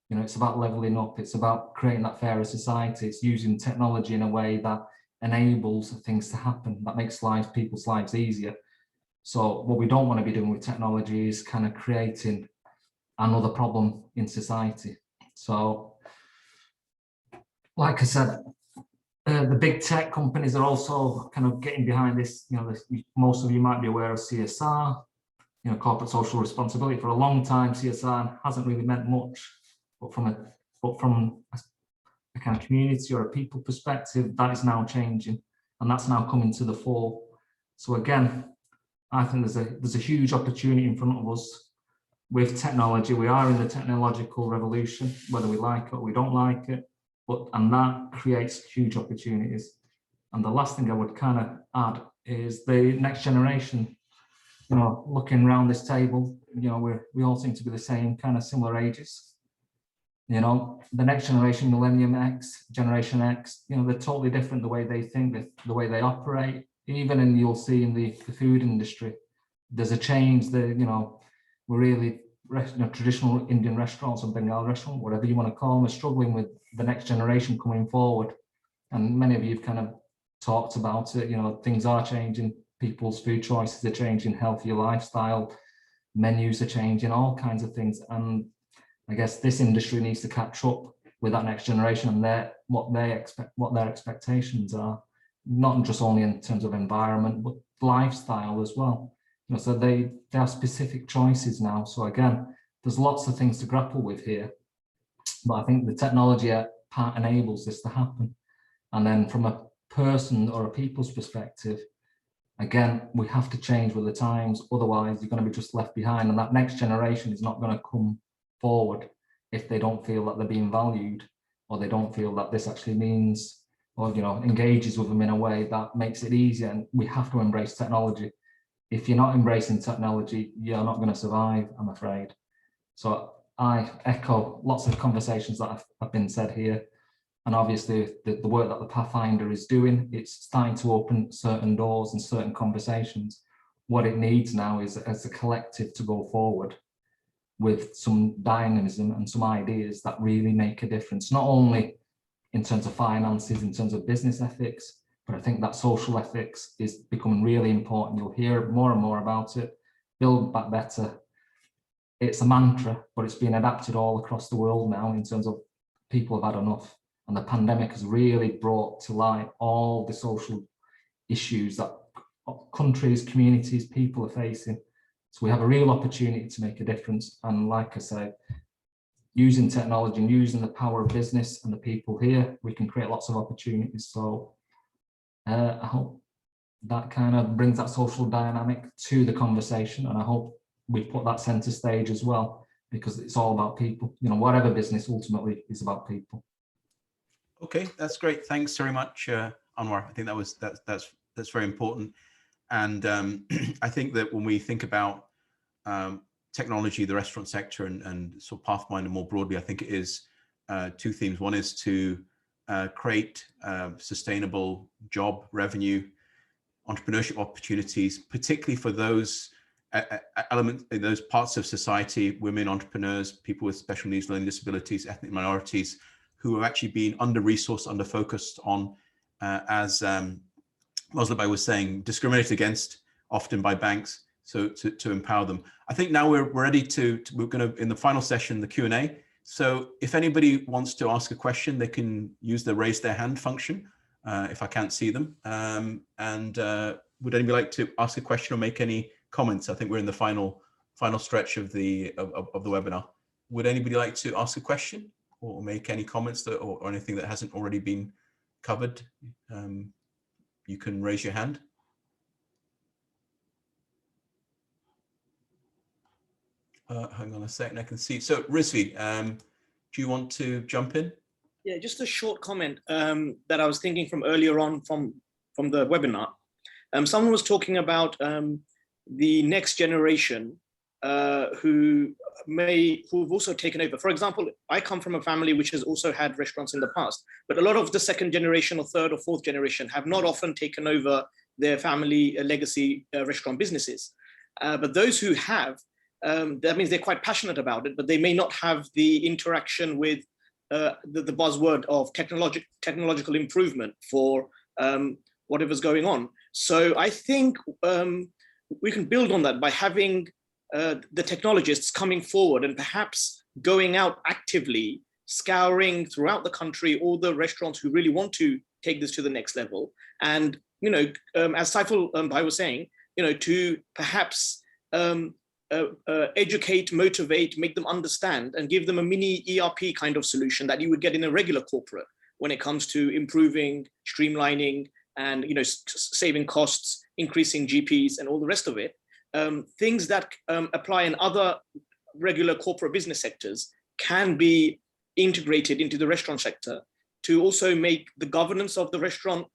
You know, it's about leveling up. It's about creating that fairer society. It's using technology in a way that enables things to happen, that makes people's lives easier. So what we don't want to be doing with technology is kind of creating another problem in society. So, like I said, the big tech companies are also kind of getting behind this. You know, most of you might be aware of CSR, you know, corporate social responsibility. For a long time, CSR hasn't really meant much, but from a kind of community or a people perspective, that is now changing, and that's now coming to the fore. So again, I think there's a huge opportunity in front of us with technology. We are in the technological revolution, whether we like it or we don't like it. And that creates huge opportunities. And the last thing I would kind of add is the next generation. You know, looking around this table, you know, we all seem to be the same, kind of similar ages. You know, the next generation, Millennium X, Generation X, you know, they're totally different, the way they think, the way they operate. Even you'll see in the food industry, there's a change. You know, we're really, traditional Indian restaurants and Bengal restaurants, whatever you want to call them, are struggling with the next generation coming forward. And many of you have kind of talked about it. You know, things are changing, people's food choices are changing, healthier lifestyle, menus are changing, all kinds of things. And I guess this industry needs to catch up with that next generation and what their expectations are, not just only in terms of environment, but lifestyle as well. You know, so they have specific choices now. So again, there's lots of things to grapple with here. But I think the technology part enables this to happen. And then from a person or a people's perspective, again, we have to change with the times. Otherwise, you're going to be just left behind. And that next generation is not going to come forward if they don't feel that they're being valued, or they don't feel that this actually means, or, you know, engages with them in a way that makes it easier. And we have to embrace technology. If you're not embracing technology, you're not going to survive, I'm afraid. So I echo lots of conversations that have been said here. And obviously the work that the Pathfinder is doing, it's starting to open certain doors and certain conversations. What it needs now is as a collective to go forward with some dynamism and some ideas that really make a difference, not only in terms of finances, in terms of business ethics, but I think that social ethics is becoming really important. You'll hear more and more about it. Build back better. It's a mantra, but it's being adapted all across the world now in terms of people have had enough. And the pandemic has really brought to light all the social issues that countries, communities, people are facing. So we have a real opportunity to make a difference. And like I say, using technology and using the power of business and the people here, we can create lots of opportunities. So I hope that kind of brings that social dynamic to the conversation. And I hope we put that center stage as well, because it's all about people. You know, whatever business ultimately is about people. Okay, that's great. Thanks very much, Anwar. I think that's very important. And I think that when we think about technology, the restaurant sector, and sort of Pathfinder more broadly, I think it is two themes. One is to create sustainable job revenue, entrepreneurship opportunities, particularly for those elements in those parts of society, women entrepreneurs, people with special needs, learning disabilities, ethnic minorities, who have actually been under-resourced, under-focused on, as Mosley was saying, discriminated against often by banks, so to empower them. I think now we're ready we're going to, in the final session, the Q&A. So if anybody wants to ask a question, they can use the raise their hand function, if I can't see them. Would anybody like to ask a question or make any comments? I think we're in the final stretch of the webinar. Would anybody like to ask a question or make any comments or anything that hasn't already been covered? You can raise your hand. Hang on a second, I can see. So Rizvi, do you want to jump in? Yeah, just a short comment that I was thinking from earlier on from the webinar. Someone was talking about the next generation who've also taken over. For example, I come from a family which has also had restaurants in the past, but a lot of the second generation or third or fourth generation have not often taken over their family legacy restaurant businesses. But those who have, that means they're quite passionate about it, but they may not have the interaction with the buzzword of technological improvement for whatever's going on. So I think we can build on that by having the technologists coming forward and perhaps going out actively, scouring throughout the country all the restaurants who really want to take this to the next level. And, you know, as Saiful Bhai was saying, you know, to perhaps educate, motivate, make them understand, and give them a mini ERP kind of solution that you would get in a regular corporate when it comes to improving, streamlining, and, you know, saving costs, increasing GPs, and all the rest of it. Things that apply in other regular corporate business sectors can be integrated into the restaurant sector to also make the governance of the restaurant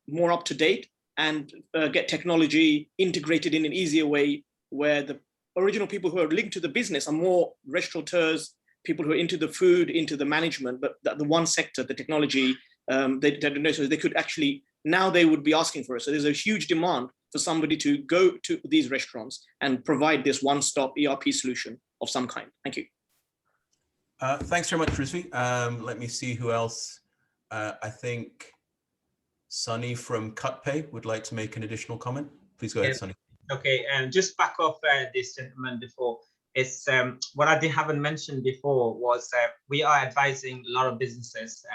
more up to date, and get technology integrated in an easier way, where the original people who are linked to the business are more restaurateurs, people who are into the food, into the management, but the one sector, the technology, they don't know, so they could actually, now they would be asking for it. So there's a huge demand for somebody to go to these restaurants and provide this one-stop ERP solution of some kind. Thank you. Thanks very much, Rizvi. Let me see who else. I think Sunny from CutPay would like to make an additional comment. Please go ahead, Sunny. Okay, and just back off this gentleman before. It's what I haven't mentioned before was we are advising a lot of businesses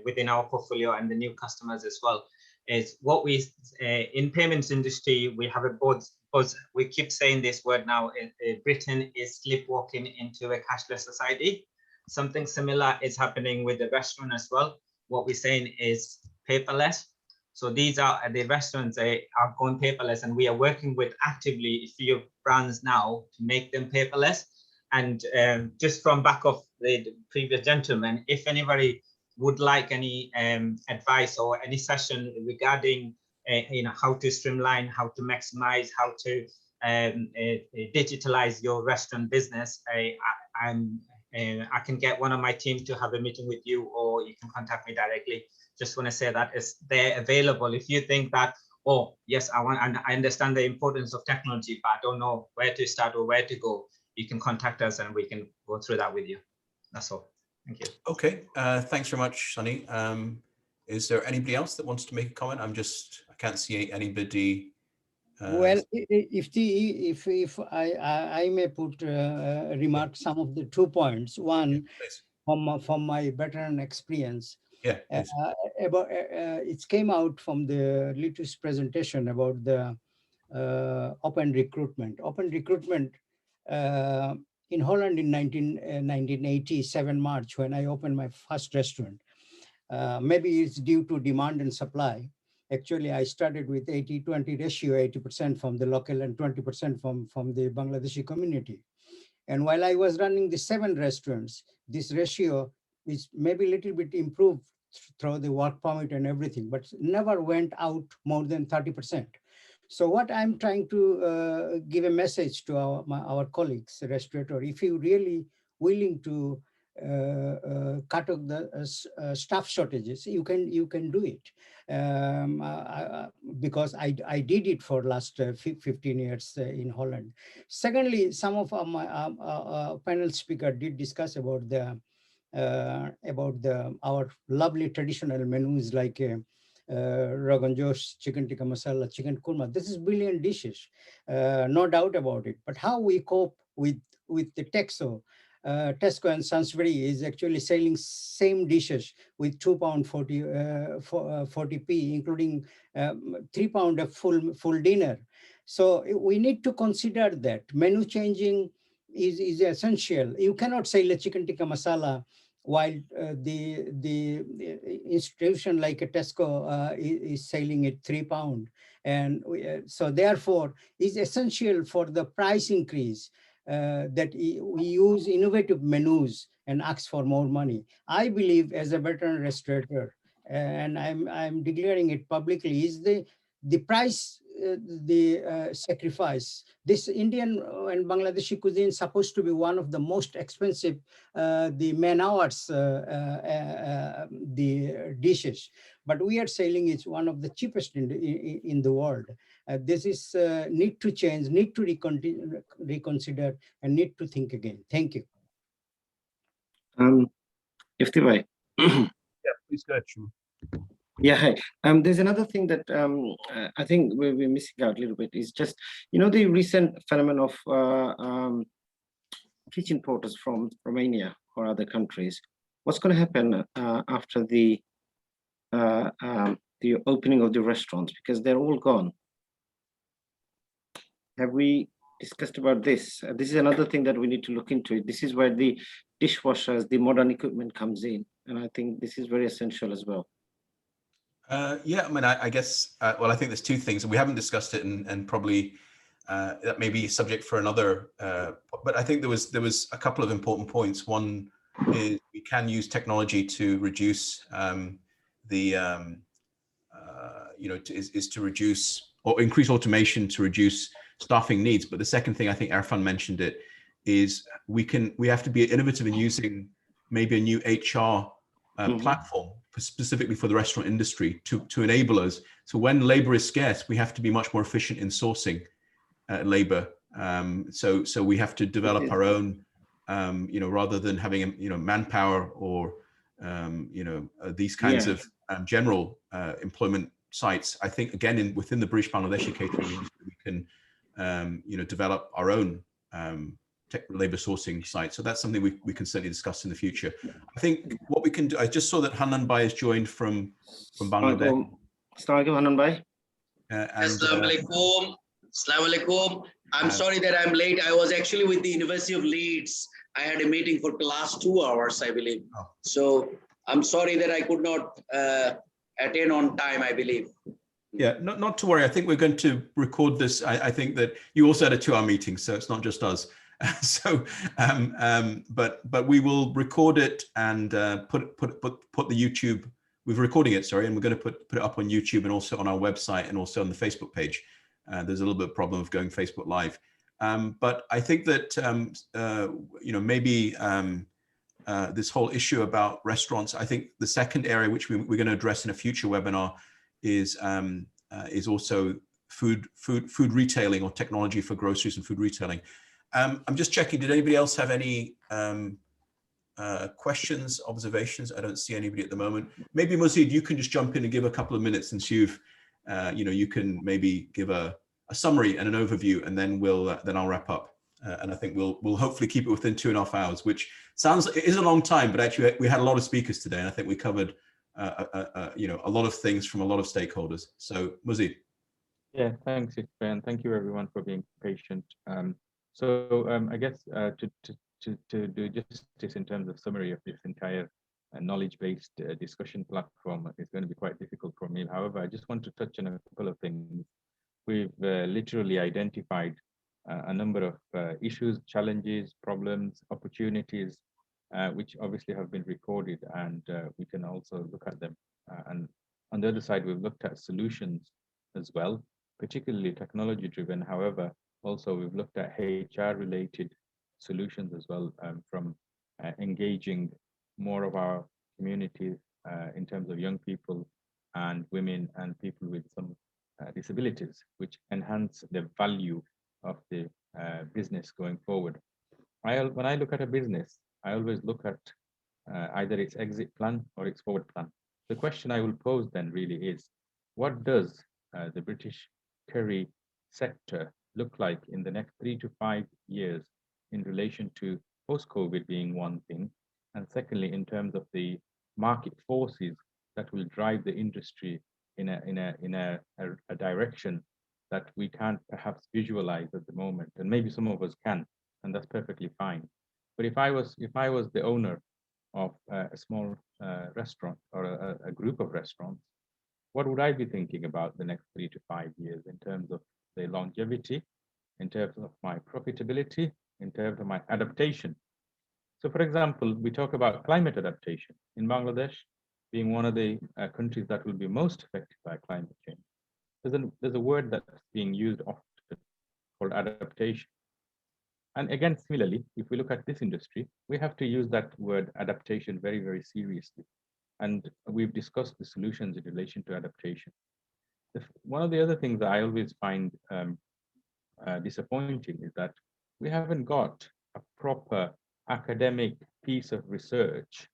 within our portfolio and the new customers as well. Is what we in payments industry, we have a buzz. We keep saying this word now. Britain is sleepwalking into a cashless society. something similar is happening with the restaurant as well. What we're saying is paperless. So these are the restaurants, they are going paperless, and we are working with actively a few brands now to make them paperless. And just from back of the previous gentleman, if anybody would like any advice or any session regarding how to streamline, how to maximize, how to digitalize your restaurant business, I can get one of my team to have a meeting with you, or you can contact me directly. Just want to say that they're available. If you think that, oh yes, I understand the importance of technology, but I don't know where to start or where to go, you can contact us and we can go through that with you. That's all. Thank you. Okay, thanks very much, Sunny. Is there anybody else that wants to make a comment? I can't see anybody. Well, if I may put remark some of the 2 points. One, from my veteran experience. Yeah. It came out from the latest presentation about the open recruitment. Open recruitment in Holland in 1987 March, when I opened my first restaurant. Maybe it's due to demand and supply. Actually, I started with 80-20 ratio, 80% from the local and 20% from the Bangladeshi community. And while I was running the 7 restaurants, this ratio is maybe a little bit improved through the work permit and everything, but never went out more than 30%. So what I'm trying to give a message to our colleagues, restaurateur, if you really willing to cut off the staff shortages, you can do it. Because I did it for last 15 years in Holland. Secondly, some of my panel speaker did discuss about our lovely traditional menus like Rogan Josh, chicken tikka masala, chicken kurma. This is brilliant dishes, no doubt about it. But how we cope with the Tesco and Sainsbury is actually selling same dishes with £2.40, including £3 a full dinner. So we need to consider that menu changing is essential. You cannot sell a chicken tikka masala while the institution like a Tesco is selling it £3. And so therefore it's essential for the price increase that we use innovative menus and ask for more money. I believe as a veteran restaurateur, and I'm declaring it publicly, is the price, sacrifice. This Indian and Bangladeshi cuisine is supposed to be one of the most expensive, the man hours, the dishes, but we are selling it's one of the cheapest in the world. This is need to change, need to reconsider, and need to think again. Thank you. Iftibai. Yeah, please go ahead. Yeah, hi. There's another thing that I think we're missing out a little bit is just, the recent phenomenon of kitchen porters from Romania or other countries. What's going to happen after the opening of the restaurants, because they're all gone? Have we discussed about this? This is another thing that we need to look into. This is where the dishwashers, the modern equipment comes in. And I think this is very essential as well. Yeah, I mean, I guess, well, I think there's 2 things, and we haven't discussed it, and probably that may be subject for another, but I think there was a couple of important points. One is we can use technology to reduce is to reduce or increase automation to reduce staffing needs. But the second thing, I think Arfan mentioned it, is we have to be innovative in using maybe a new HR platform specifically for the restaurant industry to enable us. So when labor is scarce, we have to be much more efficient in sourcing labor. So we have to develop our own, rather than having manpower or these kinds of general employment sites. I think again within the British Bangladeshi catering industry, we can develop our own labor sourcing sites. So that's something we can certainly discuss in the future. I think what we can do, I just saw that Hanan Bhai has joined from Bangladesh. Assalamualaikum, Hanan Bhai. Assalamualaikum. I'm sorry that I'm late. I was actually with the University of Leeds I had a meeting for the last 2 hours, I believe. So I'm sorry that I could not attend on time, I believe. Yeah, not to worry. I think we're going to record this. I think that you also had a 2-hour meeting, so it's not just us. So, but we will record it and put the YouTube. We're recording it, sorry, and we're going to put it up on YouTube and also on our website and also on the Facebook page. There's a little bit of problem of going Facebook Live, but I think that you know, maybe this whole issue about restaurants. I think the second area which we're going to address in a future webinar is also food retailing, or technology for groceries and food retailing. I'm just checking, did anybody else have any questions, observations? I don't see anybody at the moment. Maybe Mazid, you can just jump in and give a couple of minutes, since you've, you know, you can maybe give a summary and an overview, and then then I'll wrap up. And I think we'll hopefully keep it within 2.5 hours, which sounds, it is a long time, but actually we had a lot of speakers today, and I think we covered you know, a lot of things from a lot of stakeholders. So Mazid. Yeah, thanks, and thank you everyone for being patient. I guess to do justice in terms of summary of this entire knowledge-based discussion platform is going to be quite difficult for me. However, I just want to touch on a couple of things. We've literally identified a number of issues, challenges, problems, opportunities, which obviously have been recorded, and we can also look at them. And on the other side, we've looked at solutions as well, particularly technology driven. However, also we've looked at HR related solutions as well, from engaging more of our community in terms of young people and women and people with some disabilities, which enhance the value of the business going forward. When I look at a business, I always look at either its exit plan or its forward plan. The question I will pose then really is, what does the British curry sector look like in the next 3 to 5 years in relation to post-COVID being one thing, and secondly, in terms of the market forces that will drive the industry in a direction that we can't perhaps visualize at the moment, and maybe some of us can, and that's perfectly fine. But if I was the owner of a small restaurant or a group of restaurants, what would I be thinking about the next 3 to 5 years in terms of the longevity, in terms of my profitability, in terms of my adaptation? So for example, we talk about climate adaptation. In Bangladesh, being one of the countries that will be most affected by climate change, there's a word that's being used often called adaptation. And again, similarly, if we look at this industry, we have to use that word adaptation very, very seriously. And we've discussed the solutions in relation to adaptation. One of the other things that I always find disappointing is that we haven't got a proper academic piece of research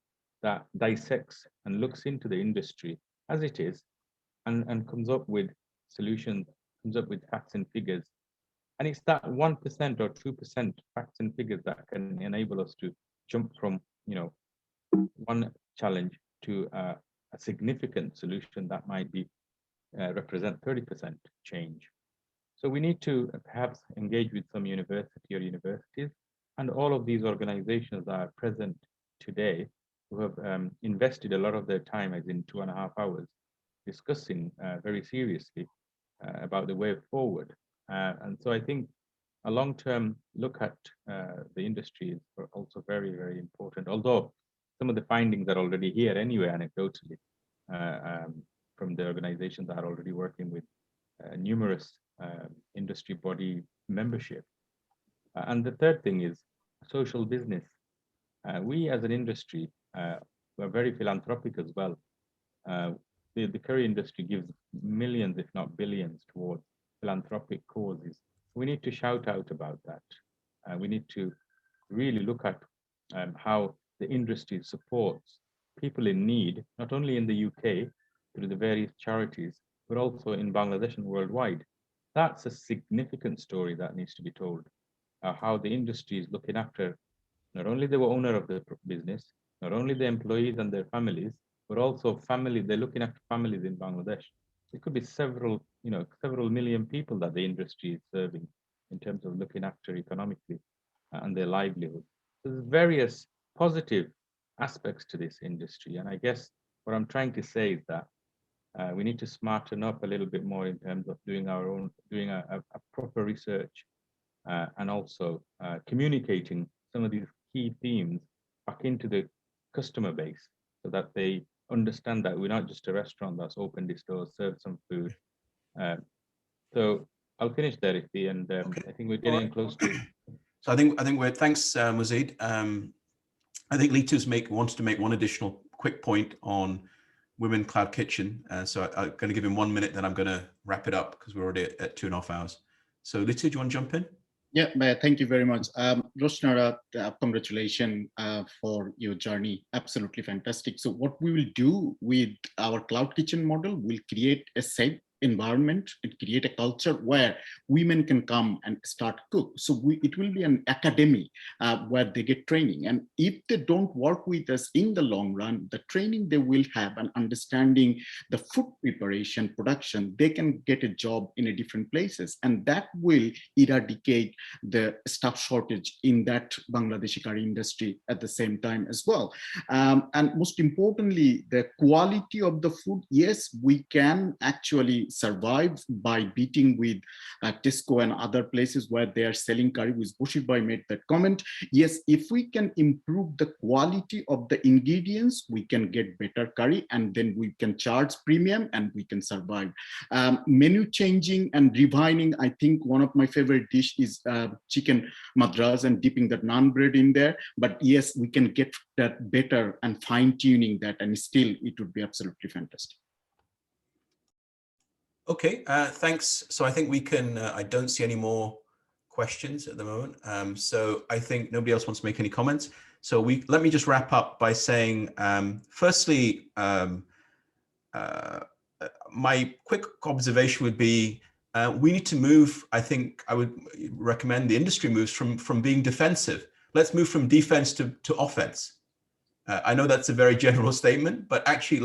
that dissects and looks into the industry as it is, and comes up with solutions, comes up with facts and figures. And it's that 1% or 2% facts and figures that can enable us to jump from, you know, one challenge to a significant solution that might be represent 30% change. So we need to perhaps engage with some university or universities, and all of these organizations that are present today who have invested a lot of their time, as in 2.5 hours, discussing very seriously about the way forward. And so I think a long-term look at the industry is also very, very important, although some of the findings are already here anyway, anecdotally, from the organizations that are already working with numerous industry body membership. And the third thing is social business. We as an industry, we're very philanthropic as well. The curry industry gives millions, if not billions, towards philanthropic causes. We need to shout out about that. We need to really look at how the industry supports people in need, not only in the UK through the various charities, but also in Bangladesh and worldwide. That's a significant story that needs to be told. How the industry is looking after not only the owner of the business, not only the employees and their families, but also they're looking after families in Bangladesh. It could be several million people that the industry is serving in terms of looking after economically and their livelihood. there's various positive aspects to this industry. And I guess what I'm trying to say is that we need to smarten up a little bit more in terms of doing a proper research and also communicating some of these key themes back into the customer base so that they understand that we're not just a restaurant that's opened its doors, served some food. So I'll finish there, Iffy, and okay. I think we're getting close to. So I think we're thanks, Mazid. I think Litus wants to make one additional quick point on Women Cloud Kitchen. So I'm going to give him 1 minute, then I'm going to wrap it up because we're already at 2.5 hours. So Litu, do you want to jump in? Yeah, thank you very much. Rosnara, congratulations for your journey. Absolutely fantastic. So what we will do with our cloud kitchen model, we'll create a safe environment and create a culture where women can come and start cook. So it will be an academy where they get training. And if they don't work with us in the long run, the training they will have and understanding the food preparation, production, they can get a job in a different places. And that will eradicate the staff shortage in that Bangladeshi curry industry at the same time as well. And most importantly, the quality of the food, yes, we can actually survive by beating with Tesco and other places where they are selling curry, which Bashir Bhai made that comment. Yes, if we can improve the quality of the ingredients, we can get better curry and then we can charge premium and we can survive. Menu changing and refining, I think one of my favorite dish is chicken madras and dipping that naan bread in there. But yes, we can get that better and fine tuning that, and still it would be absolutely fantastic. Okay, thanks. So I think we can, I don't see any more questions at the moment. So I think nobody else wants to make any comments. So let me just wrap up by saying, firstly, my quick observation would be, we need to move, I think I would recommend the industry moves from being defensive. Let's move from defense to offense. I know that's a very general statement, but actually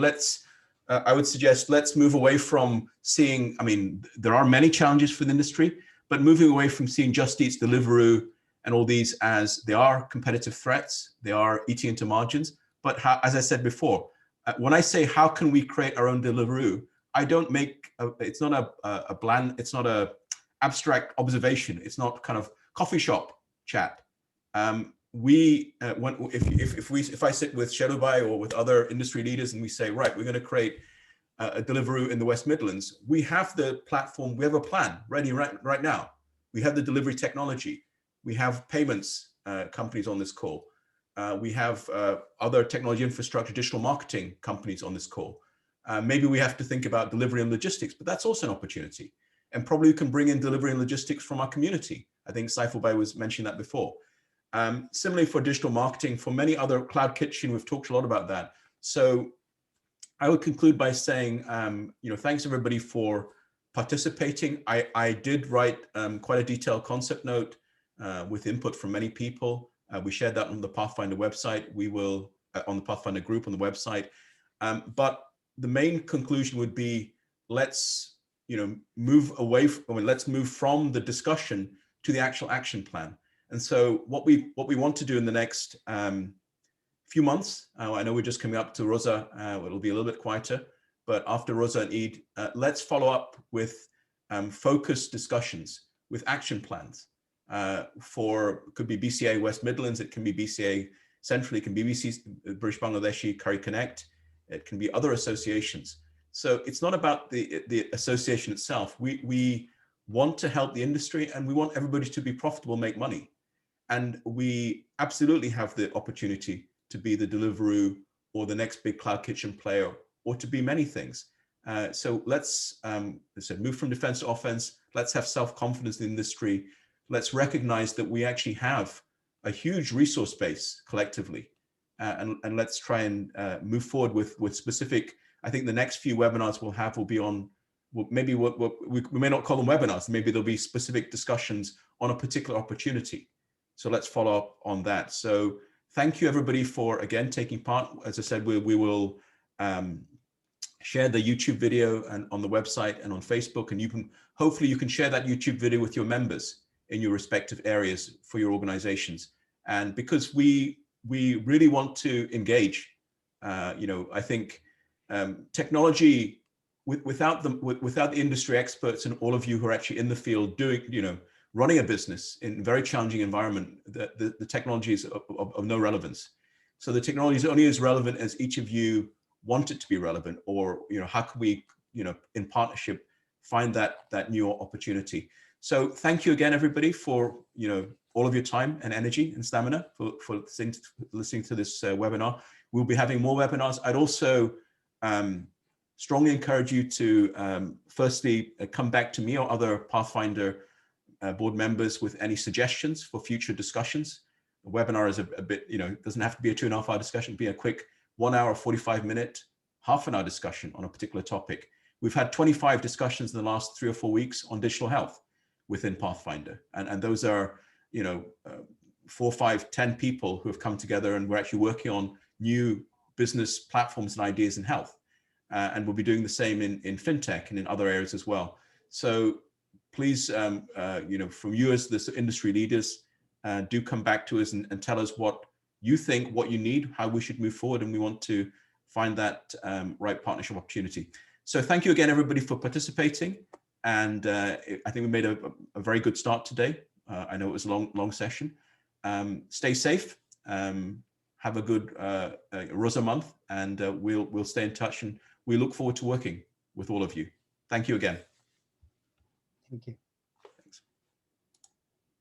I would suggest let's move away from seeing, I mean, there are many challenges for the industry, but moving away from seeing Just Eat's, Deliveroo, and all these as they are competitive threats, they are eating into margins. But as I said before, when I say how can we create our own Deliveroo, I don't make, it's not a bland, it's not a abstract observation. It's not kind of coffee shop chat. If I sit with Shelubhai or with other industry leaders and we say, right, we're going to create a Deliveroo in the West Midlands, we have the platform, we have a plan ready right now. We have the delivery technology. We have payments companies on this call. We have other technology infrastructure, digital marketing companies on this call. Maybe we have to think about delivery and logistics, but that's also an opportunity. And probably we can bring in delivery and logistics from our community. I think Saifulbhai was mentioning that before. Similarly for digital marketing, for many other cloud kitchen, we've talked a lot about that. So I would conclude by saying, thanks everybody for participating. I did write quite a detailed concept note with input from many people. We shared that on the Pathfinder website. We will, on the Pathfinder group on the website. But the main conclusion would be, let's move away from, let's move from the discussion to the actual action plan. And so what we want to do in the next few months, I know we're just coming up to Rosa, it'll be a little bit quieter, but after Rosa and Eid, let's follow up with focused discussions with action plans could be BCA West Midlands, it can be BCA Central, it can be British Bangladeshi Curry Connect, it can be other associations. So it's not about the association itself. We want to help the industry and we want everybody to be profitable, make money. And we absolutely have the opportunity to be the Deliveroo or the next big cloud kitchen player, or to be many things. So let's move from defense to offense. Let's have self-confidence in the industry. Let's recognize that we actually have a huge resource base collectively. And let's try and move forward with specific, I think the next few webinars we'll have will be on, maybe we may not call them webinars, maybe there'll be specific discussions on a particular opportunity. So let's follow up on that. So thank you everybody for, again, taking part. As I said, we will share the YouTube video and on the website and on Facebook, and hopefully you can share that YouTube video with your members in your respective areas for your organizations. And because we really want to engage, I think technology, without the industry experts and all of you who are actually in the field doing, running a business in a very challenging environment, the technology is of no relevance. So the technology is only as relevant as each of you want it to be relevant, or how can we, in partnership, find that new opportunity. So thank you again, everybody, for all of your time and energy and stamina for listening to this webinar. We'll be having more webinars. I'd also strongly encourage you to firstly come back to me or other Pathfinder board members with any suggestions for future discussions. A webinar is a bit, it doesn't have to be a 2.5-hour discussion, it'd be a quick 1 hour, 45-minute, half-an-hour discussion on a particular topic. We've had 25 discussions in the last 3 or 4 weeks on digital health within Pathfinder. And those are, 4, 5, 10 people who have come together, and we're actually working on new business platforms and ideas in health. And we'll be doing the same in fintech and in other areas as well. So please, from you as the industry leaders, do come back to us and tell us what you think, what you need, how we should move forward. And we want to find that right partnership opportunity. So thank you again, everybody, for participating. And I think we made a very good start today. I know it was a long session. Stay safe. Have a good Rosa month, and we'll stay in touch, and we look forward to working with all of you. Thank you again. Thank you.